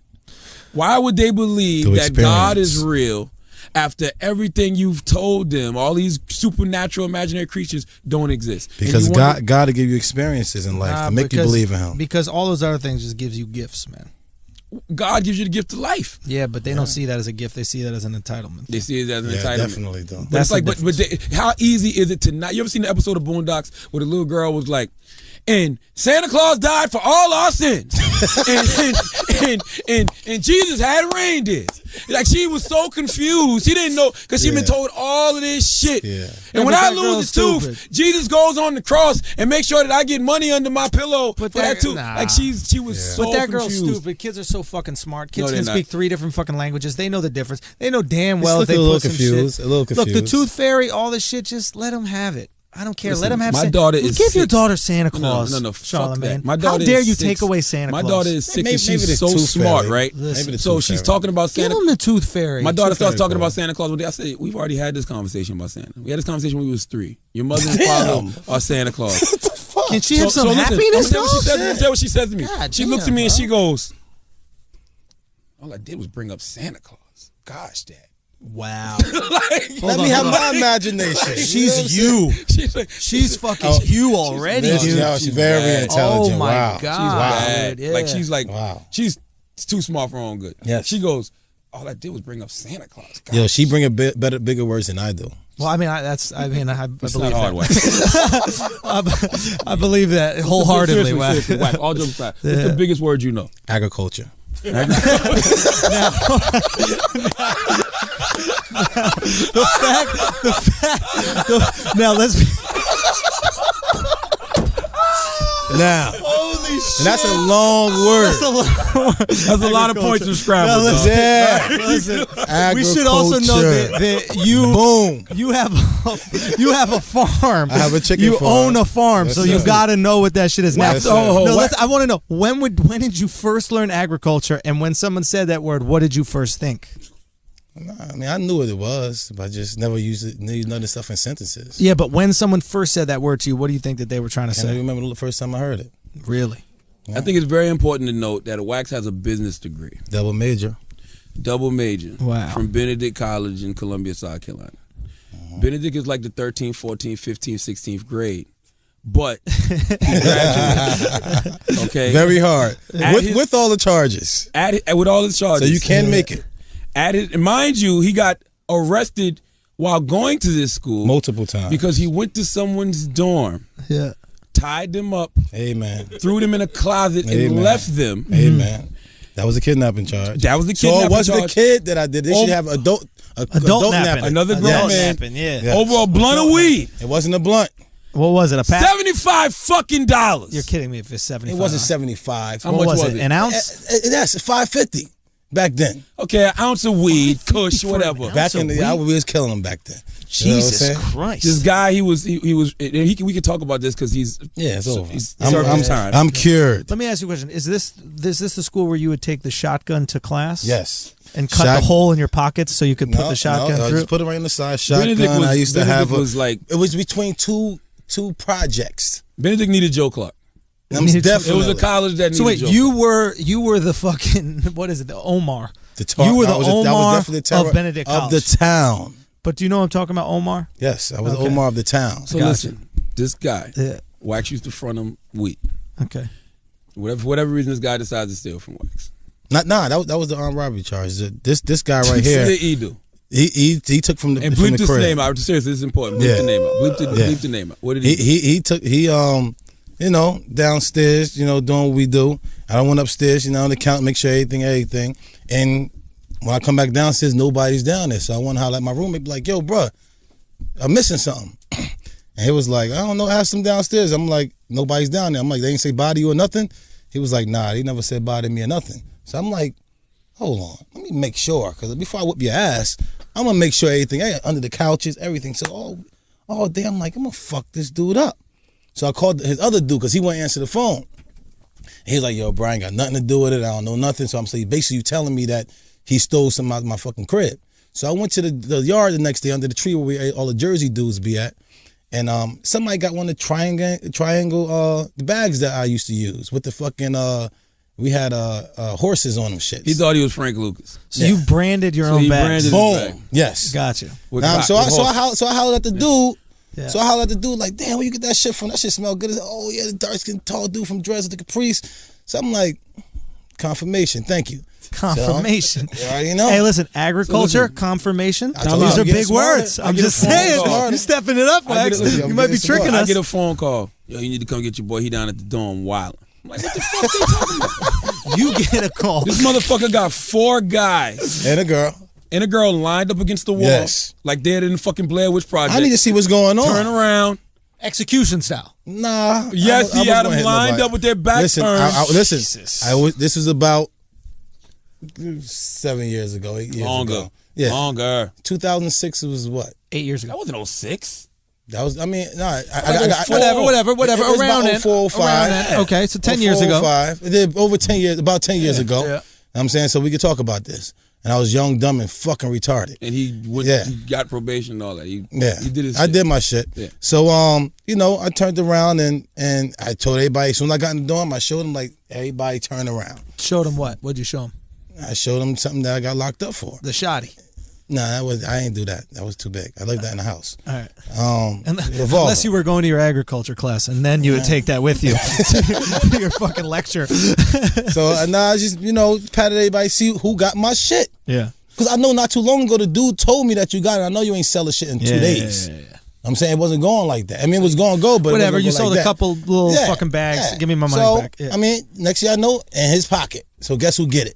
Why would they believe Through that God experience. is real after everything you've told them? All these supernatural imaginary creatures don't exist. And Because you wonder- God to give you experiences in life to make you believe in Him. Because all those other things just gives you gifts, man. God gives you the gift of life. Yeah, but they don't see that as a gift. They see that as an entitlement. They see it as an Yeah, entitlement. definitely don't. But That's it's like, the but how easy is it to not? You ever seen the episode of Boondocks where the little girl was like, and Santa Claus died for all our sins, and Jesus had reindeers. Like, she was so confused. She didn't know because she been told all of this shit. Yeah. And Yeah, when but I that lose girl's a tooth, stupid. Jesus goes on the cross and makes sure that I get money under my pillow But for that that- tooth. nah. Like, she was so But that girl's confused. stupid. Kids are so fucking smart. Kids No, can they're speak not. 3 different fucking languages. They know the difference. They know damn Just well look if they a little put some confused, shit. a little Look, the confused. Tooth Fairy, all this shit, just let them have it. I don't care. Listen, let them have my Santa. daughter You is give your 6. daughter Santa Claus. No, fuck Charlemagne. that. My How daughter dare is you 6. take away Santa My Claus? daughter is 6 Maybe- and maybe the she's so Tooth smart, Fairy. right? Maybe the So Tooth she's Fairy. talking about Give Santa. him the Tooth Fairy. My daughter Tooth starts Fairy talking cool. about Santa Claus. I said, we've already had this conversation about Santa. We had this conversation when we was 3. Your mother and father are Santa Claus. Can she have some listen, happiness, I'm gonna tell you what she though? says- I'm gonna tell you what she says to me. God She damn, looks at me and bro. she goes, all I did was bring up Santa Claus. Gosh, Dad. Wow. Like, Let me have my imagination. She's you. she's like, She's fucking you already, She's, dude. yeah, she's very bad. intelligent. Oh my Wow. she's God. bad. Yeah. Like, she's like, Wow. she's too smart for her own good. Yes. She goes, all I did was bring up Santa Claus. Yo, she bring a bigger words than I do. Well, I mean, I It's believe not hard, that. Wax. I believe that wholeheartedly. Seriously, Wow. seriously, Wax, all jokes aside. What's the biggest word you know? Agriculture. Now let's. Now, Holy shit! and that's a long word. That's a lot of points to scrabble. Now, dog. listen, Yeah. listen, we should also know that you Boom. you have a farm. I have a chicken You farm. own a farm, Yes, so you sir. got to know what that shit is. Now, Yes, sir. no, I want to know when did you first learn agriculture, and when someone said that word, what did you first think? I mean, I knew what it was, but I just never used it. Knew none of the stuff in sentences. Yeah, but when someone first said that word to you, what do you think that they were trying to Can't say? even remember the first time I heard it. Really? I think it's very important to note that Wax has a business degree, Double major. double major, Wow. from Benedict College in Columbia, South Carolina. Benedict is like the 13th, 14th, 15th, 16th grade. But he graduated. Okay. Very hard. At his- With all the charges. With all his charges. So you can make it And mind you, he got arrested while going to this school multiple times. because he went to someone's dorm Yeah. tied them up, Amen. threw them in a closet, and Amen. left them. Amen. That was a kidnapping charge. That was the So kidnapping it wasn't charge. the kid that I did. They should have adult napping. Another grown Adult man napping, yeah. Yes. over a blunt of weed. It wasn't a blunt. What was it? A pack? $75 fucking dollars. You're kidding me if it's 75. It wasn't 75. How What much was was it? it? An ounce? That's $5.50 back then. Okay, an ounce of weed, kush, whatever. Back in the, we was killing them back then. You know what I'm Jesus saying? Christ. This guy, he was. We can talk about this because he's. Yeah, it's over. He's I'm, serving I'm, his time. I'm cured. Let me ask you a question. Is this the school where you would take the shotgun to class? Yes. And cut the hole in your pockets so you could put the shotgun I through? just put it right on the side. Shotgun. Benedict I used to have was like. It was between two projects. Benedict needed Joe Clark. I'm Needed- definitely. It was a college that needed So wait, Joe you were the fucking what is it? The Omar. You were the that was Omar definitely the terror of Benedict of College. the town. But do you know what I'm talking about, Omar? Yes, I was Okay. the Omar of the town. So Gotcha. listen, this guy, Yeah. Wax used to front him weed. Okay. For whatever reason, this guy decides to steal from Wax. That was the armed robbery charge. This guy right What here. did he do? He took from the And from bleep the this crib. name out. Seriously, this is important. Bleep Yeah. the name out. Yeah. Bleep the name out. What did he do? He took downstairs, doing what we do. I went upstairs, on the count, make sure everything. And when I come back downstairs, nobody's down there. So I want to holler at my roommate, be like, yo, bruh, I'm missing something. And he was like, I don't know, ask them downstairs. I'm like, nobody's down there. I'm like, they ain't say bye to you or nothing? He was like, nah, they never said bye to me or nothing. So I'm like, hold on, let me make sure. Because before I whip your ass, I'm going to make sure everything, under the couches, everything. So all day, I'm like, I'm going to fuck this dude up. So I called his other dude because he wouldn't answer the phone. And he was like, yo, Brian, got nothing to do with it. I don't know nothing. So I'm saying, basically, you telling me that he stole some out of my fucking crib. So I went to the yard the next day under the tree where all the Jersey dudes be at. And somebody got one of the triangle the bags that I used to use with the fucking, we had horses on them shits. He thought he was Frank Lucas. So you branded your own he bags. branded his bag. Boom. Yes. Gotcha. With So I hollered at the dude. Yeah. So I hollered at the dude like, damn, where you get that shit from? That shit smell good. Oh yeah, the dark skinned tall dude from Dress at the Caprice. So I'm like, confirmation, thank you. Confirmation. So, you already know. Hey, listen, agriculture, listen, confirmation. I told These you, are I'm getting big smarter. words. I'm I'm just getting saying. smarter. You're stepping it up, Wax. listen, You might be getting tricking I us. get a phone call. Yo, you need to come get your boy. He down at the dorm wilding. I'm like, what the fuck they talking about? You get a call. This motherfucker got 4 guys And a girl. and a girl lined up against the wall. Yes. Like they're in the fucking Blair Witch Project. I need to see what's going on. Turn around. Execution style. Nah. Yes, he had them lined up with their back Listen, turned. listen. Jesus. This was about 7 years ago, 8 years Longer. ago. Yeah. Longer. 2006 was what? 8 years ago. That wasn't 06. That was, I mean, no, I Whatever. It was Around about it. 04, 05. Around it. Okay, so 10 years ago. 05. It did over 10 years, about 10 years ago. yeah. I'm saying, so we could talk about this. And I was young, dumb, and fucking retarded. And he got probation and all that. He did his I shit. did my shit. Yeah. So, I turned around and I told everybody, as soon as I got in the dorm, I showed them, like, everybody turn around. Showed him what? What'd you show him? I showed them something that I got locked up for. The shoddy. Nah, I ain't do that. That was too big. I left that in the house. All right. Revolver. Unless you were going to your agriculture class, and then you would take that with you to your fucking lecture. So, I just, patted everybody, see who got my shit. Yeah. Because I know not too long ago, the dude told me that you got it. I know you ain't selling shit in 2 days. Yeah. I'm saying it wasn't going like that. I mean, it was going to go, but Whatever. it You wasn't sold like a that. couple little fucking bags. Yeah. Give me my money So, back. Yeah. I mean, next year I know, in his pocket. So guess who get it?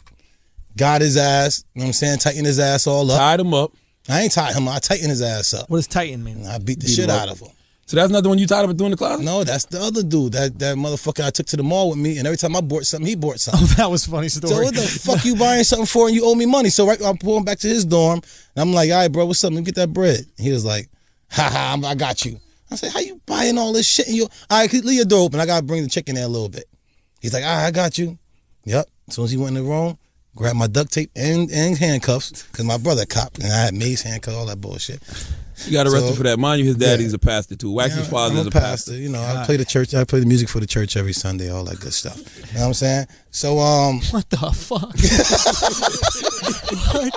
Got his ass, you know what I'm saying? Tighten his ass all up. Tied him up. I ain't tied him up. I tightened his ass up. What does Titan mean? I beat the Beat shit him up. out of him. So that's not the one you tied up doing the closet? No, that's the other dude. That motherfucker I took to the mall with me, and every time I bought something, he bought something. Oh, that was a funny story. So what the fuck you buying something for and you owe me money? So I'm pulling back to his dorm, and I'm like, all right, bro, what's up? Let me get that bread. He was like, I got you. I said, how you buying all this shit? And all right, leave your door open. I got to bring the chicken there a little bit. He's like, all right, I got you. Yep. As soon as he went in the room, grabbed my duct tape and handcuffs, because my brother copped, and I had mace, handcuffs, all that bullshit. You got arrested So, for that. Mind you, his daddy's a pastor too. Wax's father I'm is a a pastor. pastor. I play the church. I play the music for the church every Sunday, all that good stuff. You know what I'm saying? So, What the fuck? What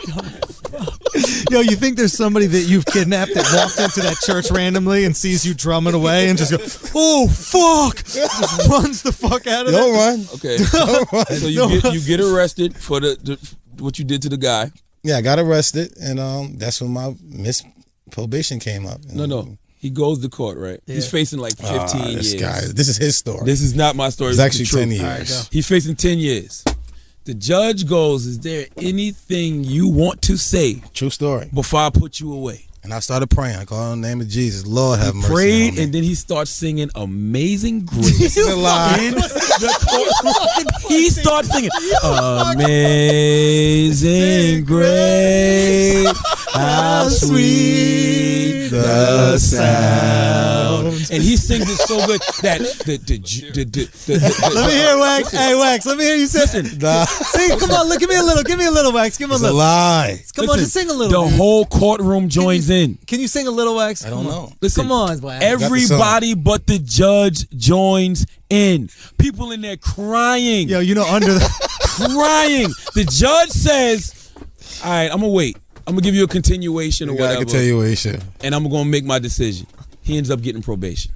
the fuck? Yo, you think there's somebody that you've kidnapped that walked into that church randomly and sees you drumming away and just goes, oh, fuck! Just runs the fuck out of don't there? run. Okay. Don't run. So you get arrested for the what you did to the guy. Yeah, I got arrested, and that's when my probation came up. No. He goes to court, right? Yeah. He's facing like 15 years. This is his story. This is not my story. It's actually 10 years. Right, he's facing 10 years. The judge goes, is there anything you want to say? True story. Before I put you away. And I started praying. I called on the name of Jesus. Lord have mercy. Prayed, on me. and then he starts singing Amazing Grace. In the courtroom. He starts singing Amazing Grace. How sweet the sound. And he sings it so good that let me hear Wax. Hey Wax, let me hear you sing. Sing, come on, give me a little. Give me a little, Wax. Give me a little. It's a lie. Come on, just sing a little. The whole courtroom joins in. Can you sing a little, Wax? I don't know. Listen, come on, Wax. Everybody but the judge joins in. People in there crying. Yo, you know, under the crying. The judge says, all right, I'm going to wait. I'm going to give you a continuation or whatever. Continuation. And I'm going to make my decision. He ends up getting probation.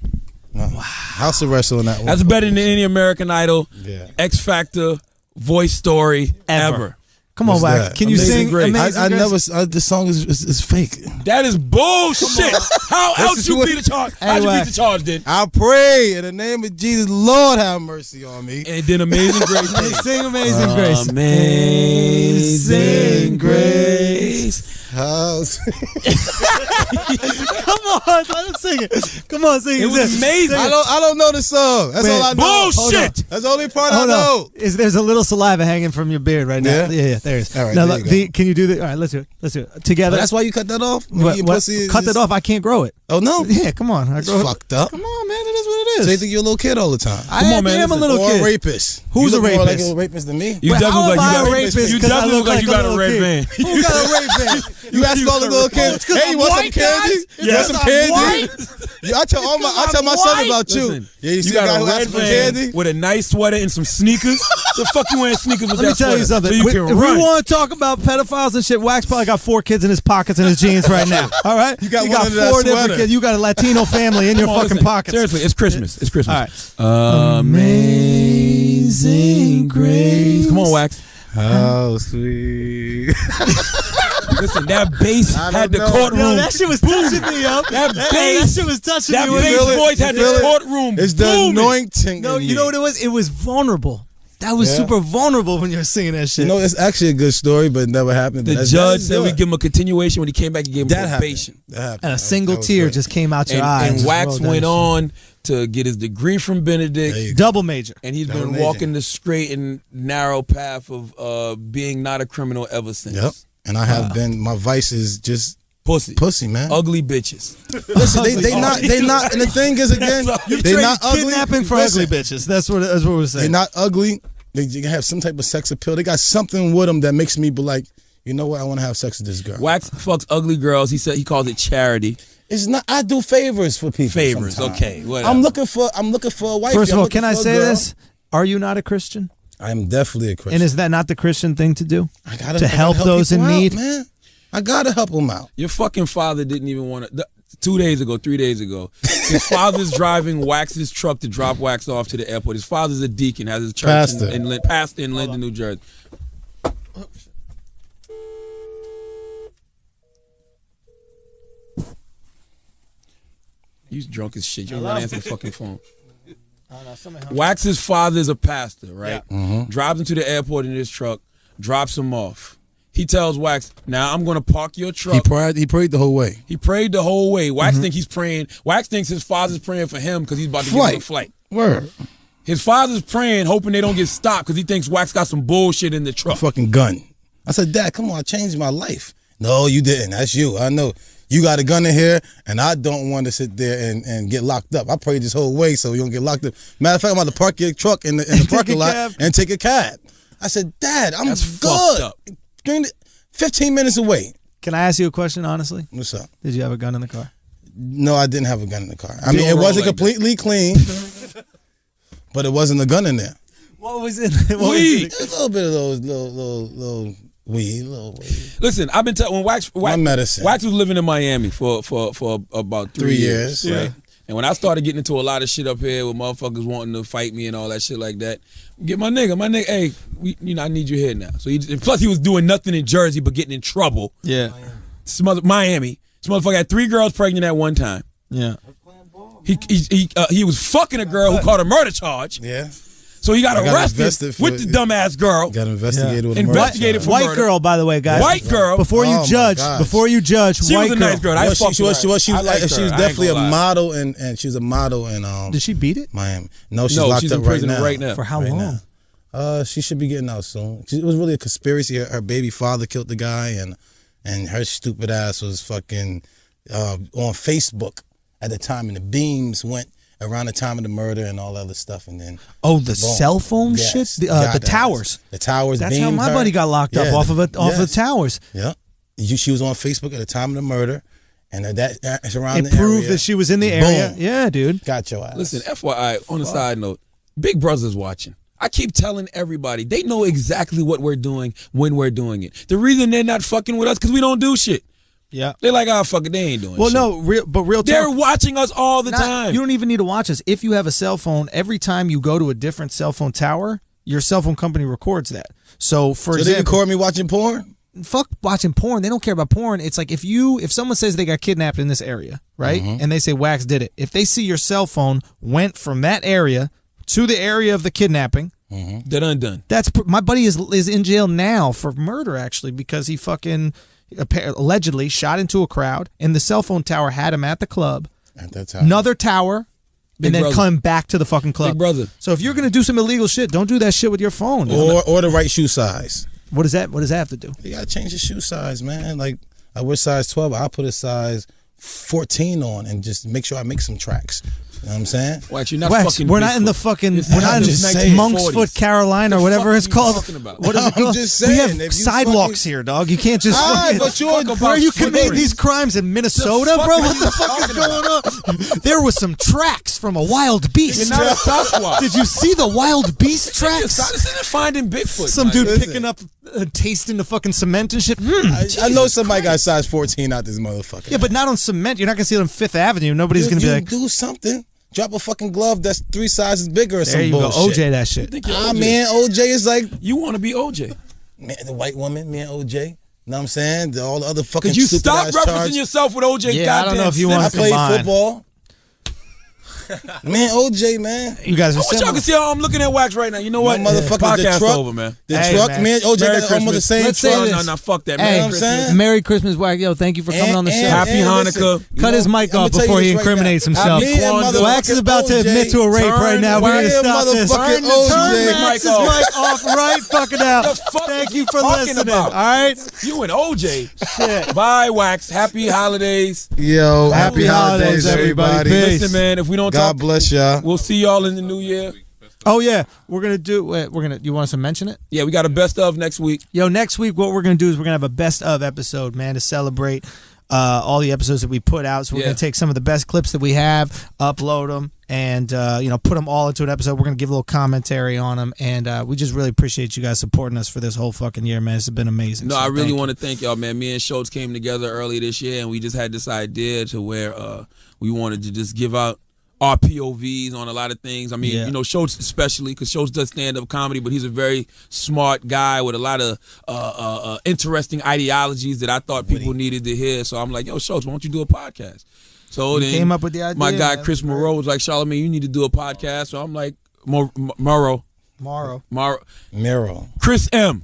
Wow. House arrest on that one. That's better than any American Idol, yeah. X Factor, voice story ever. Come on, Wax. Can you sing Grace? I never. This song is fake. That is bullshit. How else you beat the charge? How'd you beat the charge then? I pray in the name of Jesus, Lord have mercy on me. And then Amazing Grace. Sing Amazing Grace. Amazing Grace. House. Come on, let him sing it. Come on, sing it. It was amazing. I don't know the song. That's all I know. Bullshit. That's the only part I know. There's a little saliva hanging from your beard right now. Yeah, there it is. All right, now, there you go. can you do the? All right, let's do it. Let's do it together. But that's why you cut that off. Cut that off. I can't grow it. Oh no. Yeah, come on. It's fucked up. Come on, man. It is what it is. So you think you're a little kid all the time? I am a little or kid. a rapist. Who's you a look more like rapist? a rapist than me. You definitely look like you got a red van. Who got a red van? You ask all the little kids, hey, you want some candy? You want some candy? I tell my son about you. Yeah, you see a guy who asked for candy with a nice sweater and some sneakers. The fuck you wearing sneakers with that sweater? Let me tell you something. So you can if run. we want to talk about pedophiles and shit, Wax probably got 4 kids in his pockets in his jeans right now. All right, you got 4 different kids. You got a Latino family in your fucking pockets. Seriously, it's Christmas. It's Christmas. All right. Amazing Grace. Come on, Wax. How sweet. Listen, that bass had the courtroom. Yo, that shit was touching me, yo. That bass shit was touching me. That bass voice had the courtroom. It's the anointing. No, you know what it was? It was vulnerable. That was super vulnerable when you were singing that shit. You know, it's actually a good story, but it never happened. The judge said we give him a continuation. When he came back, he gave him probation. That happened. And a single tear just came out your eye. And Wax went on to get his degree from Benedict. Double major. And he's been walking the straight and narrow path of being not a criminal ever since. Yep. And I have been, my vice is just pussy, man. Ugly bitches. Listen, they not, and the thing is, again, they're not ugly. Kidnapping for ugly bitches. That's what we're saying. They're not ugly. They have some type of sex appeal. They got something with them that makes me be like, you know what? I want to have sex with this girl. Wax fucks ugly girls. He said he calls it charity. It's not. I do favors for people. Favors, sometimes. okay. Whatever. I'm looking for a wife. First of all, can I say this? Are you not a Christian? I'm definitely a Christian. And is that not the Christian thing to do? I gotta help those in need, man. I gotta help them out. Your fucking father didn't even want to. 3 days ago, his father's driving Wax's truck to drop Wax off to the airport. His father's a deacon, has his church pastor in Linden, New Jersey. He's drunk as shit. You don't want to answer the fucking phone. Wax's father's a pastor, right? Yeah. Mm-hmm. Drives him to the airport in his truck, drops him off. He tells Wax, now I'm going to park your truck. He prayed the whole way. He prayed the whole way. Wax thinks he's praying. Wax thinks his father's praying for him because he's about to get on a flight. Word. His father's praying, hoping they don't get stopped because he thinks Wax got some bullshit in the truck. A fucking gun. I said, Dad, come on, I changed my life. No, you didn't. That's you. I know. You got a gun in here, and I don't want to sit there and get locked up. I prayed this whole way so you don't get locked up. Matter of fact, I'm about to park your truck in the parking lot and take a cab. I said, Dad, I'm That's good. fucked up. 15 minutes away. Can I ask you a question, honestly? What's up? Did you have a gun in the car? No, I didn't have a gun in the car. I mean, it wasn't completely clean, but it wasn't a gun in there. What was it? Weed. A little bit of those little weed, little weed. Listen, I've been telling when Wax medicine. Wax was living in Miami for about 3 years. Yeah. Right? And when I started getting into a lot of shit up here with motherfuckers wanting to fight me and all that shit like that, get my nigga, hey, I need you here now. So plus he was doing nothing in Jersey but getting in trouble. Yeah. Miami. This motherfucker had 3 girls pregnant at one time. Yeah. He was fucking a girl who caught a murder charge. Yeah. So he got I got arrested invested for with the dumbass girl. Got investigated with a Investigated murder for charge. White murder. girl, by the way, guys. White girl. Before you Oh, my judge, gosh. She white was a nice girl. I Well, fucked she with her. was I liked her. definitely I a ain't gonna lie. model, and she was a model in Did she beat it? Miami. No, she's No, locked she's up in prison right now. For how Right long? now. She should be getting out soon. It was really a conspiracy. Her baby father killed the guy, and her stupid ass was fucking on Facebook at the time, and the beams went around the time of the murder and all other stuff, and then Oh, the boom. cell phone Yes. shit? The God, towers. The towers. That's how beamed my her. buddy got locked up Yeah, off of the towers. Yeah, she was on Facebook at the time of the murder, and that's around It the proved area. that she was in the area. Boom. Yeah, dude. Got your ass. Listen, FYI, on a side note, Big Brother's watching. I keep telling everybody, they know exactly what we're doing when we're doing it. The reason they're not fucking with us because we don't do shit. Yeah. They're like, oh, fuck it, they ain't doing Well, shit. no, real They're talk. watching us all the time. You don't even need to watch us. If you have a cell phone, every time you go to a different cell phone tower, your cell phone company records that. So, for so they example, record me watching porn? fuck watching porn. They don't care about porn. It's like if someone says they got kidnapped in this area, right? Mm-hmm. And they say Wax did it. If they see your cell phone went from that area to the area of the kidnapping, They're undone. my buddy is in jail now for murder actually because he fucking allegedly shot into a crowd and the cell phone tower had him at the club. At that time. Another tower. Big And then brother. come back to the fucking club. Big brother. So if you're gonna do some illegal shit, don't do that shit with your phone. Or the right shoe size. What does that have to do? You gotta change the shoe size, man. Like I wear size 12, I put a size 14 on and just make sure I make some tracks. You know what I'm saying? Wax, you're not Wax, fucking we're not in the Bigfoot. fucking It's we're not in just saying. Monksfoot, Carolina, or whatever it's fuck are you called. talking about? What is it I'm call? just We saying, have if you sidewalks here, dog. You can't just Alright, fucking, but you're Fuck where about you commit footprints. these crimes in Minnesota, fuck bro. are What you the fuck is talking going on? There was some tracks from a wild beast. You're not a Sasquatch. Did you see the wild beast This tracks? isn't finding Bigfoot. Some man. dude Listen. picking up, tasting the fucking cement and shit. I know somebody got size 14 out this motherfucker. Yeah, but not on cement. You're not gonna see it on Fifth Avenue. Nobody's gonna be you like, do something. Drop a fucking glove that's 3 sizes bigger or there some you go, bullshit. OJ that shit. Think you're Ah, OJ. man, OJ is like, You want to be OJ. man, the white woman, me and OJ. You know what I'm saying? All the other fucking Could you stupid stop ass referencing charge. yourself with OJ? Yeah, I don't know if you Goddamn want I to Simpson. played combine. football. Man, OJ, man. You guys are I wish y'all similar. could see how I'm looking at Wax right now. You know what? My motherfucker, the Podcast truck. over, man. The Hey, truck, man. man. OJ Merry got almost the Christmas. same Let's say truck. this. No, fuck that. Hey, Merry you know what I'm Christmas. saying? Merry Christmas, Wax. Yo, thank you for coming on the show. Happy Hanukkah. listen, you Cut know, his mic I'ma off tell you before this he right incriminates now. himself. Me and Kwanzaa. Wax is about to OJ, admit to a rape Turn right now. We need to Why stop this. motherfucking Turn OJ? Max's Mic off. mic off right fucking now. The fuck Thank is you you for talking listening. about? All right. You and OJ. Shit. Bye, Wax. Happy holidays. Yo, Happy holidays, everybody. Peace. Listen, man, if we don't God talk, bless y'all. we'll see y'all in the new year. Oh yeah, we're gonna do. You want us to mention it? Yeah, we got a best of next week. Yo, next week what we're gonna do is we're gonna have a best of episode, man, to celebrate all the episodes that we put out. So we're gonna take some of the best clips that we have, upload them, and put them all into an episode. We're gonna give a little commentary on them, and we just really appreciate you guys supporting us for this whole fucking year, man. It's been amazing. No, So I really thank you. want to thank y'all, man. Me and Schultz came together earlier this year, and we just had this idea to where we wanted to just give out our POVs on a lot of things. I mean, Schultz especially, because Schultz does stand-up comedy, but he's a very smart guy with a lot of interesting ideologies that I thought people needed to hear. So I'm like, yo, Schultz, why don't you do a podcast? So You then came up with the idea, my guy man. Chris Moreau was like, Charlamagne, you need to do a podcast. So I'm like, Morrow. Miro. Chris M,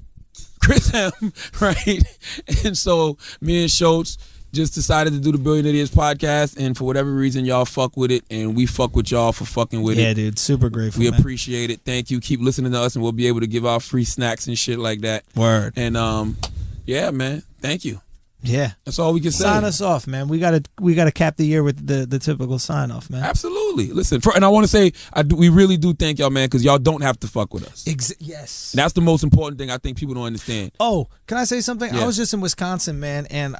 right? And so me and Schultz just decided to do the Billion Idiots podcast, and for whatever reason, y'all fuck with it, and we fuck with y'all for fucking with Yeah, it. dude, super grateful. We man. appreciate it. Thank you. Keep listening to us, and we'll be able to give out free snacks and shit like that. Word. And yeah, man. Thank you. Yeah. That's all we can say. Sign us off, man. We gotta cap the year with the typical sign off, man. Absolutely. Listen, and I want to say, we really do thank y'all, man, because y'all don't have to fuck with us. Yes. And that's the most important thing I think people don't understand. Oh, can I say something? Yeah. I was just in Wisconsin, man, and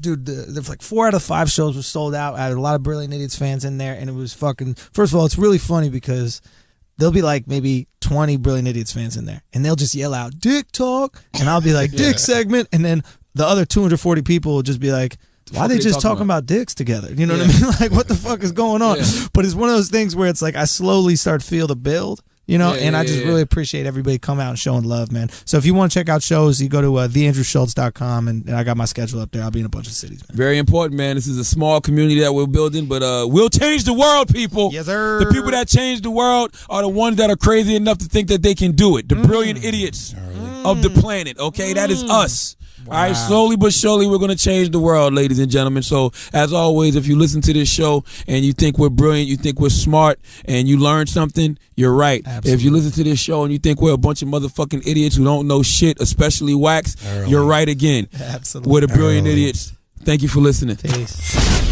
dude, there's like 4 out of 5 shows were sold out. I had a lot of Brilliant Idiots fans in there, and it was fucking. First of all, it's really funny because there'll be like maybe 20 Brilliant Idiots fans in there, and they'll just yell out "Dick Talk," and I'll be like "Dick segment," and then the other 240 people will just be like, why are they just talking about dicks together? You know what I mean? Like, what the fuck is going on? Yeah. But it's one of those things where it's like I slowly start feel the build. You know, and I just really appreciate everybody coming out and showing love, man. So if you want to check out shows, you go to theandrewschultz.com, and I got my schedule up there. I'll be in a bunch of cities, man. Very important, man. This is a small community that we're building, but we'll change the world, people. Yes, sir. The people that change the world are the ones that are crazy enough to think that they can do it. The brilliant idiots of the planet, okay? That is us. Wow. All right, slowly but surely, we're going to change the world, ladies and gentlemen. So, as always, if you listen to this show and you think we're brilliant, you think we're smart, and you learn something, you're right. Absolutely. If you listen to this show and you think we're a bunch of motherfucking idiots who don't know shit, especially Wax, you're right again. Absolutely. We're the brilliant idiots. Thank you for listening. Peace.